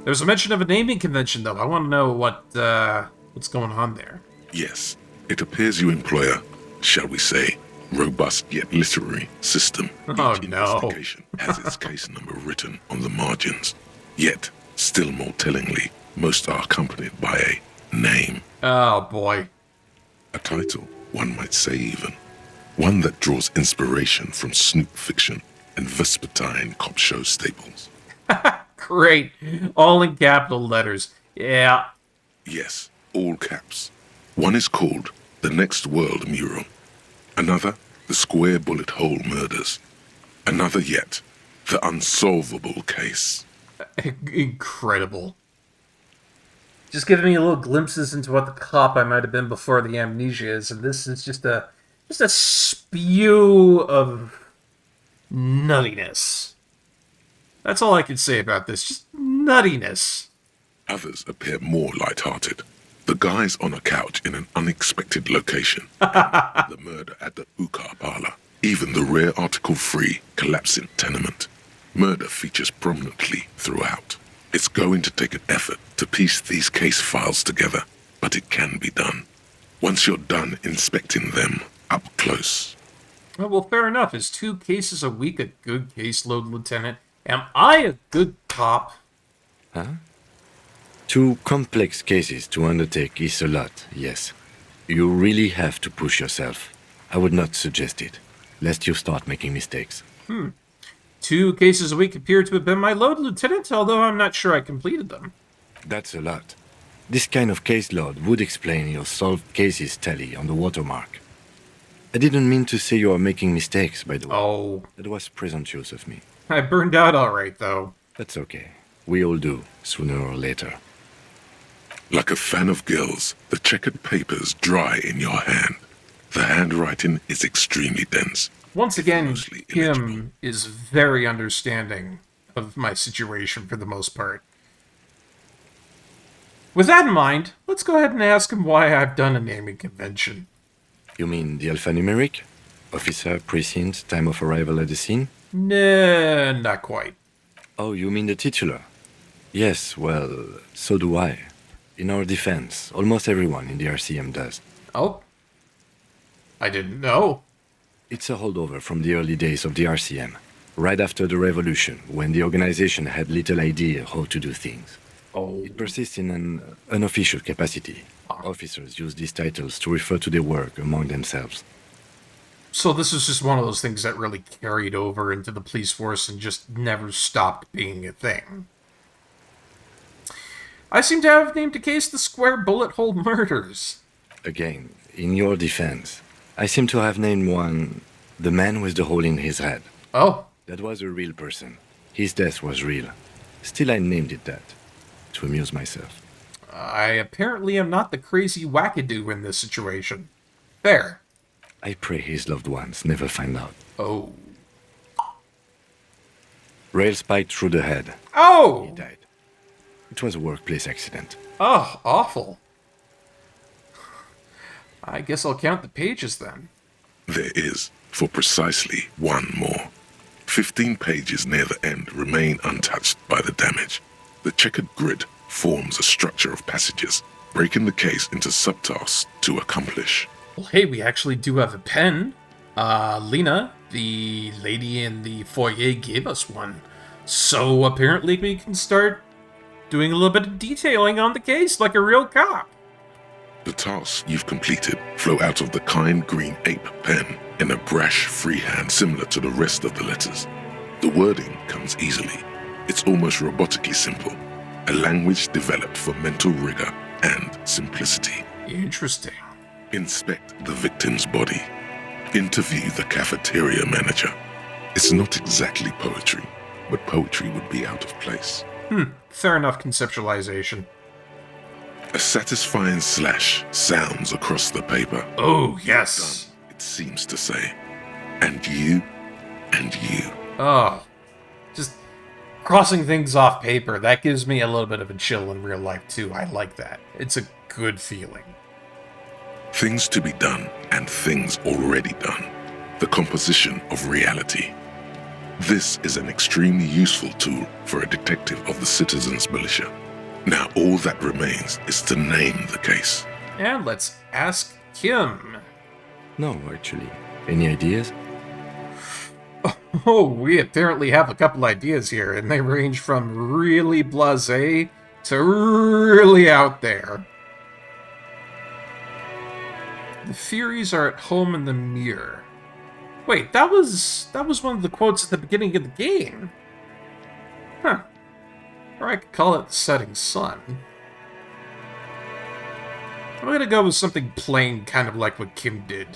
There's a mention of a naming convention, though. I want to know what's going on there. Yes, it appears you employ a, shall we say, robust yet literary system. Oh, Each investigation has its case number written on the margins. Yet, still more tellingly, most are accompanied by a name. Oh, boy. A title, one might say even. One that draws inspiration from snoop fiction and vespertine cop show staples. Great. All in capital letters. Yeah. Yes, all caps. One is called The Next World Mural. Another, The Square Bullet Hole Murders. Another yet, The Unsolvable Case. Incredible. Just giving me little glimpses into what the cop I might have been before the amnesia is, and this is just a spew of nuttiness. That's all I can say about this, just nuttiness. Others appear more light-hearted. The guys on a couch in an unexpected location. The murder at the Ukar parlor. Even the rare article-free collapsing tenement. Murder features prominently throughout. It's going to take an effort to piece these case files together, but it can be done. Once you're done inspecting them up close, Oh, well, fair enough. Is 2 cases a week a good caseload, Lieutenant? Am I a good cop? Huh? 2 complex cases to undertake is a lot, yes. You really have to push yourself. I would not suggest it, lest you start making mistakes. 2 cases a week appear to have been my load, Lieutenant, although I'm not sure I completed them. That's a lot. This kind of caseload would explain your solved cases tally on the watermark. I didn't mean to say you are making mistakes, by the way. Oh. That was presumptuous of me. I burned out all right, though. That's okay. We all do, sooner or later. Like a fan of gills, the checkered papers dry in your hand. The handwriting is extremely dense. Once again, Mostly illegible. Kim is very understanding of my situation for the most part. With that in mind, let's go ahead and ask him why I've done a naming convention. You mean the alphanumeric? Officer, precinct, time of arrival at the scene? Nah, not quite. Oh, you mean the titular? Yes, well, so do I. In our defense, almost everyone in the RCM does. Oh? I didn't know. It's a holdover from the early days of the RCM, right after the revolution, when the organization had little idea how to do things. Oh. It persists in an unofficial capacity. Officers use these titles to refer to their work among themselves. So this is just one of those things that really carried over into the police force and just never stopped being a thing. I seem to have named a case the Square Bullet Hole Murders. Again, in your defense, I seem to have named one the man with the hole in his head. Oh. That was a real person. His death was real. Still, I named it that, to amuse myself. I apparently am not the crazy wackadoo in this situation. There. I pray his loved ones never find out. Oh. Rail spiked through the head. Oh! He died. It was a workplace accident. Oh, awful. I guess I'll count the pages then. There is, for precisely 1 more. 15 pages near the end remain untouched by the damage. The checkered grid forms a structure of passages, breaking the case into subtasks to accomplish. Well, hey, we actually do have a pen. Lena, the lady in the foyer, gave us one. So apparently we can start doing a little bit of detailing on the case like a real cop. The tasks you've completed flow out of the kind green ape pen in a brash freehand similar to the rest of the letters. The wording comes easily. It's almost robotically simple, a language developed for mental rigor and simplicity. Interesting. Inspect the victim's body. Interview the cafeteria manager. It's not exactly poetry, but poetry would be out of place. Fair enough conceptualization. A satisfying slash sounds across the paper. Oh, yes. Done, it seems to say. And you, and you. Oh, just crossing things off paper, that gives me a little bit of a chill in real life, too. I like that. It's a good feeling. Things to be done and things already done. The composition of reality. This is an extremely useful tool for a detective of the citizens' militia. Now all that remains is to name the case. And let's ask Kim. No, actually. Any ideas? Oh, we apparently have a couple ideas here, and they range from really blasé to really out there. The Furies are at home in the mirror. Wait, that was one of the quotes at the beginning of the game. Huh. Or I could call it the setting sun. I'm gonna go with something plain, kind of like what Kim did.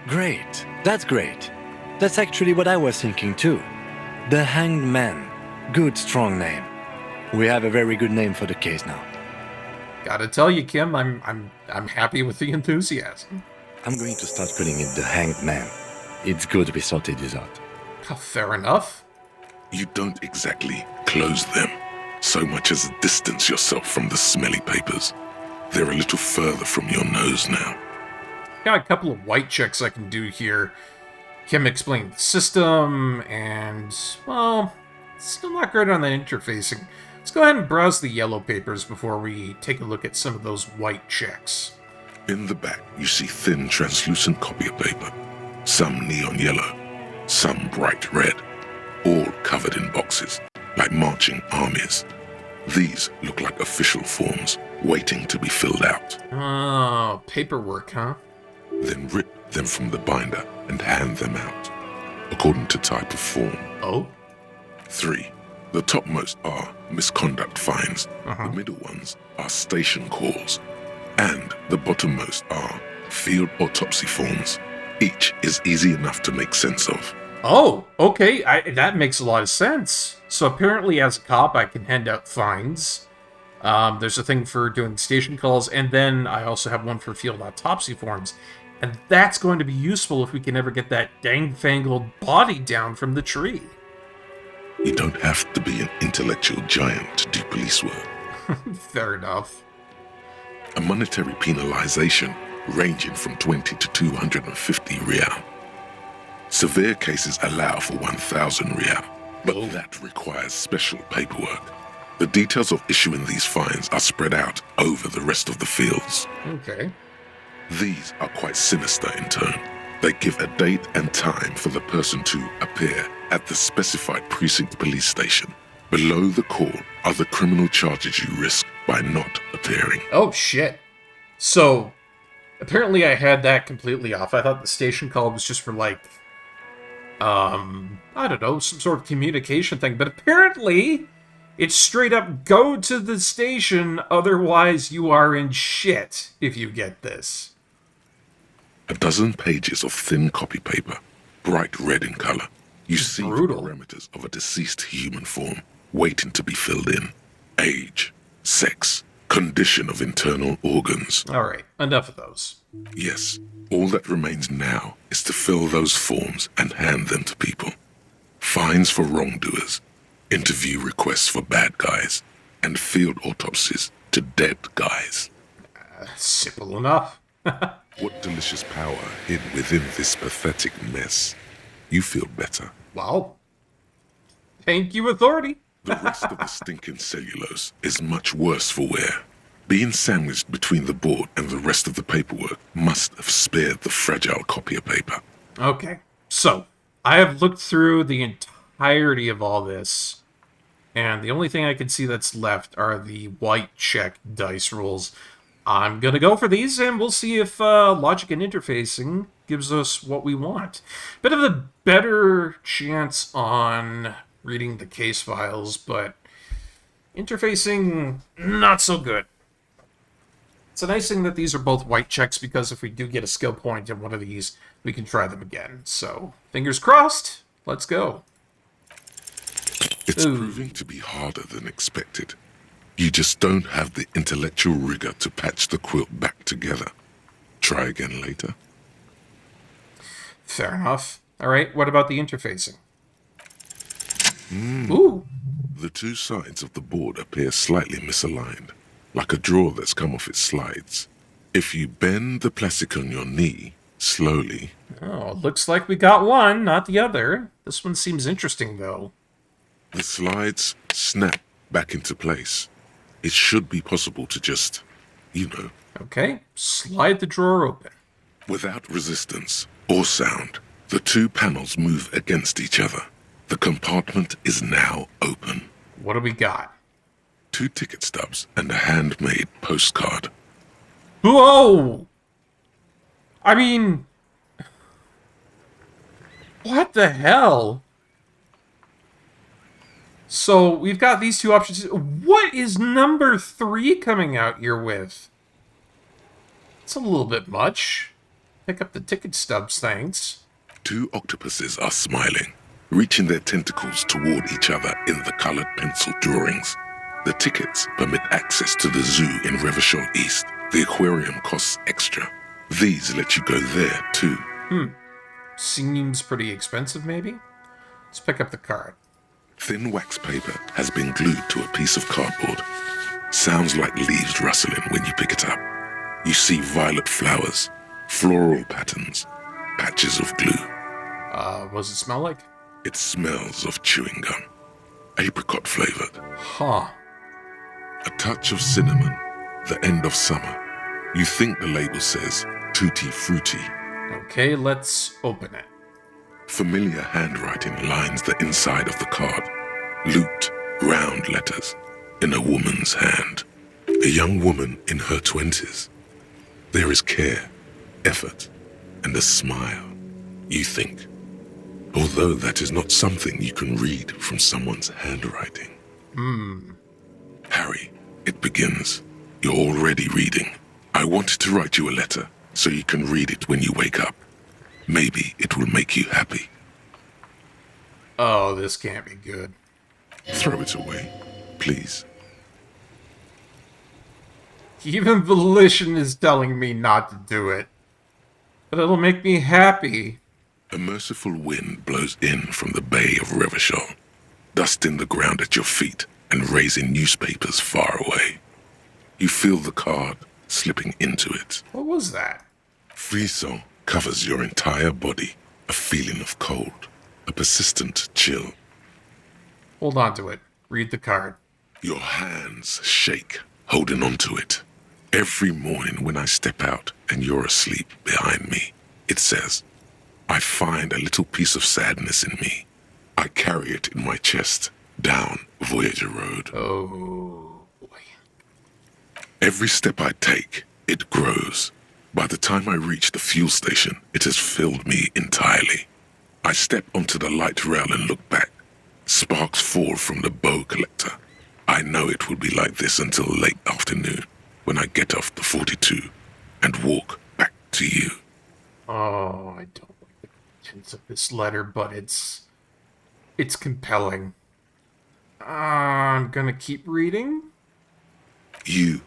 Great. That's great. That's actually what I was thinking too. The Hanged Man. Good, strong name. We have a very good name for the case now. Gotta tell you, Kim, I'm happy with the enthusiasm. I'm going to start calling it the Hanged Man. It's good we sorted this out. Oh, fair enough. You don't exactly close them, so much as distance yourself from the smelly papers. They're a little further from your nose now. Got a couple of white checks I can do here. Kim explained the system, and, well, still not great on the interfacing. Let's go ahead and browse the yellow papers before we take a look at some of those white checks. In the back, you see thin, translucent copy of paper. some neon yellow, some bright red, all covered in boxes, like marching armies. These look like official forms, waiting to be filled out. Oh, paperwork, huh? Then rip them from the binder and hand them out, according to type of form. Oh? 3. The topmost are misconduct fines, the middle ones are station calls, and the bottommost are field autopsy forms. Each is easy enough to make sense of. Oh, okay, that makes a lot of sense. So apparently as a cop, I can hand out fines. There's a thing for doing station calls, and then I also have one for field autopsy forms. And that's going to be useful if we can ever get that dang-fangled body down from the tree. You don't have to be an intellectual giant to do police work. Fair enough. A monetary penalization ranging from 20 to 250 real. Severe cases allow for 1,000 real, but that requires special paperwork. The details of issuing these fines are spread out over the rest of the fields. Okay. These are quite sinister in tone. They give a date and time for the person to appear at the specified precinct police station. Below the call are the criminal charges you risk by not appearing. Oh, shit. So, apparently I had that completely off. I thought the station call was just for, like, I don't know, some sort of communication thing. But apparently, it's straight up go to the station, otherwise you are in shit if you get this. A dozen pages of thin copy paper, bright red in color. You see the parameters of a deceased human form, waiting to be filled in. Age, sex, condition of internal organs. Alright, enough of those. Yes, all that remains now is to fill those forms and hand them to people. Fines for wrongdoers, interview requests for bad guys, and field autopsies to dead guys. Simple enough. What delicious power hid within this pathetic mess. You feel better. Wow. Thank you, authority. The rest of the stinking cellulose is much worse for wear. Being sandwiched between the board and the rest of the paperwork must have spared the fragile copier paper. Okay, so I have looked through the entirety of all this, and the only thing I can see that's left are the white check dice rolls. I'm gonna go for these, and we'll see if logic and interfacing gives us what we want. Bit of a better chance on reading the case files, but interfacing, not so good. It's a nice thing that these are both white checks, because if we do get a skill point in one of these, we can try them again. So, fingers crossed, let's go. It's proving to be harder than expected. You just don't have the intellectual rigor to patch the quilt back together. Try again later. Fair enough. Alright, what about the interfacing? Ooh. The two sides of the board appear slightly misaligned, like a drawer that's come off its slides. If you bend the plastic on your knee, slowly... Oh, looks like we got one, not the other. This one seems interesting, though. The slides snap back into place. It should be possible to just, you know... Okay, slide the drawer open. Without resistance or sound, the two panels move against each other. The compartment is now open. What do we got? 2 ticket stubs and a handmade postcard. Whoa! I mean... what the hell? So, we've got these two options. What is number 3 coming out here with? It's a little bit much. Pick up the ticket stubs, thanks. 2 octopuses are smiling, reaching their tentacles toward each other in the colored pencil drawings. The tickets permit access to the zoo in Revachol East. The aquarium costs extra. These let you go there, too. Seems pretty expensive, maybe? Let's pick up the card. Thin wax paper has been glued to a piece of cardboard. Sounds like leaves rustling when you pick it up. You see violet flowers, floral patterns, patches of glue. What does it smell like? It smells of chewing gum. Apricot flavored. Huh. A touch of cinnamon, the end of summer. You think the label says tutti frutti, Okay, let's open it. Familiar handwriting lines the inside of the card. Looped, round letters in a woman's hand. A young woman in her 20s. There is care, effort, and a smile, you think. Although that is not something you can read from someone's handwriting. Harry, it begins. You're already reading. I wanted to write you a letter so you can read it when you wake up. Maybe it will make you happy. Oh, this can't be good. Throw it away, please. Even volition is telling me not to do it. But it'll make me happy. A merciful wind blows in from the bay of Revachol, dusting the ground at your feet and raising newspapers far away. You feel the card slipping into it. What was that? Frisson covers your entire body, a feeling of cold, a persistent chill. Hold on to it. Read the card. Your hands shake, holding on to it. Every morning when I step out and you're asleep behind me, it says, I find a little piece of sadness in me. I carry it in my chest, down Voyager Road. Oh, boy. Every step I take, it grows. By the time I reach the fuel station, it has filled me entirely. I step onto the light rail and look back. Sparks fall from the bow collector. I know it will be like this until late afternoon, when I get off the 42 and walk back to you. Oh, I don't like the contents of this letter, but it's compelling. I'm gonna keep reading. You.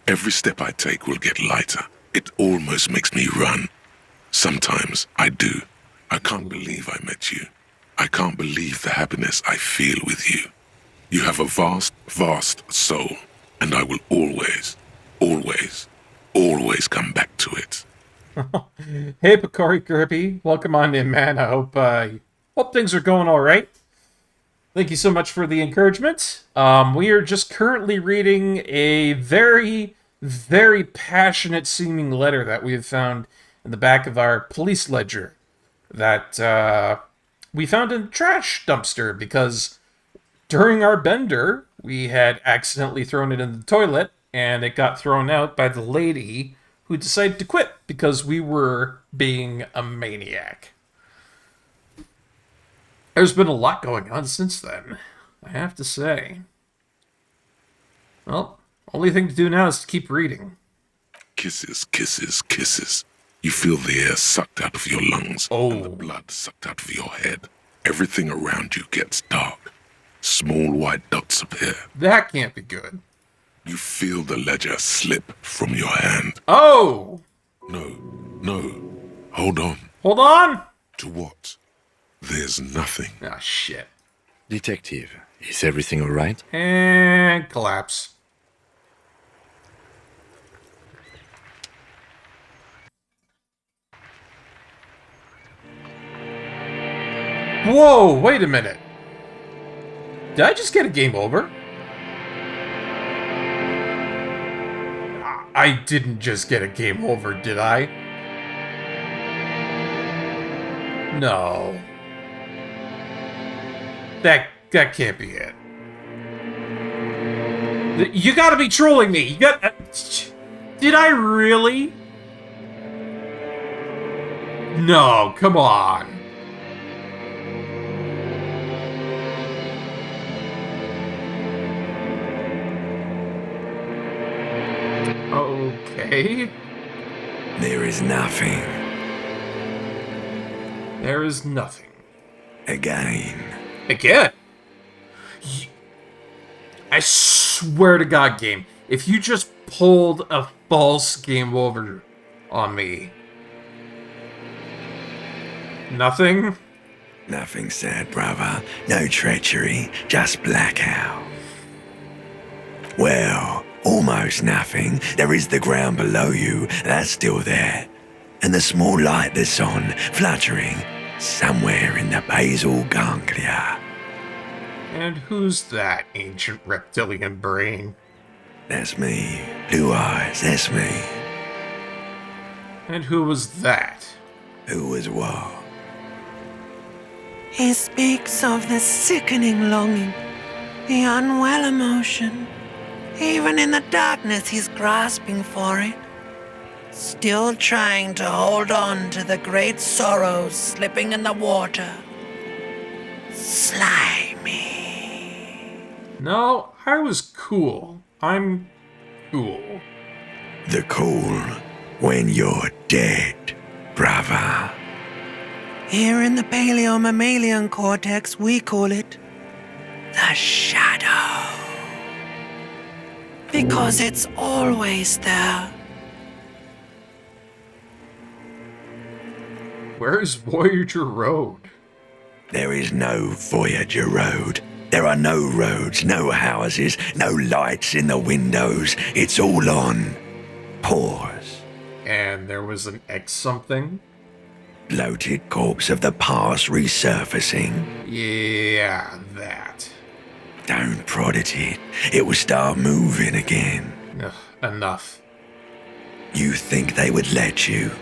Every step I take will get lighter. It almost makes me run. Sometimes I do. I can't believe I met you. I can't believe the happiness I feel with you. You have a vast, vast soul, and I will always, always, always come back to it. Hey, Bakari Kirby. Welcome on in, man. I hope things are going all right. Thank you so much for the encouragement. We are just currently reading a very, very passionate seeming letter that we have found in the back of our police ledger that we found in a trash dumpster because during our bender, we had accidentally thrown it in the toilet and it got thrown out by the lady who decided to quit because we were being a maniac. There's been a lot going on since then, I have to say. Well, only thing to do now is to keep reading. Kisses, kisses, kisses. You feel the air sucked out of your lungs and the blood sucked out of your head. Everything around you gets dark. Small white dots appear. That can't be good. You feel the ledger slip from your hand. Oh! No. Hold on. Hold on? To what? There's nothing. Ah, shit. Detective, is everything all right? And collapse. Whoa, wait a minute. Did I just get a game over? I didn't just get a game over, did I? No. That can't be it. You gotta be trolling me. Did I really? No, come on. Okay. There is nothing. There is nothing. Again. Again? I swear to God, game, if you just pulled a false game over on me. Nothing? Nothing sad, brother. No treachery, just blackout. Well, almost nothing. There is the ground below you, that's still there. And the small light that's on, fluttering, somewhere in the basal ganglia. And who's that ancient reptilian brain? That's me. Blue eyes, that's me. And who was that? Who was what? He speaks of the sickening longing, the unwell emotion. Even in the darkness, he's grasping for it. Still trying to hold on to the great sorrows slipping in the water. Slimy. No, I was cool. I'm cool. The cool when you're dead, brother. Here in the paleo-mammalian cortex, we call it the shadow. Because it's always there. Where's Voyager Road? There is no Voyager Road. There are no roads, no houses, no lights in the windows. It's all on pause. And there was an X something? Bloated corpse of the past resurfacing. Yeah, that. Don't prod at it. It will start moving again. Ugh, enough. You think they would let you?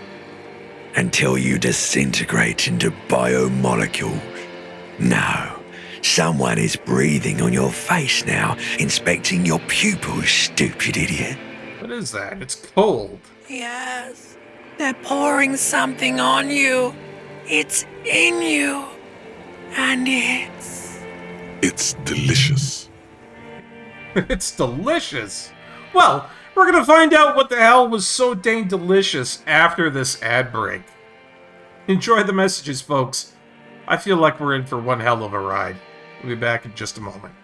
Until you disintegrate into biomolecules? No. Someone is breathing on your face now, inspecting your pupils, stupid idiot. What is that? It's cold. Yes. They're pouring something on you. It's in you. And It's delicious. It's delicious. Well, we're gonna find out what the hell was so dang delicious after this ad break. Enjoy the messages, folks. I feel like we're in for one hell of a ride. We'll be back in just a moment.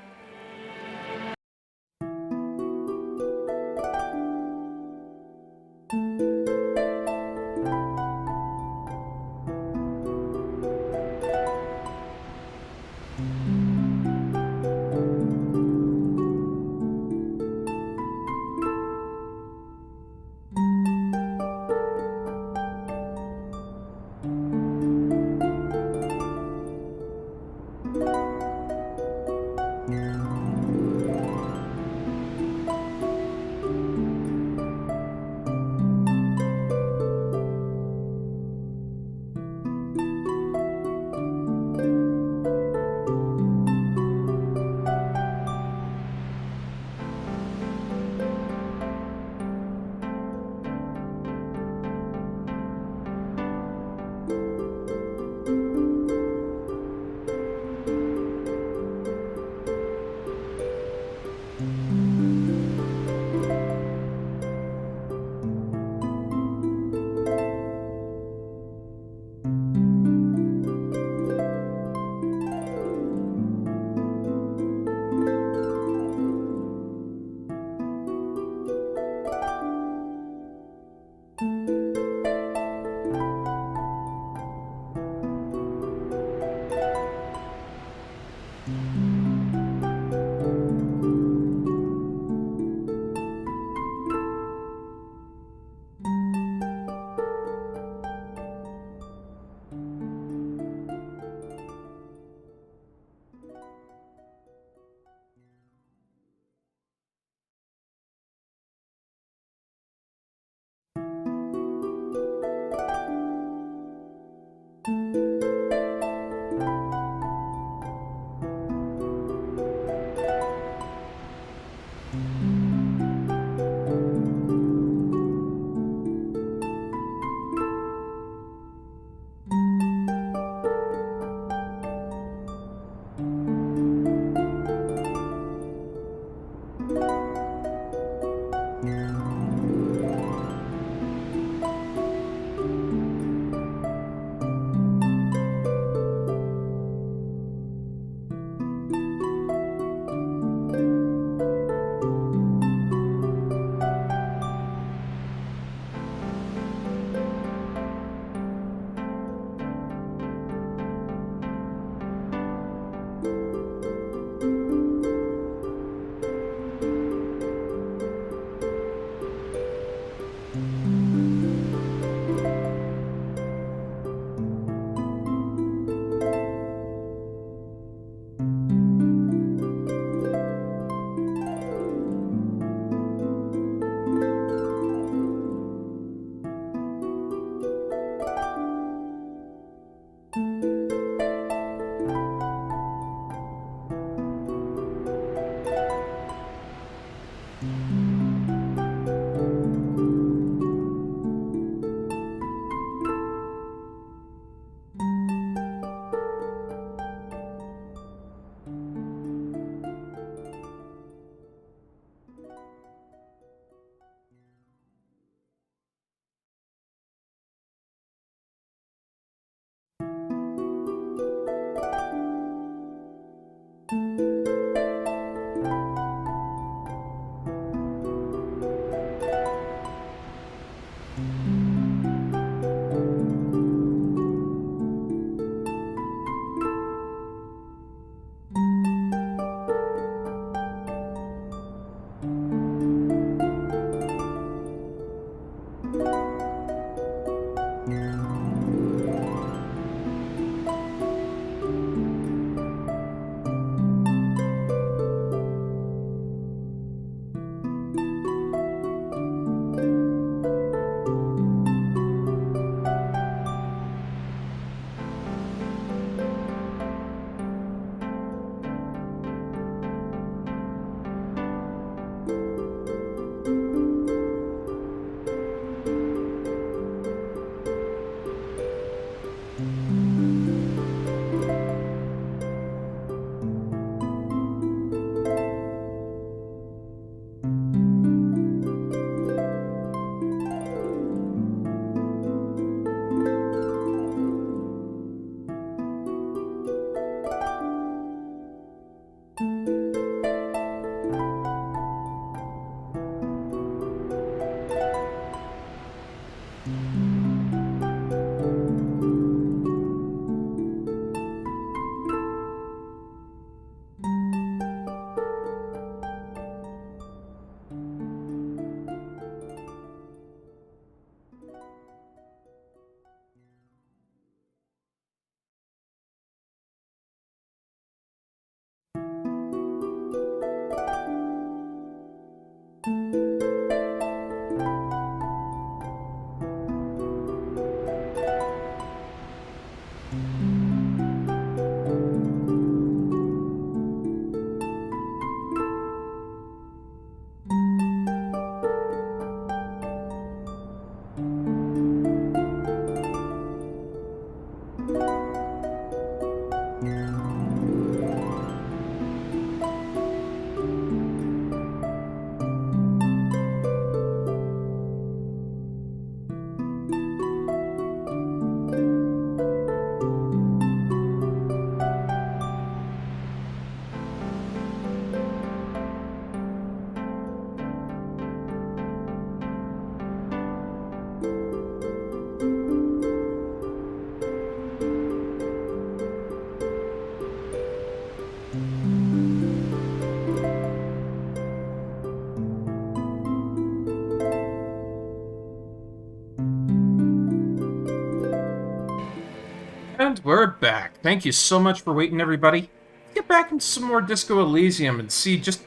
And we're back. Thank you so much for waiting, everybody. Let's get back into some more Disco Elysium and see just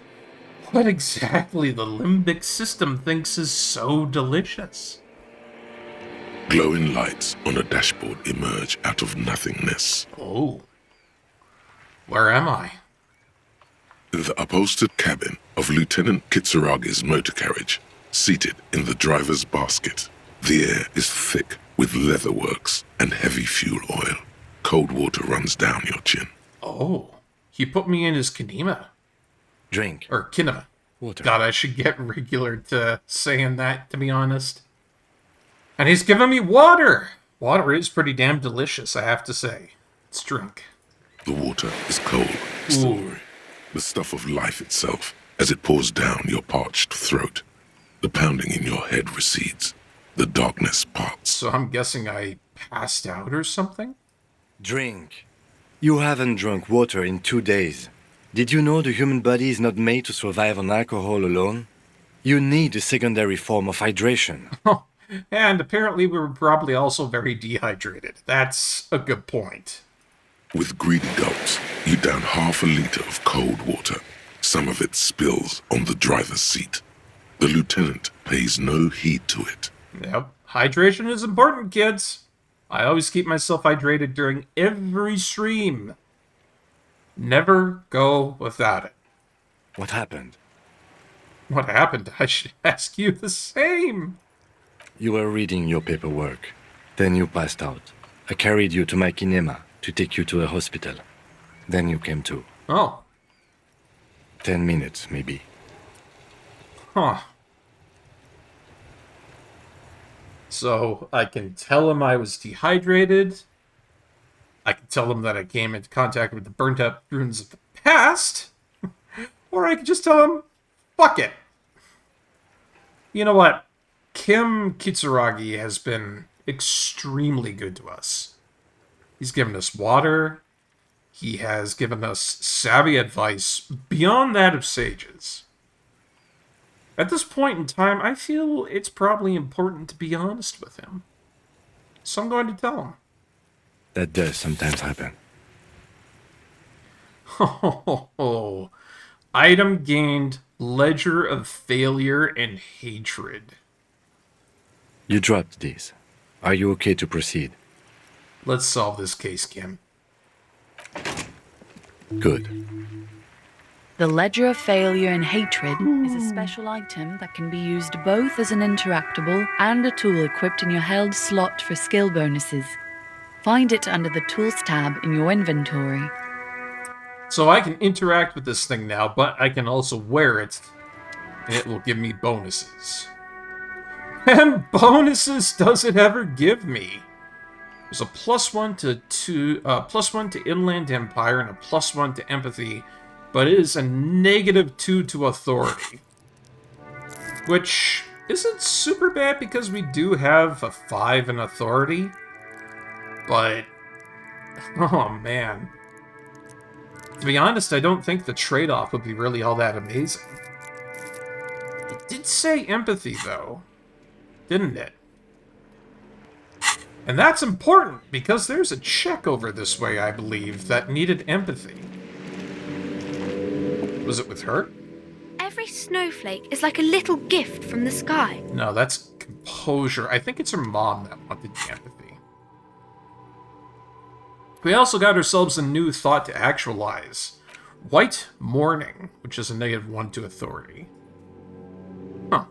what exactly the limbic system thinks is so delicious. Glowing lights on a dashboard emerge out of nothingness. Oh. Where am I? The upholstered cabin of Lieutenant Kitsuragi's motor carriage, seated in the driver's basket. The air is thick with leatherworks and heavy fuel oil. Cold water runs down your chin. Oh, he put me in his Kineema. Drink. Or Kineema. Water. God, I should get regular to saying that, to be honest. And he's giving me water! Water is pretty damn delicious, I have to say. Let's drink. The water is cold, silvery, the stuff of life itself, as it pours down your parched throat. The pounding in your head recedes. The darkness parts. So I'm guessing I passed out or something? Drink. You haven't drunk water in 2 days. Did you know the human body is not made to survive on alcohol alone? You need a secondary form of hydration. And apparently we were probably also very dehydrated. That's a good point. With greedy gulps, you down half a liter of cold water. Some of it spills on the driver's seat. The lieutenant pays no heed to it. Yep, hydration is important, kids. I always keep myself hydrated during every stream. Never go without it. What happened? What happened? I should ask you the same. You were reading your paperwork. Then you passed out. I carried you to my Kineema to take you to a hospital. Then you came to. Oh. 10 minutes, maybe. Huh. So I can tell him I was dehydrated. I can tell him that I came into contact with the burnt out ruins of the past. Or I could just tell him, fuck it. You know what? Kim Kitsuragi has been extremely good to us. He's given us water. He has given us savvy advice beyond that of sages. At this point in time, I feel it's probably important to be honest with him. So I'm going to tell him. That does sometimes happen. Oh, item gained, ledger of failure and hatred. You dropped these. Are you okay to proceed? Let's solve this case, Kim. Good. The Ledger of Failure and Hatred is a special item that can be used both as an interactable and a tool equipped in your held slot for skill bonuses. Find it under the Tools tab in your inventory. So I can interact with this thing now, but I can also wear it, and it will give me bonuses. And bonuses does it ever give me? There's a +1 to Inland Empire and a +1 to Empathy, but it is a -2 to Authority. Which isn't super bad because we do have a 5 in Authority. But, oh man. To be honest, I don't think the trade-off would be really all that amazing. It did say Empathy, though. Didn't it? And that's important, because there's a check over this way, I believe, that needed empathy. Was it with her? Every snowflake is like a little gift from the sky. No, that's composure. I think it's her mom that wanted the empathy. We also got ourselves a new thought to actualize. White Mourning, which is a -1 to Authority. Huh.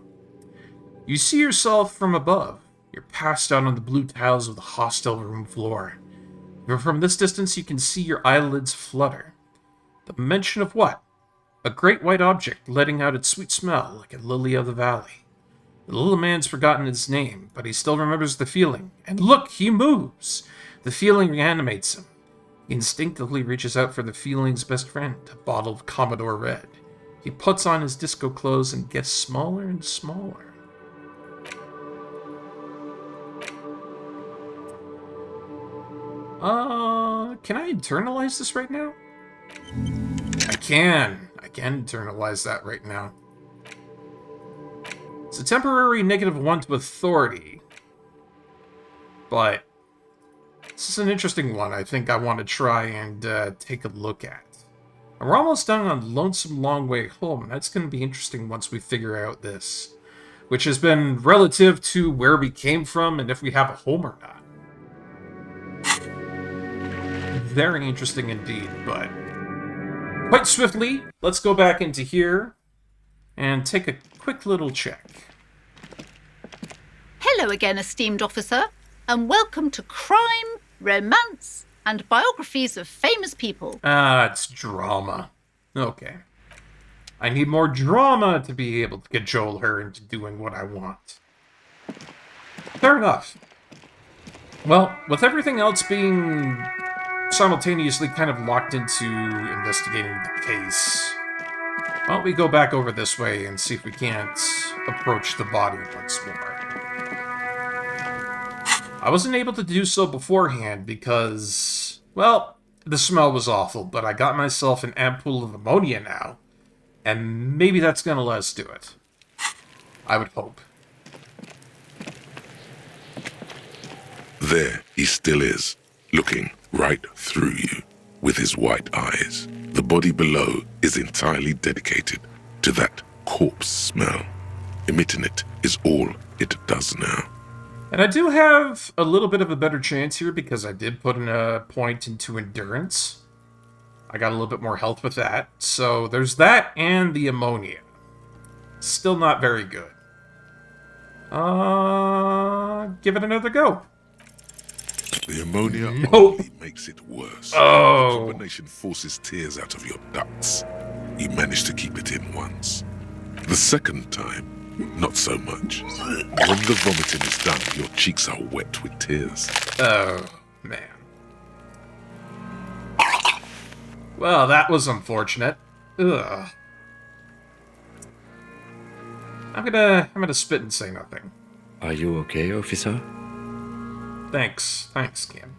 You see yourself from above. You're passed out on the blue tiles of the hostel room floor. From this distance, you can see your eyelids flutter. The mention of what? A great white object letting out its sweet smell like a lily of the valley. The little man's forgotten his name, but he still remembers the feeling. And look, he moves! The feeling reanimates him. He instinctively reaches out for the feeling's best friend, a bottle of Commodore Red. He puts on his disco clothes and gets smaller and smaller. Can I internalize this right now? I can internalize that right now. It's a temporary -1 to Authority. But This is an interesting one I think I want to try and take a look at. And we're almost done on Lonesome Long Way Home. That's going to be interesting once we figure out this, which has been relative to where we came from and if we have a home or not. Very interesting indeed, but quite swiftly, let's go back into here and take a quick little check. Hello again, esteemed officer, and welcome to Crime, Romance, and Biographies of Famous People. It's drama. Okay. I need more drama to be able to cajole her into doing what I want. Fair enough. Well, with everything else being simultaneously kind of locked into investigating the case, why don't we go back over this way and see if we can't approach the body once more. I wasn't able to do so beforehand because, well, the smell was awful, but I got myself an ampoule of ammonia now, and maybe that's gonna let us do it. I would hope. There he still is, looking right through you with his white eyes. The body below is entirely dedicated to that corpse smell. Emitting it is all it does now. And I do have a little bit of a better chance here because I did put in a point into endurance. I got a little bit more health with that. So there's that and the ammonia. Still not very good. Give it another go. The ammonia Nope. only makes it worse. Oh. The combination forces tears out of your ducts. You managed to keep it in once. The second time, not so much. When the vomiting is done, your cheeks are wet with tears. Oh, man. Well, that was unfortunate. Ugh. I'm gonna spit and say nothing. Are you okay, officer? Thanks, Kim.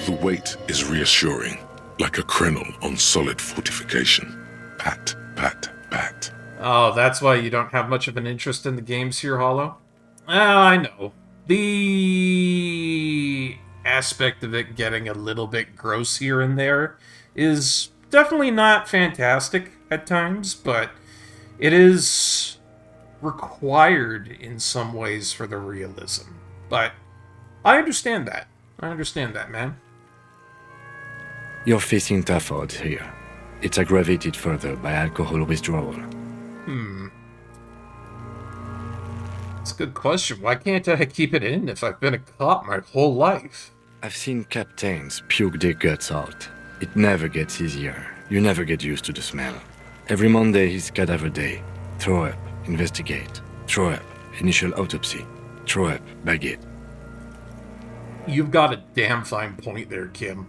The weight is reassuring, like a crenel on solid fortification. Pat, pat, pat. Oh, that's why you don't have much of an interest in the games here, Hollow? Well, I know. The aspect of it getting a little bit gross here and there is definitely not fantastic at times, but it is required in some ways for the realism. But I understand that. Man. You're facing tough odds here. It's aggravated further by alcohol withdrawal. That's a good question. Why can't I keep it in if I've been a cop my whole life? I've seen captains puke their guts out. It never gets easier. You never get used to the smell. Every Monday is cadaver day. Throw up, investigate. Throw up, initial autopsy. Throw up, bag it. You've got a damn fine point there, Kim.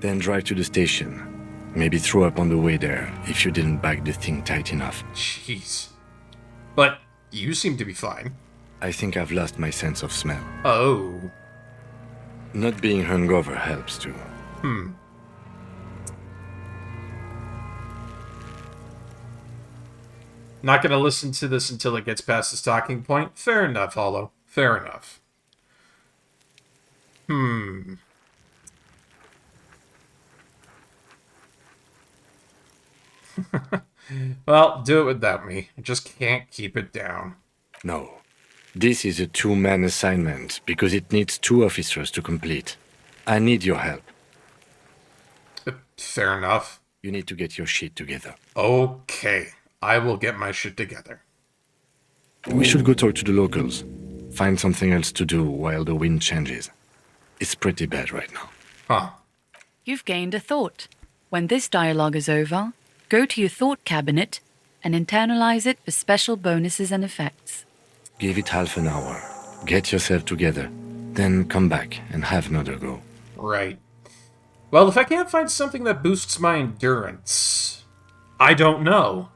Then drive to the station. Maybe throw up on the way there if you didn't bag the thing tight enough. Jeez. But you seem to be fine. I think I've lost my sense of smell. Oh. Not being hungover helps too. Not gonna listen to this until it gets past this talking point. Fair enough, Hollow. Fair enough. Well, do it without me. I just can't keep it down. No. This is a two-man assignment because it needs 2 officers to complete. I need your help. Fair enough. You need to get your shit together. Okay. I will get my shit together. We should go talk to the locals. Find something else to do while the wind changes. It's pretty bad right now. Huh. You've gained a thought. When this dialogue is over, go to your thought cabinet and internalize it for special bonuses and effects. Give it half an hour. Get yourself together. Then come back and have another go. Right. Well, if I can't find something that boosts my endurance, I don't know.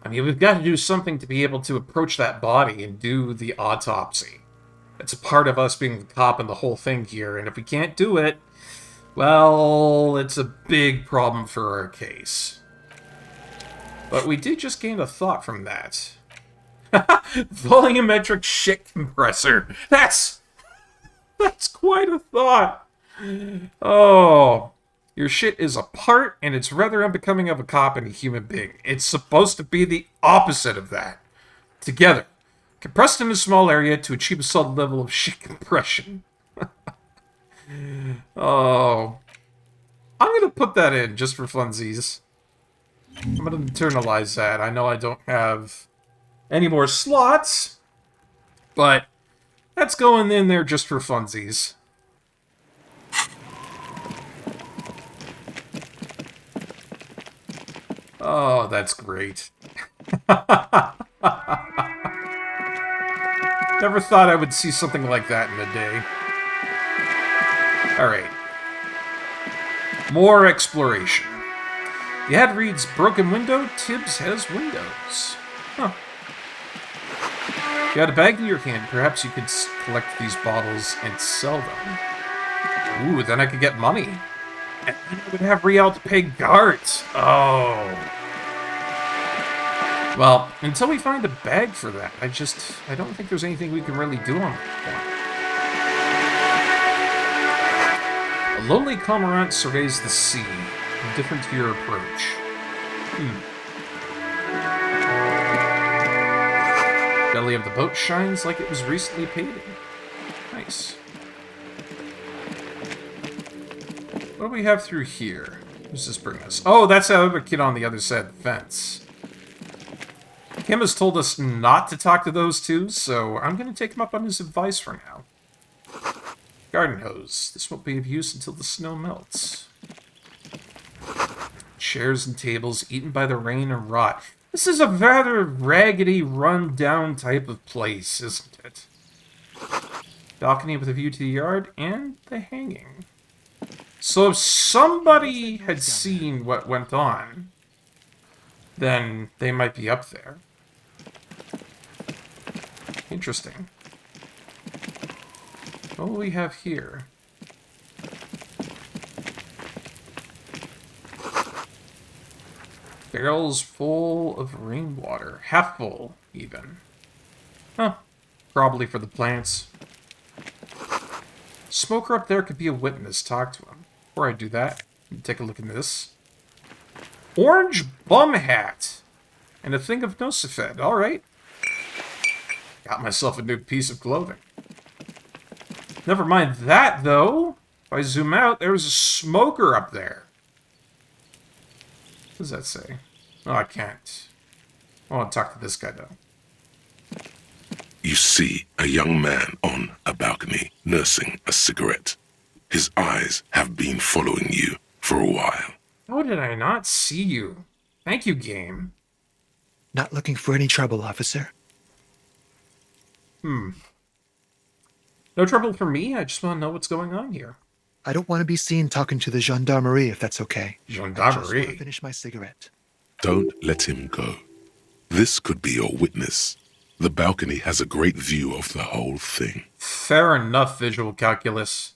I mean, we've got to do something to be able to approach that body and do the autopsy. It's a part of us being the cop and the whole thing here, and if we can't do it, well, it's a big problem for our case. But we did just gain a thought from that. Volumetric shit compressor. That's quite a thought. Oh, your shit is apart, and it's rather unbecoming of a cop and a human being. It's supposed to be the opposite of that. Together, compressed in a small area to achieve a solid level of shit compression. Oh, I'm gonna put that in just for funsies. I'm gonna internalize that. I know I don't have any more slots, but that's going in there just for funsies. Oh, that's great. Never thought I would see something like that in a day. Alright. More exploration. The ad reads, broken window, Tibbs has windows. Huh. If you had a bag in your hand, perhaps you could collect these bottles and sell them. Ooh, then I could get money. And then I would have real to pay guards. Oh. Well, until we find a bag for that, I don't think there's anything we can really do on that. A lonely cormorant surveys the sea, indifferent to your approach. Belly of the boat shines like it was recently painted. Nice. What do we have through here? What does this bring us? Oh, that's the other kid on the other side of the fence. Kim has told us not to talk to those two, so I'm going to take him up on his advice for now. Garden hose. This won't be of use until the snow melts. Chairs and tables eaten by the rain and rot. This is a rather raggedy, run-down type of place, isn't it? Balcony with a view to the yard and the hanging. So if somebody had seen what went on, then they might be up there. Interesting. What do we have here? Barrels full of rainwater. Half full, even. Huh. Probably for the plants. Smoker up there could be a witness. Talk to him. Before I do that, take a look at this. Orange bum hat. And a thing of Nosifed. Alright. Got myself a new piece of clothing. Never mind that, though. If I zoom out, there's a smoker up there. What does that say? Oh, I can't. I want to talk to this guy, though. You see a young man on a balcony nursing a cigarette. His eyes have been following you for a while. How did I not see you? Thank you, game. Not looking for any trouble, officer. No trouble for me. I just want to know what's going on here. I don't want to be seen talking to the gendarmerie, if that's okay. I just want to Gendarmerie? finish my cigarette. Don't let him go. This could be your witness. The balcony has a great view of the whole thing. Fair enough, visual calculus.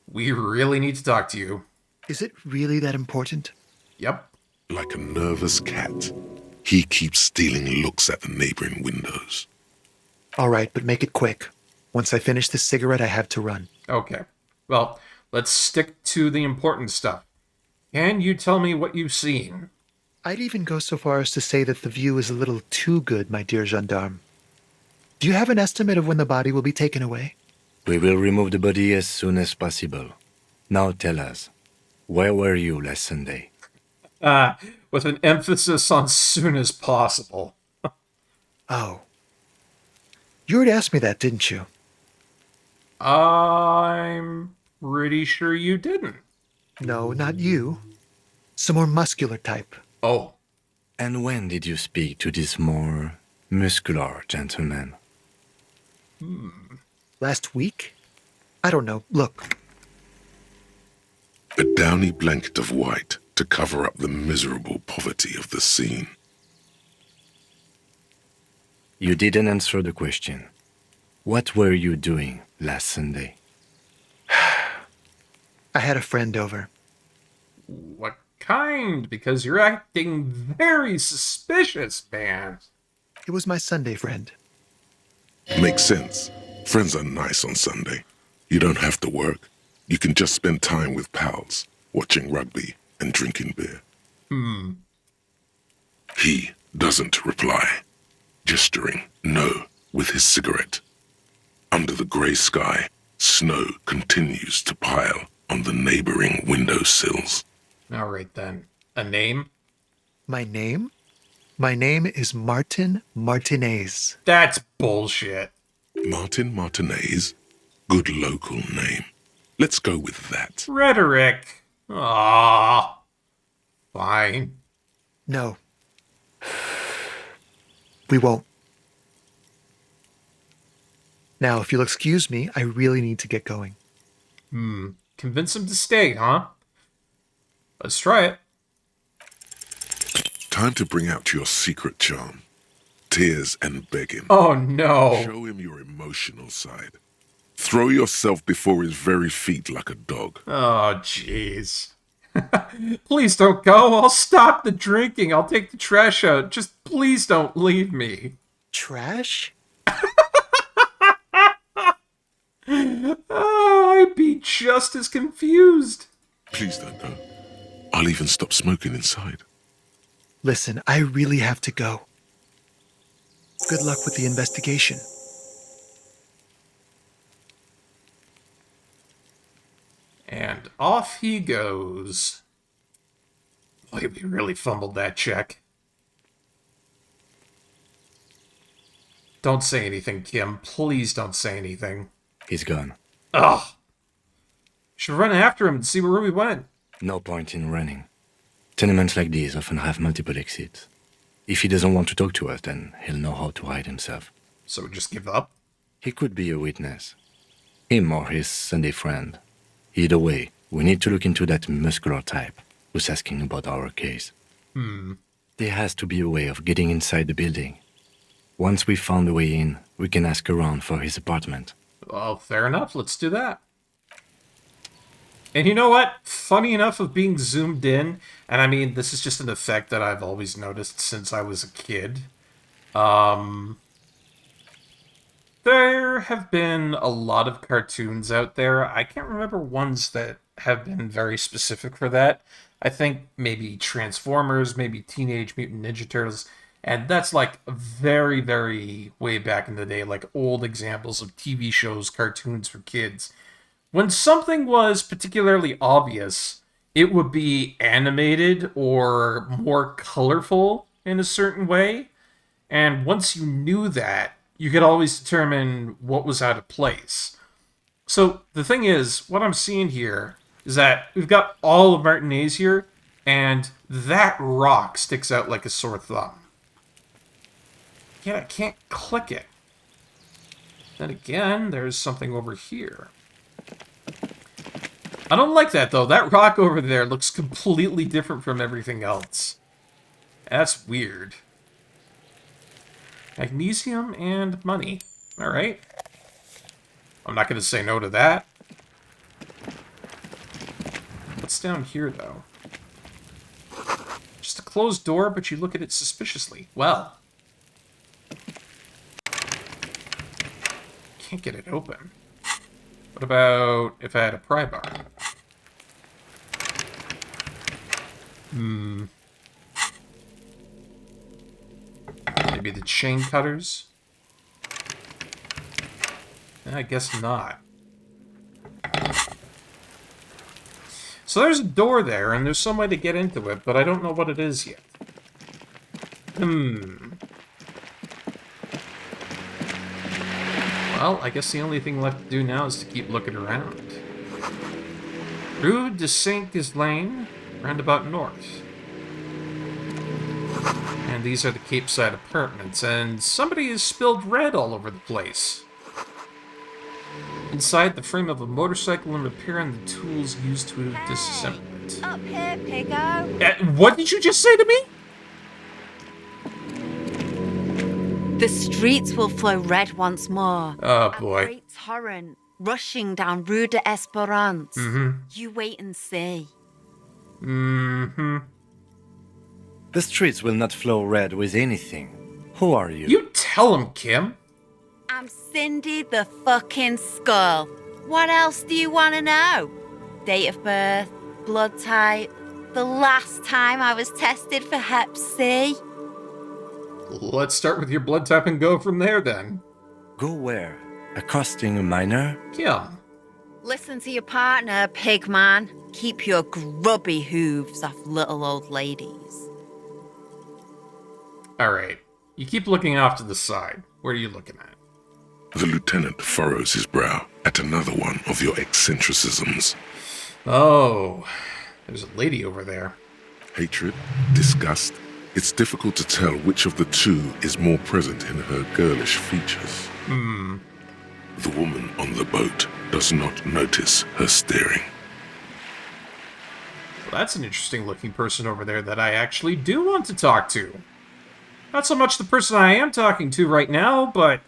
We really need to talk to you. Is it really that important? Yep. Like a nervous cat, he keeps stealing looks at the neighboring windows. All right, but make it quick. Once I finish this cigarette, I have to run. Okay. Well, let's stick to the important stuff. Can you tell me what you've seen? I'd even go so far as to say that the view is a little too good, my dear gendarme. Do you have an estimate of when the body will be taken away? We will remove the body as soon as possible. Now tell us, where were you last Sunday? With an emphasis on soon as possible. Oh. You already asked me that, didn't you? I'm pretty sure you didn't. No, not you. Some more muscular type. Oh. And when did you speak to this more muscular gentleman? Last week? I don't know. Look. A downy blanket of white to cover up the miserable poverty of the scene. You didn't answer the question. What were you doing last Sunday? I had a friend over. What kind? Because you're acting very suspicious, man. It was my Sunday friend. Makes sense. Friends are nice on Sunday. You don't have to work. You can just spend time with pals, watching rugby and drinking beer. He doesn't reply, gesturing no with his cigarette. Under the grey sky, snow continues to pile on the neighboring windowsills. All right, then. A name? My name? My name is Martin Martinez. That's bullshit. Martin Martinez? Good local name. Let's go with that. Rhetoric. Ah, fine. No. We won't. Now, if you'll excuse me, I really need to get going. Convince him to stay, huh? Let's try it. Time to bring out your secret charm. Tears and begging. Oh, no. Show him your emotional side. Throw yourself before his very feet like a dog. Oh, jeez. Please don't go. I'll stop the drinking. I'll take the trash out. Just please don't leave me. Trash? Oh, I'd be just as confused. Please don't go. I'll even stop smoking inside. Listen, I really have to go. Good luck with the investigation. And off he goes. Boy, we really fumbled that check. Don't say anything, Kim. Please don't say anything. He's gone. Ugh. Should run after him and see where we went. No point in running. Tenements like these often have multiple exits. If he doesn't want to talk to us, then he'll know how to hide himself. So we just give up? He could be a witness. Him or his Sunday friend. Either way, we need to look into that muscular type who's asking about our case. There has to be a way of getting inside the building. Once we've found a way in, we can ask around for his apartment. Well, fair enough. Let's do that. And you know what? Funny enough of being zoomed in, and I mean, this is just an effect that I've always noticed since I was a kid. There have been a lot of cartoons out there. I can't remember ones that have been very specific for that. I think maybe Transformers, maybe Teenage Mutant Ninja Turtles, and that's like very, very way back in the day, like old examples of TV shows, cartoons for kids. When something was particularly obvious, it would be animated or more colorful in a certain way. And once you knew that, you could always determine what was out of place. So the thing is, what I'm seeing here is that we've got all of Martinez here, and that rock sticks out like a sore thumb. Yet I can't click it. Then again, there's something over here. I don't like that, though. That rock over there looks completely different from everything else. That's weird. Magnesium and money. Alright. I'm not going to say no to that. What's down here, though? Just a closed door, but you look at it suspiciously. Well. Can't get it open. What about if I had a pry bar? Maybe the chain cutters? I guess not. So there's a door there, and there's some way to get into it, but I don't know what it is yet. Well, I guess the only thing left to do now is to keep looking around. Rue de Saint-Ghislain, roundabout north. And these are the Cape Side apartments, and somebody has spilled red all over the place. Inside, the frame of a motorcycle and repair and the tools used to disassemble it. Up here, Piggo. What did you just say to me? The streets will flow red once more. Oh, boy. A great torrent rushing down Rue de Esperance. You wait and see. The streets will not flow red with anything. Who are you? You tell him, Kim. I'm Cindy the fucking Skull. What else do you want to know? Date of birth, blood type, the last time I was tested for Hep C. Let's start with your blood type and go from there, then. Go where? Accosting a minor? Yeah. Listen to your partner, pigman. Keep your grubby hooves off little old ladies. Alright. You keep looking off to the side. What are you looking at? The lieutenant furrows his brow at another one of your eccentricisms. Oh, there's a lady over there. Hatred, disgust. It's difficult to tell which of the two is more present in her girlish features. The woman on the boat does not notice her staring. Well, that's an interesting looking person over there that I actually do want to talk to. Not so much the person I am talking to right now, but...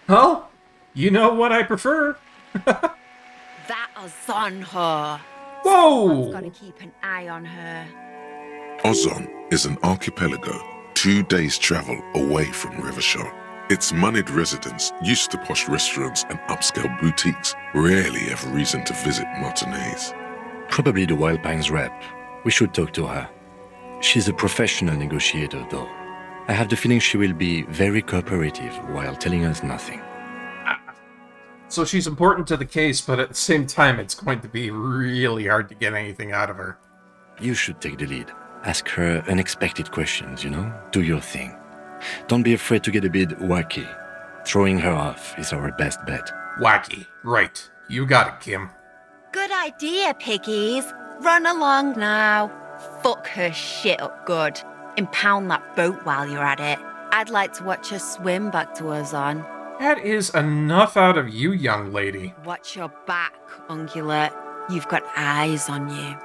well, you know what I prefer. That Ozon her. Whoa! Someone's got to keep an eye on her. Ozon is an archipelago 2 days' travel away from Rivershore. Its moneyed residents, used to posh restaurants and upscale boutiques, rarely have reason to visit Martinez. Probably the Wild Pines rep. We should talk to her. She's a professional negotiator, though. I have the feeling she will be very cooperative while telling us nothing. So she's important to the case, but at the same time, it's going to be really hard to get anything out of her. You should take the lead. Ask her unexpected questions, Do your thing. Don't be afraid to get a bit wacky. Throwing her off is our best bet. Wacky. Right. You got it, Kim. Good idea, piggies. Run along now. Fuck her shit up good. Impound that boat while you're at it. I'd like to watch her swim back to Ozon. That is enough out of you, young lady. Watch your back, Ungulate. You've got eyes on you.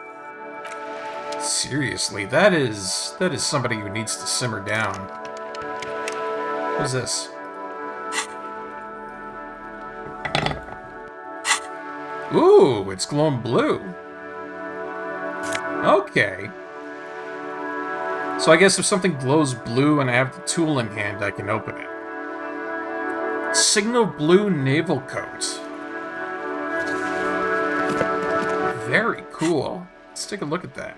Seriously, that is somebody who needs to simmer down. What's this? Ooh, it's glowing blue. Okay. So I guess if something glows blue and I have the tool in hand, I can open it. Signal blue naval coat. Very cool. Let's take a look at that.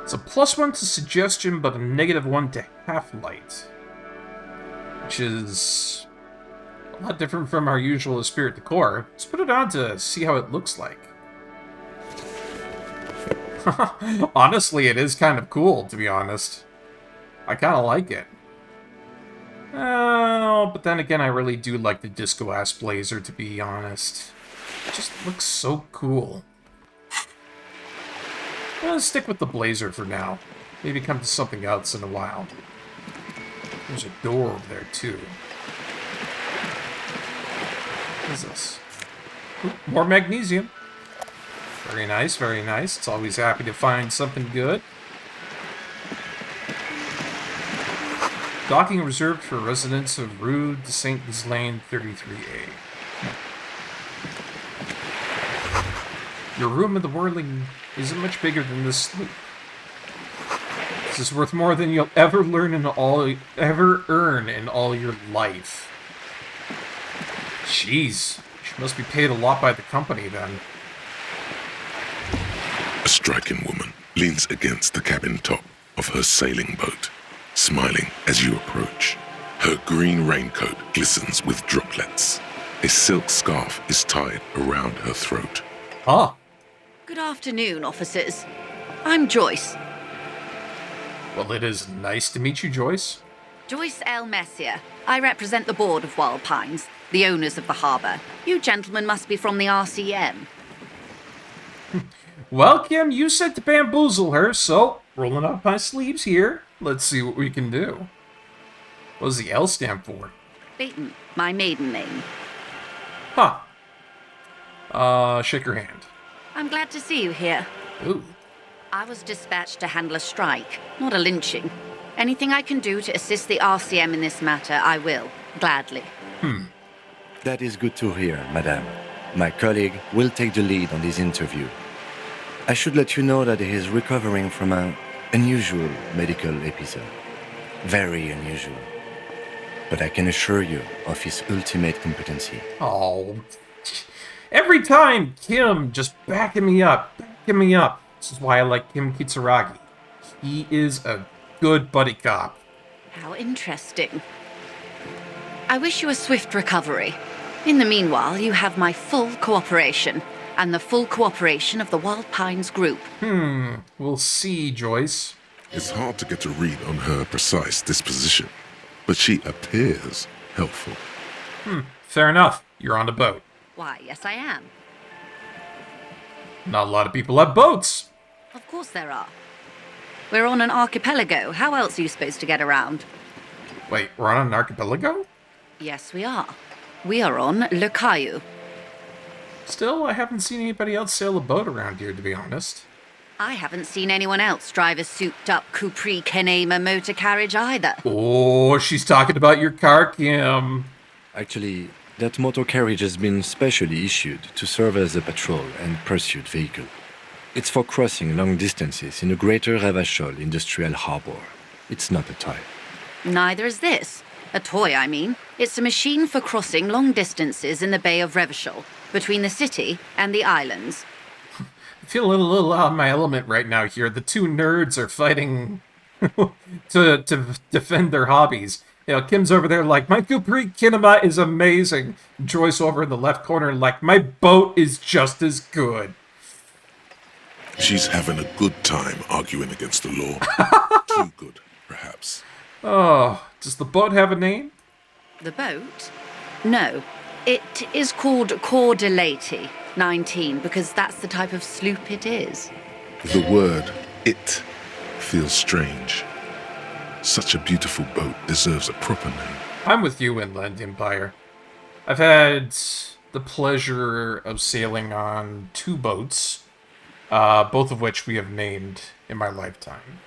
It's a +1 to suggestion, but a -1 to half-light. Which is a lot different from our usual Spirit Decor. Let's put it on to see how it looks like. Honestly, it is kind of cool, to be honest. I kind of like it. Oh, but then again, I really do like the disco-ass blazer, to be honest. It just looks so cool. Let's stick with the blazer for now. Maybe come to something else in a while. There's a door over there, too. What is this? Ooh, more magnesium. Very nice, very nice. It's always happy to find something good. Docking reserved for residents of Rue de Saint Ghislaine 33A. Your room in the Whirling isn't much bigger than this sloop. This is worth more than you'll ever earn in all your life. Jeez, she must be paid a lot by the company then. A striking woman leans against the cabin top of her sailing boat, smiling as you approach. Her green raincoat glistens with droplets. A silk scarf is tied around her throat. Ah. Good afternoon, officers. I'm Joyce. Well, it is nice to meet you, Joyce. Joyce L. Messier. I represent the board of Wild Pines, the owners of the harbour. You gentlemen must be from the RCM. Well, Kim, you said to bamboozle her, so rolling up my sleeves here. Let's see what we can do. What does the L stand for? Leighton, my maiden name. Huh. Shake your hand. I'm glad to see you here. Ooh. I was dispatched to handle a strike, not a lynching. Anything I can do to assist the RCM in this matter, I will, gladly. That is good to hear, madame. My colleague will take the lead on this interview. I should let you know that he is recovering from an unusual medical episode. Very unusual. but I can assure you of his ultimate competency. Oh, every time, Kim, just backing me up, backing me up. This is why I like Kim Kitsuragi. He is a good buddy cop. How interesting. I wish you a swift recovery. In the meanwhile, you have my full cooperation, and the full cooperation of the Wild Pines group. We'll see, Joyce. It's hard to get a read on her precise disposition, but she appears helpful. Fair enough. You're on a boat. Why, yes, I am. Not a lot of people have boats. Of course there are. We're on an archipelago. How else are you supposed to get around? Wait, we're on an archipelago? Yes, we are. We are on Le Caillou. Still, I haven't seen anybody else sail a boat around here, to be honest. I haven't seen anyone else drive a souped-up Coupris Kineema motor carriage either. Oh, she's talking about your car, Kim. Actually, that motor carriage has been specially issued to serve as a patrol and pursuit vehicle. It's for crossing long distances in the greater Revachol industrial harbor. It's not a toy. Neither is this. A toy, I mean. It's a machine for crossing long distances in the Bay of Revachol, between the city and the islands. I feel a little out of my element right now here. The two nerds are fighting to defend their hobbies. You know, Kim's over there like, my Coupris Kineema is amazing. Joyce over in the left corner like, my boat is just as good. She's having a good time arguing against the law. Too good, perhaps. Oh, does the boat have a name? The boat? No. It is called Coeur de Leyte 19 because that's the type of sloop it is. The word "it" feels strange. Such a beautiful boat deserves a proper name. I'm with you, Inland Empire. I've had the pleasure of sailing on 2 boats, both of which we have named in my lifetime.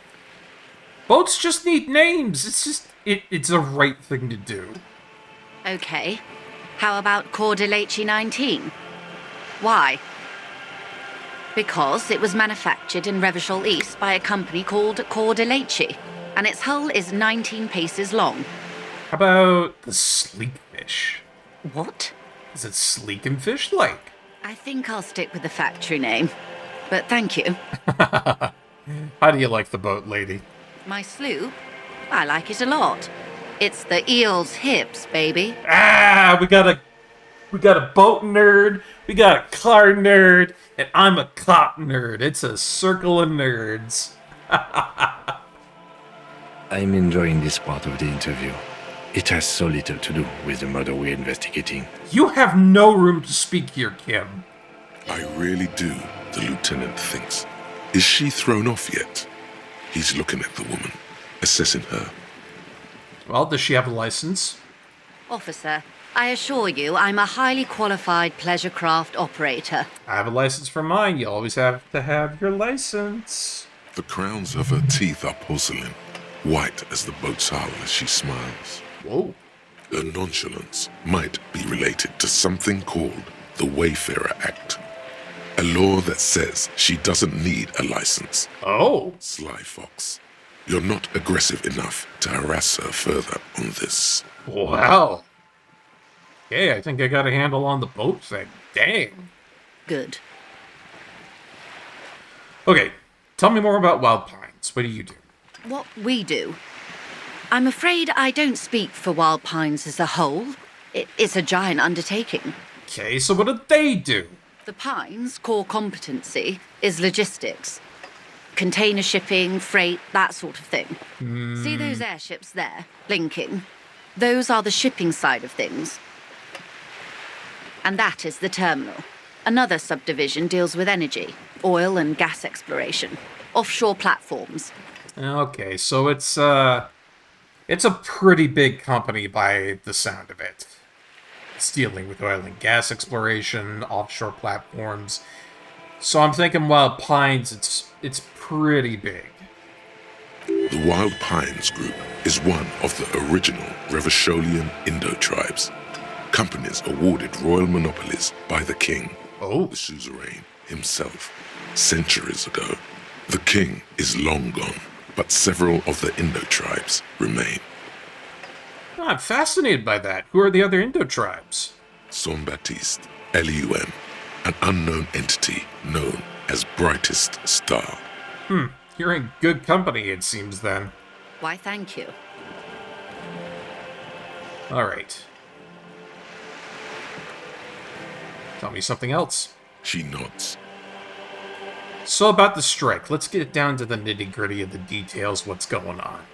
Boats just need names. It's just, it's a right thing to do. Okay. How about Coeur de Leyte 19? Why? Because it was manufactured in Revachol East by a company called Coeur de Leyte, and its hull is 19 paces long. How about the sleek fish? What? Is it sleek and fish-like? I think I'll stick with the factory name. But thank you. How do you like the boat, lady? My sloop? I like it a lot. It's the eel's hips, baby. Ah, we got a boat nerd, we got a car nerd, and I'm a cop nerd. It's a circle of nerds. I'm enjoying this part of the interview. It has so little to do with the murder we're investigating. You have no room to speak here, Kim. I really do, the lieutenant thinks. Is she thrown off yet? He's looking at the woman, assessing her. Well, does she have a license? Officer, I assure you I'm a highly qualified pleasure craft operator. I have a license for mine. You always have to have your license. The crowns of her teeth are porcelain, white as the boat's hull as she smiles. Whoa. Her nonchalance might be related to something called the Wayfarer Act, a law that says she doesn't need a license. Oh. Sly fox. You're not aggressive enough to harass her further on this. Wow. Okay, I think I got a handle on the boat thing. Dang. Good. Okay, tell me more about Wild Pines. What do you do? What we do? I'm afraid I don't speak for Wild Pines as a whole. It's a giant undertaking. Okay, so what do they do? The Pines' core competency is logistics. Container shipping, freight, that sort of thing. See those airships there, blinking? Those are the shipping side of things. And that is the terminal. Another subdivision deals with energy, oil and gas exploration, offshore platforms. Okay, so it's a pretty big company by the sound of it. It's dealing with oil and gas exploration, offshore platforms. So I'm thinking Wild Pines, it's pretty big. The Wild Pines Group is one of the original Revacholian Indo-tribes. Companies awarded royal monopolies by the king, the suzerain himself, centuries ago. The king is long gone, but several of the Indo-tribes remain. I'm fascinated by that. Who are the other Indo tribes? Son-Baptiste, Elysium, an unknown entity known as Brightest Star. You're in good company, it seems, then. Why, thank you. Alright. Tell me something else. She nods. So about the strike, let's get down to the nitty-gritty of the details, what's going on.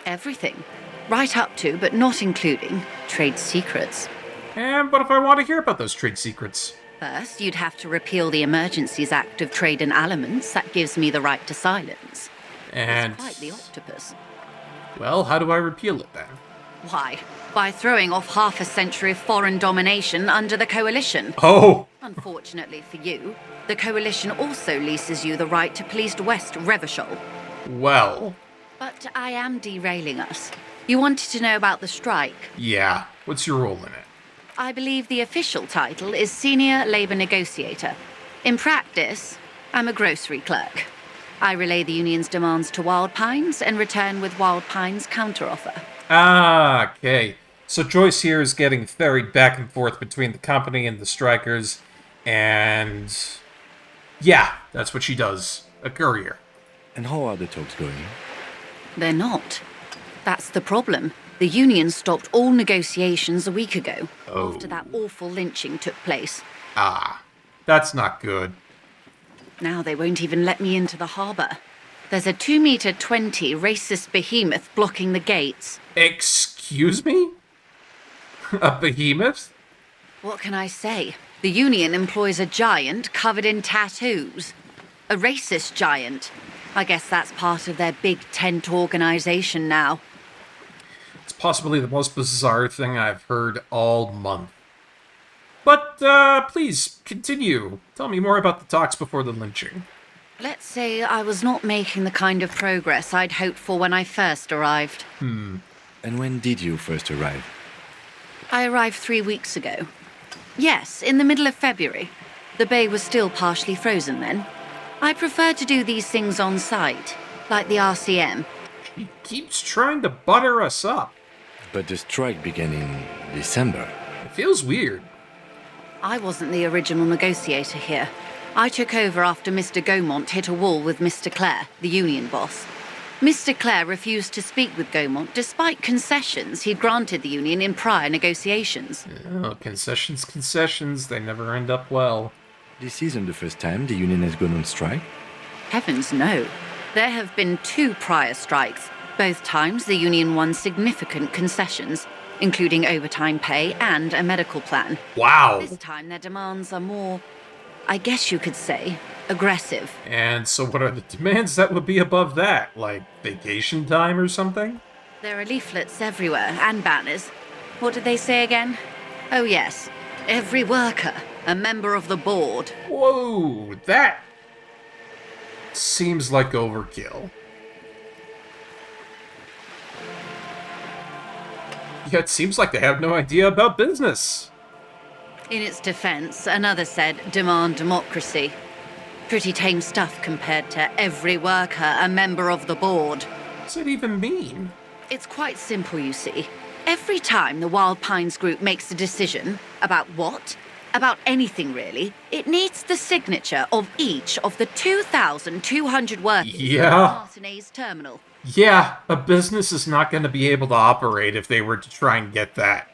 Everything. Right up to, but not including, trade secrets. And what if I want to hear about those trade secrets? First, you'd have to repeal the Emergencies Act of Trade in Aliments. That gives me the right to silence. And... It's quite the octopus. Well, how do I repeal it, then? Why? By throwing off half a century of foreign domination under the Coalition. Oh! Unfortunately for you, the Coalition also leases you the right to police West Revachol. Well... But I am derailing us. You wanted to know about the strike. Yeah. What's your role in it? I believe the official title is Senior Labour Negotiator. In practice, I'm a grocery clerk. I relay the union's demands to Wild Pines and return with Wild Pines' counteroffer. Ah, okay. So Joyce here is getting ferried back and forth between the company and the strikers, and... yeah, that's what she does. A courier. And how are the talks going? They're not. That's the problem. The union stopped all negotiations a week ago, after that awful lynching took place. Ah, that's not good. Now they won't even let me into the harbour. There's a 2-metre 20 racist behemoth blocking the gates. Excuse me? A behemoth? What can I say? The union employs a giant covered in tattoos. A racist giant. I guess that's part of their big tent organisation now. It's possibly the most bizarre thing I've heard all month. But, please, continue. Tell me more about the talks before the lynching. Let's say I was not making the kind of progress I'd hoped for when I first arrived. And when did you first arrive? I arrived 3 weeks ago. Yes, in the middle of February. The bay was still partially frozen then. I prefer to do these things on site, like the RCM. She keeps trying to butter us up. But the strike began in December. It feels weird. I wasn't the original negotiator here. I took over after Mr. Gaumont hit a wall with Mr. Clare, the union boss. Mr. Clare refused to speak with Gaumont despite concessions he'd granted the union in prior negotiations. Oh, concessions, they never end up well. This isn't the first time the union has gone on strike? Heavens no. There have been 2 prior strikes. Both times the union won significant concessions, including overtime pay and a medical plan. Wow. This time their demands are more, I guess you could say, aggressive. And so what are the demands that would be above that? Like vacation time or something? There are leaflets everywhere and banners. What did they say again? Oh yes, every worker, a member of the board. Whoa, that seems like overkill. Yeah, it seems like they have no idea about business. In its defense, another said, demand democracy. Pretty tame stuff compared to every worker, a member of the board. What's it even mean? It's quite simple, you see. Every time the Wild Pines group makes a decision about what? About anything, really, it needs the signature of each of the 2,200 workers Yeah. at Martinez terminal. Yeah, a business is not going to be able to operate if they were to try and get that.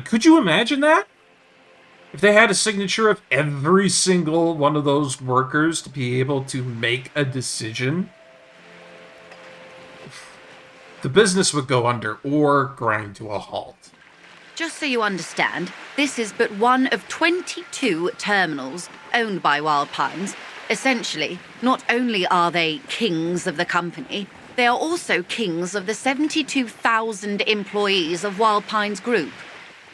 Could you imagine that? If they had a signature of every single one of those workers to be able to make a decision, the business would go under or grind to a halt. Just so you understand, this is but one of 22 terminals owned by Wild Pines. Essentially, not only are they kings of the company, they are also kings of the 72,000 employees of Wild Pines Group.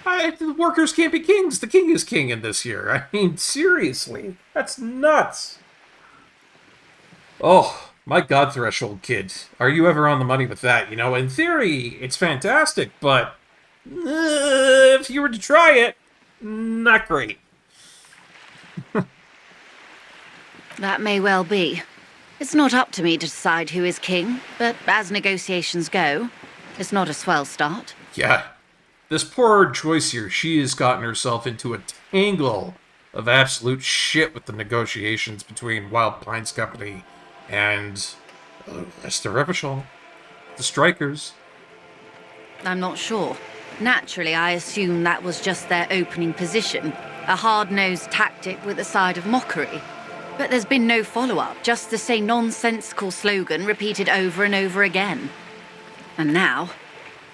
The workers can't be kings. The king is king in this year. I mean, seriously. That's nuts. Oh, my God, Threshold Kid. Are you ever on the money with that? You know, in theory, it's fantastic, but if you were to try it, not great. That may well be. It's not up to me to decide who is king, but as negotiations go, It's not a swell start. Yeah. This poor Joyce here, she has gotten herself into a tangle of absolute shit with the negotiations between Wild Pines Company and Mr. Revachol, the strikers. I'm not sure. Naturally, I assume that was just their opening position, a hard-nosed tactic with a side of mockery. But there's been no follow-up, just the same nonsensical slogan repeated over and over again. And now,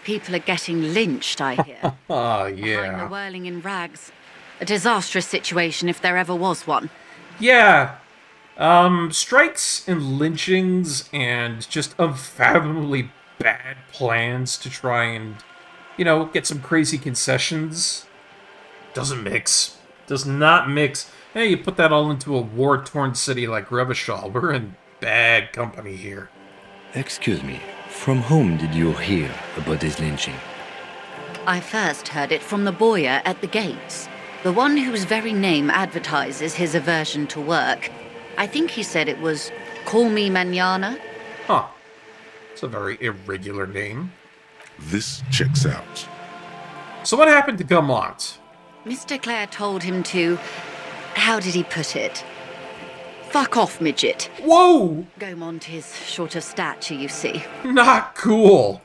people are getting lynched, I hear. Oh, yeah. Behind the whirling in rags. A disastrous situation if there ever was one. Yeah. Strikes and lynchings and just unfathomably bad plans to try and, get some crazy concessions. Doesn't mix. Does not mix. Hey, you put that all into a war-torn city like Revachol. We're in bad company here. Excuse me, from whom did you hear about this lynching? I first heard it from the bowyer at the gates. The one whose very name advertises his aversion to work. I think he said it was, "Call me Manana." Huh. It's a very irregular name. This checks out. So what happened to Gaumont? Mr. Clare told him to... How did he put it? Fuck off, midget. Whoa! Gaumont is short of stature, you see. Not cool.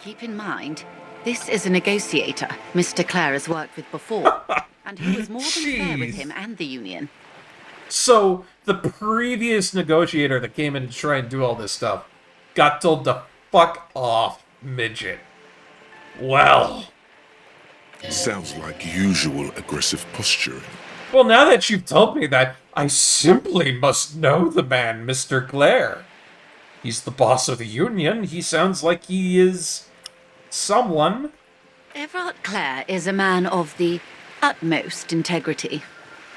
Keep in mind, this is a negotiator Mr. Clare has worked with before. And he was more than fair with him and the union. So, the previous negotiator that came in to try and do all this stuff got told to fuck off, midget. Well. Sounds like usual aggressive posturing. Well, now that you've told me that, I simply must know the man, Mr. Clare. He's the boss of the union. He sounds like he is... someone. Everard Clare is a man of the utmost integrity.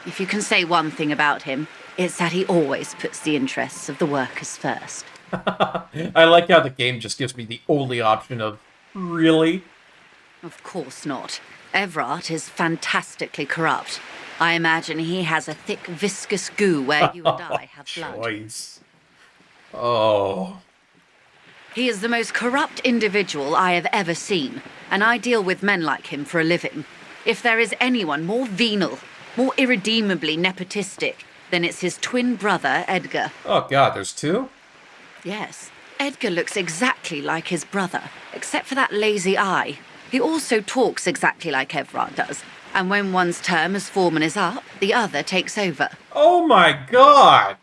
If you can say one thing about him, it's that he always puts the interests of the workers first. I like how the game just gives me the only option of, really? Of course not. Everard is fantastically corrupt. I imagine he has a thick, viscous goo where you and I have blood. Choice. Oh. He is the most corrupt individual I have ever seen, and I deal with men like him for a living. If there is anyone more venal, more irredeemably nepotistic, then it's his twin brother, Edgar. Oh god, there's two? Yes. Edgar looks exactly like his brother, except for that lazy eye. He also talks exactly like Everard does, and when one's term as foreman is up, the other takes over. Oh my god!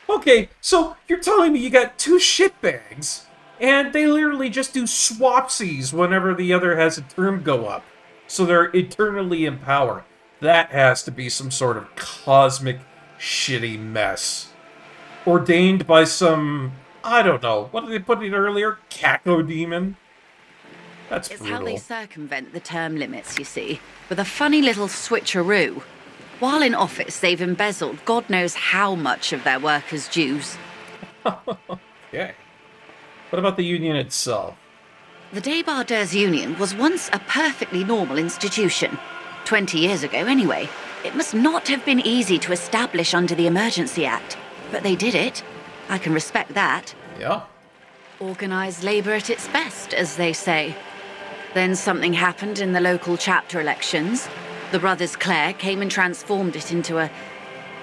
Okay, so you're telling me you got two shitbags, and they literally just do swapsies whenever the other has a term go up. So they're eternally in power. That has to be some sort of cosmic shitty mess. Ordained by some, I don't know, what did they put in earlier? Cacodemon? That's It's brutal. how they circumvent the term limits, you see, with a funny little switcheroo. While in office, they've embezzled God knows how much of their workers' dues. Okay. What about the union itself? The Débardeurs Union was once a perfectly normal institution. 20 years ago, anyway. It must not have been easy to establish under the Emergency Act. But they did it. I can respect that. Yeah. Organised labour at its best, as they say. Then something happened in the local chapter elections. The brothers Clare came and transformed it into a...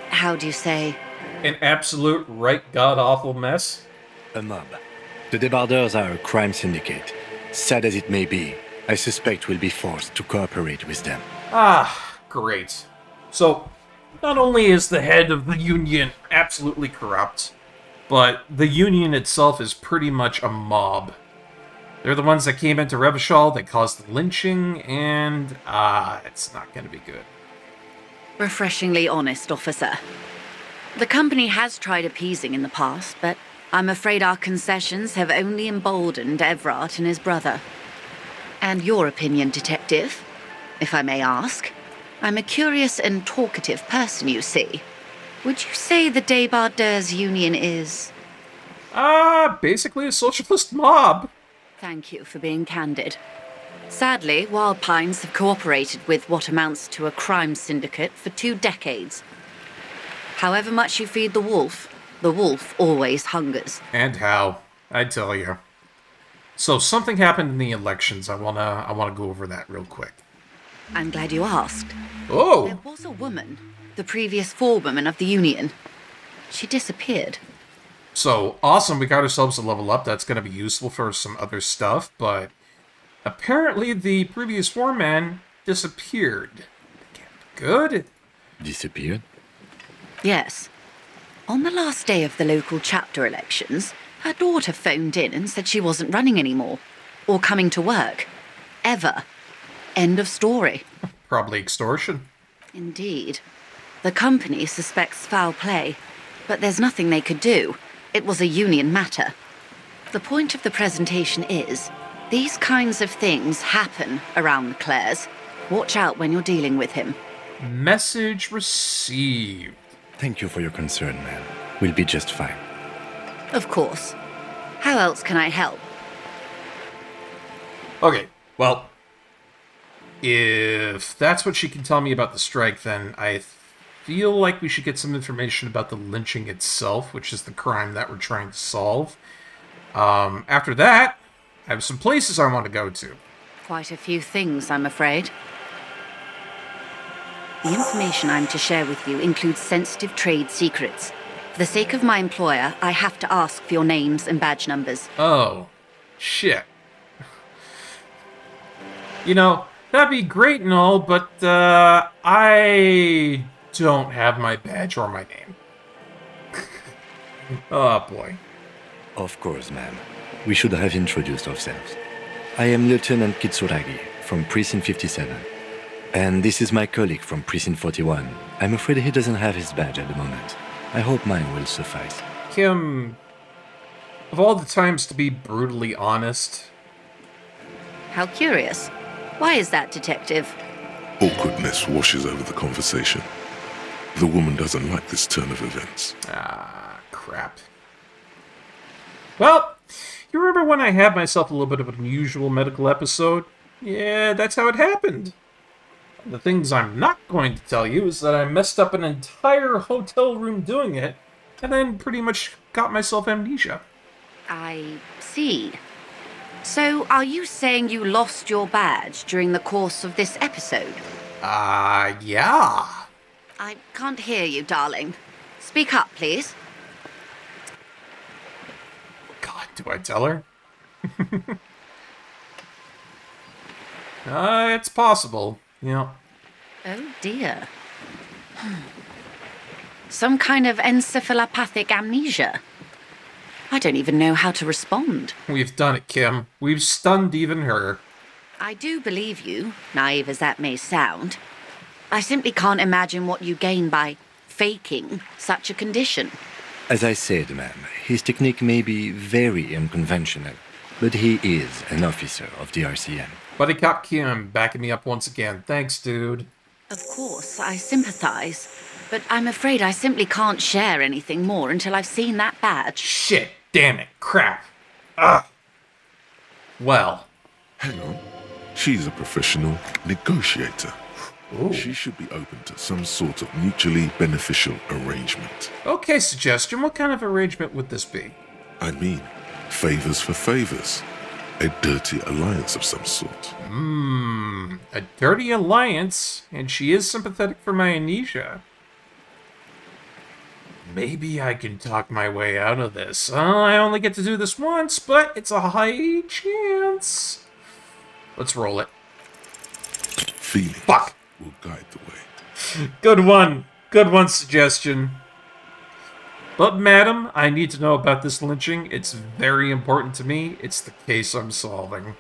how do you say? An absolute right god-awful mess? A mob. The Débardeurs are a crime syndicate. Sad as it may be, I suspect we'll be forced to cooperate with them. Ah, great. So, not only is the head of the union absolutely corrupt, but the union itself is pretty much a mob. They're the ones that came into Revachol, they caused the lynching, and, it's not gonna be good. Refreshingly honest, officer. The company has tried appeasing in the past, but I'm afraid our concessions have only emboldened Everard and his brother. And your opinion, detective, if I may ask? I'm a curious and talkative person, you see. Would you say the Débardeurs Union is... basically a socialist mob. Thank you for being candid. Sadly, Wild Pines have cooperated with what amounts to a crime syndicate for 2 decades. However much you feed the wolf always hungers. And how, I tell you. So something happened in the elections. I wanna go over that real quick. I'm glad you asked. Oh! There was a woman, the previous forewoman of the Union. She disappeared. So, awesome, we got ourselves a level up. That's going to be useful for some other stuff, but apparently the previous foreman disappeared. Good. Disappeared? Yes. On the last day of the local chapter elections, her daughter phoned in and said she wasn't running anymore, or coming to work. Ever. End of story. Probably extortion. Indeed. The company suspects foul play, but there's nothing they could do. It was a union matter. The point of the presentation is, these kinds of things happen around the Clares. Watch out when you're dealing with him. Message received. Thank you for your concern, ma'am. We'll be just fine. Of course. How else can I help? Okay, well, if that's what she can tell me about the strike, then I feel like we should get some information about the lynching itself, which is the crime that we're trying to solve. After that, I have some places I want to go to. Quite a few things, I'm afraid. The information I'm to share with you includes sensitive trade secrets. For the sake of my employer, I have to ask for your names and badge numbers. Oh, shit. You know, that'd be great and all, but I don't have my badge or my name. Oh, boy. Of course, ma'am. We should have introduced ourselves. I am Lieutenant Kitsuragi from Precinct 57. And this is my colleague from Precinct 41. I'm afraid he doesn't have his badge at the moment. I hope mine will suffice. Kim, of all the times to be brutally honest... How curious. Why is that, Detective? Awkwardness washes over the conversation. The woman doesn't like this turn of events. Ah, crap. Well, you remember when I had myself a little bit of an unusual medical episode? Yeah, that's how it happened. The things I'm not going to tell you is that I messed up an entire hotel room doing it, and then pretty much got myself amnesia. I see. So, are you saying you lost your badge during the course of this episode? Yeah. I can't hear you, darling. Speak up, please. God, do I tell her? It's possible. Yeah. Oh, dear. Some kind of encephalopathic amnesia. I don't even know how to respond. We've done it, Kim. We've stunned even her. I do believe you, naive as that may sound. I simply can't imagine what you gain by faking such a condition. As I said, ma'am, his technique may be very unconventional, but he is an officer of the RCM. Buddy Cop Kim backing me up once again. Thanks, dude. Of course, I sympathize, but I'm afraid I simply can't share anything more until I've seen that badge. Shit, damn it, crap. Ugh. Well. Hang on. She's a professional negotiator. Ooh. She should be open to some sort of mutually beneficial arrangement. Okay, suggestion. What kind of arrangement would this be? I mean, favors for favors. A dirty alliance of some sort. A dirty alliance, and she is sympathetic for my amnesia. Maybe I can talk my way out of this. I only get to do this once, but it's a high chance. Let's roll it. Feelings Fuck! will guide the way. Good one. Good one, suggestion. But, madam, I need to know about this lynching. It's very important to me. It's the case I'm solving.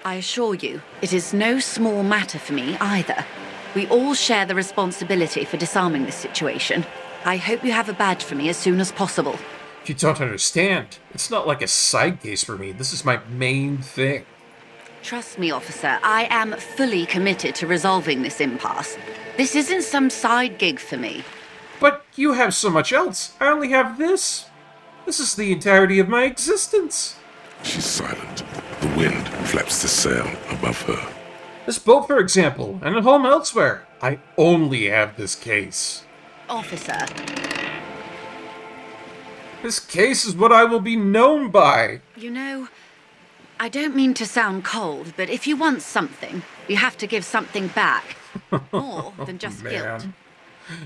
I assure you, it is no small matter for me either. We all share the responsibility for disarming this situation. I hope you have a badge for me as soon as possible. You don't understand. It's not like a side case for me. This is my main thing. Trust me, officer, I am fully committed to resolving this impasse. This isn't some side gig for me. But you have so much else. I only have this. This is the entirety of my existence. She's silent. The wind flaps the sail above her. This boat, for example, and at home elsewhere. I only have this case. Officer. This case is what I will be known by. You know, I don't mean to sound cold, but if you want something, you have to give something back. More than just guilt.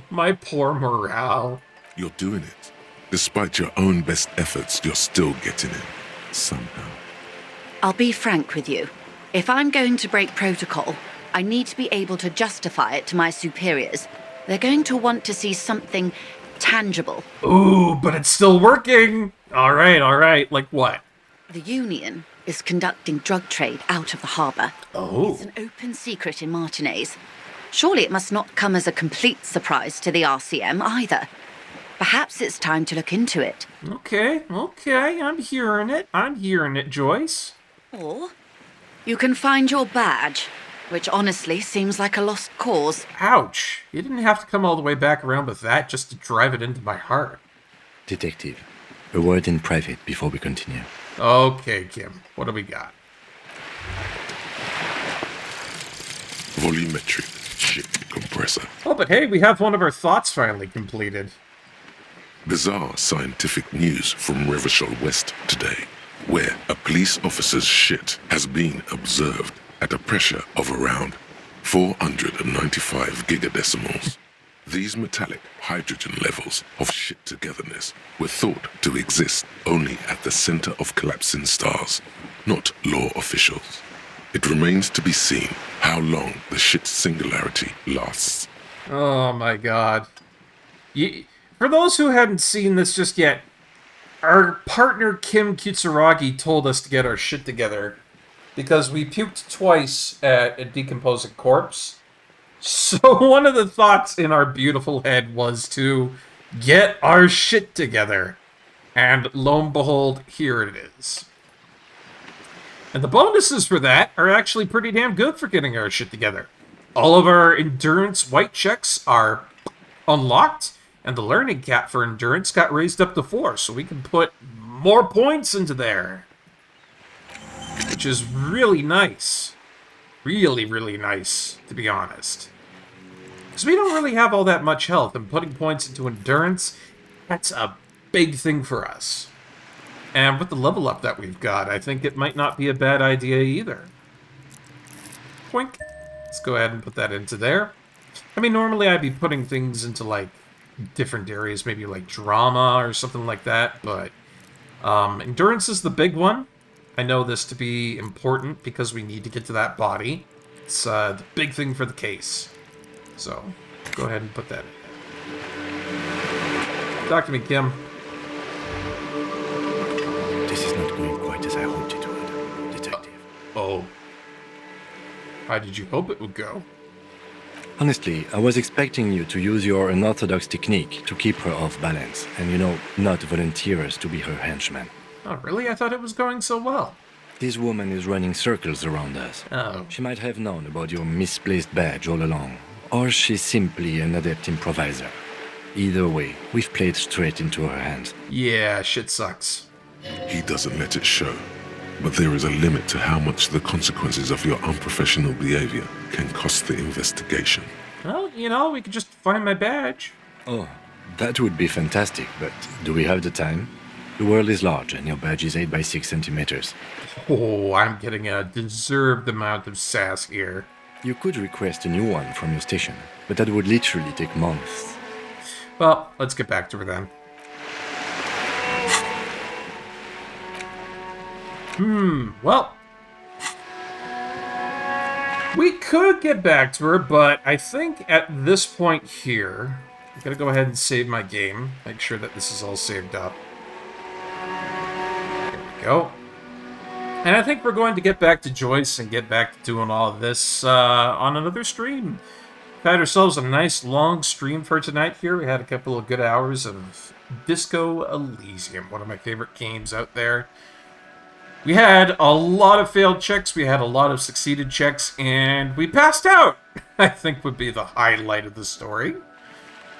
My poor morale. You're doing it. Despite your own best efforts, you're still getting in. Somehow. I'll be frank with you. If I'm going to break protocol, I need to be able to justify it to my superiors. They're going to want to see something tangible. Ooh, but it's still working! Alright. Like what? The Union is conducting drug trade out of the harbour. Oh. It's an open secret in Martinez. Surely it must not come as a complete surprise to the RCM either. Perhaps it's time to look into it. Okay. I'm hearing it, Joyce. Or you can find your badge, which honestly seems like a lost cause. Ouch. You didn't have to come all the way back around with that just to drive it into my heart. Detective, a word in private before we continue. Okay, Kim. What do we got? Volumetric ship compressor. Oh, but hey, we have one of our thoughts finally completed. Bizarre scientific news from Revachol West today, where a police officer's shit has been observed at a pressure of around 495 gigadecimals. These metallic hydrogen levels of shit togetherness were thought to exist only at the center of collapsing stars, not law officials. It remains to be seen how long the shit singularity lasts. Oh my god. For those who hadn't seen this just yet, our partner Kim Kitsuragi told us to get our shit together because we puked twice at a decomposing corpse. So one of the thoughts in our beautiful head was to get our shit together. And lo and behold, here it is. And the bonuses for that are actually pretty damn good for getting our shit together. All of our endurance white checks are unlocked, and the learning cap for endurance got raised up to 4, so we can put more points into there. Which is really nice. Really, really nice, to be honest. Because we don't really have all that much health, and putting points into endurance, that's a big thing for us. And with the level up that we've got, I think it might not be a bad idea either. Poink. Let's go ahead and put that into there. I mean, normally I'd be putting things into, like, different areas, maybe like drama or something like that, but endurance is the big one. I know this to be important because we need to get to that body. It's the big thing for the case. So, go ahead and put that in. Talk to me, Kim. This is not going quite as I hoped it would, Detective. Oh. How did you hope it would go? Honestly, I was expecting you to use your unorthodox technique to keep her off balance, and not volunteer us to be her henchmen. Oh, really? I thought it was going so well. This woman is running circles around us. Oh. She might have known about your misplaced badge all along, or she's simply an adept improviser. Either way, we've played straight into her hands. Yeah, shit sucks. He doesn't let it show, but there is a limit to how much the consequences of your unprofessional behavior can cost the investigation. Well, we could just find my badge. Oh, that would be fantastic, but do we have the time? The world is large, and your badge is 8 by 6 centimeters. Oh, I'm getting a deserved amount of sass here. You could request a new one from your station, but that would literally take months. Well, let's get back to her then. Well, we could get back to her, but I think at this point here, I'm going to go ahead and save my game. Make sure that this is all saved up. There we go. And I think we're going to get back to Joyce and get back to doing all of this on another stream. We've had ourselves a nice long stream for tonight here. We had a couple of good hours of Disco Elysium, one of my favorite games out there. We had a lot of failed checks, we had a lot of succeeded checks, and we passed out, I think would be the highlight of the story.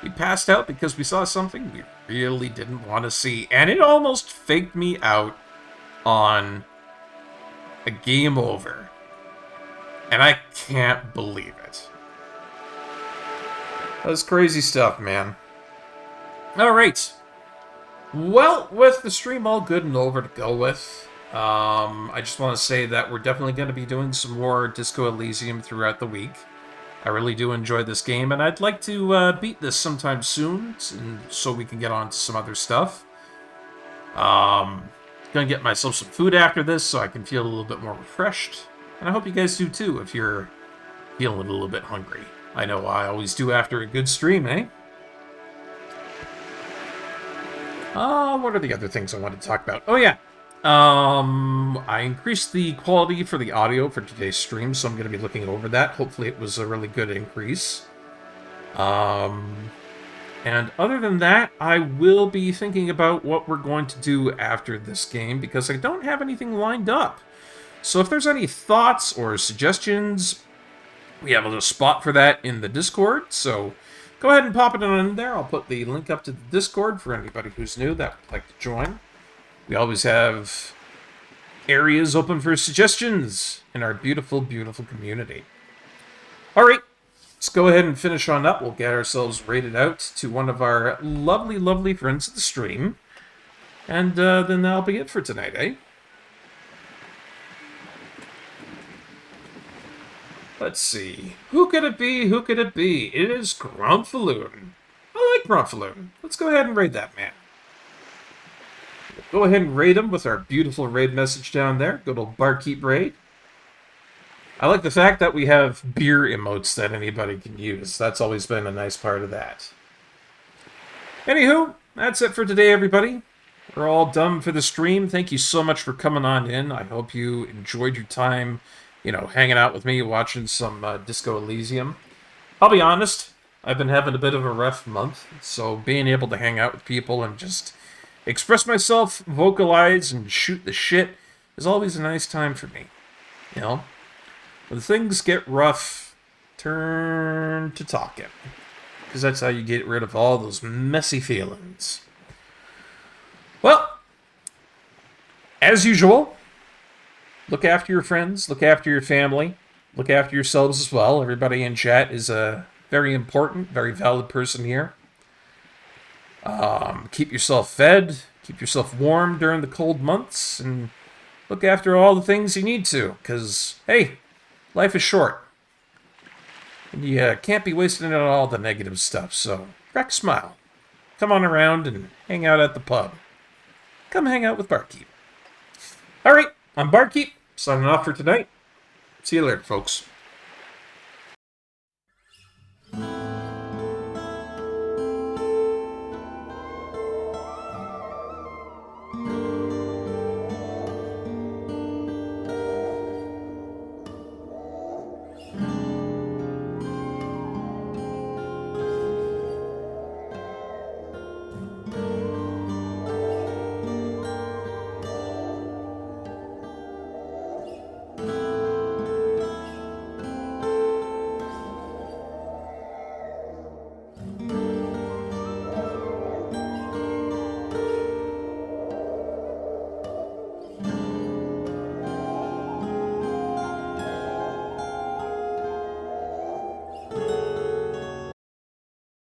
We passed out because we saw something we really didn't want to see, and it almost faked me out on a game over. And I can't believe it. That's crazy stuff, man. Alright. Well, with the stream all good and over to go with, I just want to say that we're definitely going to be doing some more Disco Elysium throughout the week. I really do enjoy this game, and I'd like to beat this sometime soon, so we can get on to some other stuff. Gonna get myself some food after this, so I can feel a little bit more refreshed. And I hope you guys do too, if you're feeling a little bit hungry. I know I always do after a good stream, eh? What are the other things I want to talk about? Oh, yeah. I increased the quality for the audio for today's stream, so I'm going to be looking over that. Hopefully it was a really good increase. And other than that, I will be thinking about what we're going to do after this game, because I don't have anything lined up. So if there's any thoughts or suggestions, we have a little spot for that in the Discord, so go ahead and pop it on in there. I'll put the link up to the Discord for anybody who's new that would like to join. We always have areas open for suggestions in our beautiful, beautiful community. Alright, let's go ahead and finish on up. We'll get ourselves rated out to one of our lovely, lovely friends of the stream. And then that'll be it for tonight, eh? Let's see. Who could it be? Who could it be? It is Grumfaloon. I like Grumfaloon. Let's go ahead and raid that man. Go ahead and raid him with our beautiful raid message down there. Good old Barkeep raid. I like the fact that we have beer emotes that anybody can use. That's always been a nice part of that. Anywho, that's it for today, everybody. We're all done for the stream. Thank you so much for coming on in. I hope you enjoyed your time, you know, hanging out with me, watching some Disco Elysium. I'll be honest, I've been having a bit of a rough month, so being able to hang out with people and just express myself, vocalize, and shoot the shit is always a nice time for me. You know? When things get rough, turn to talking. Because that's how you get rid of all those messy feelings. Well, as usual, look after your friends, look after your family, look after yourselves as well. Everybody in chat is a very important, very valid person here. Keep yourself fed, keep yourself warm during the cold months, and look after all the things you need to, because, hey, life is short. And you can't be wasting it on all the negative stuff, so crack a smile. Come on around and hang out at the pub. Come hang out with Barkeep. Alright, I'm Barkeep, signing off for tonight. See you later, folks.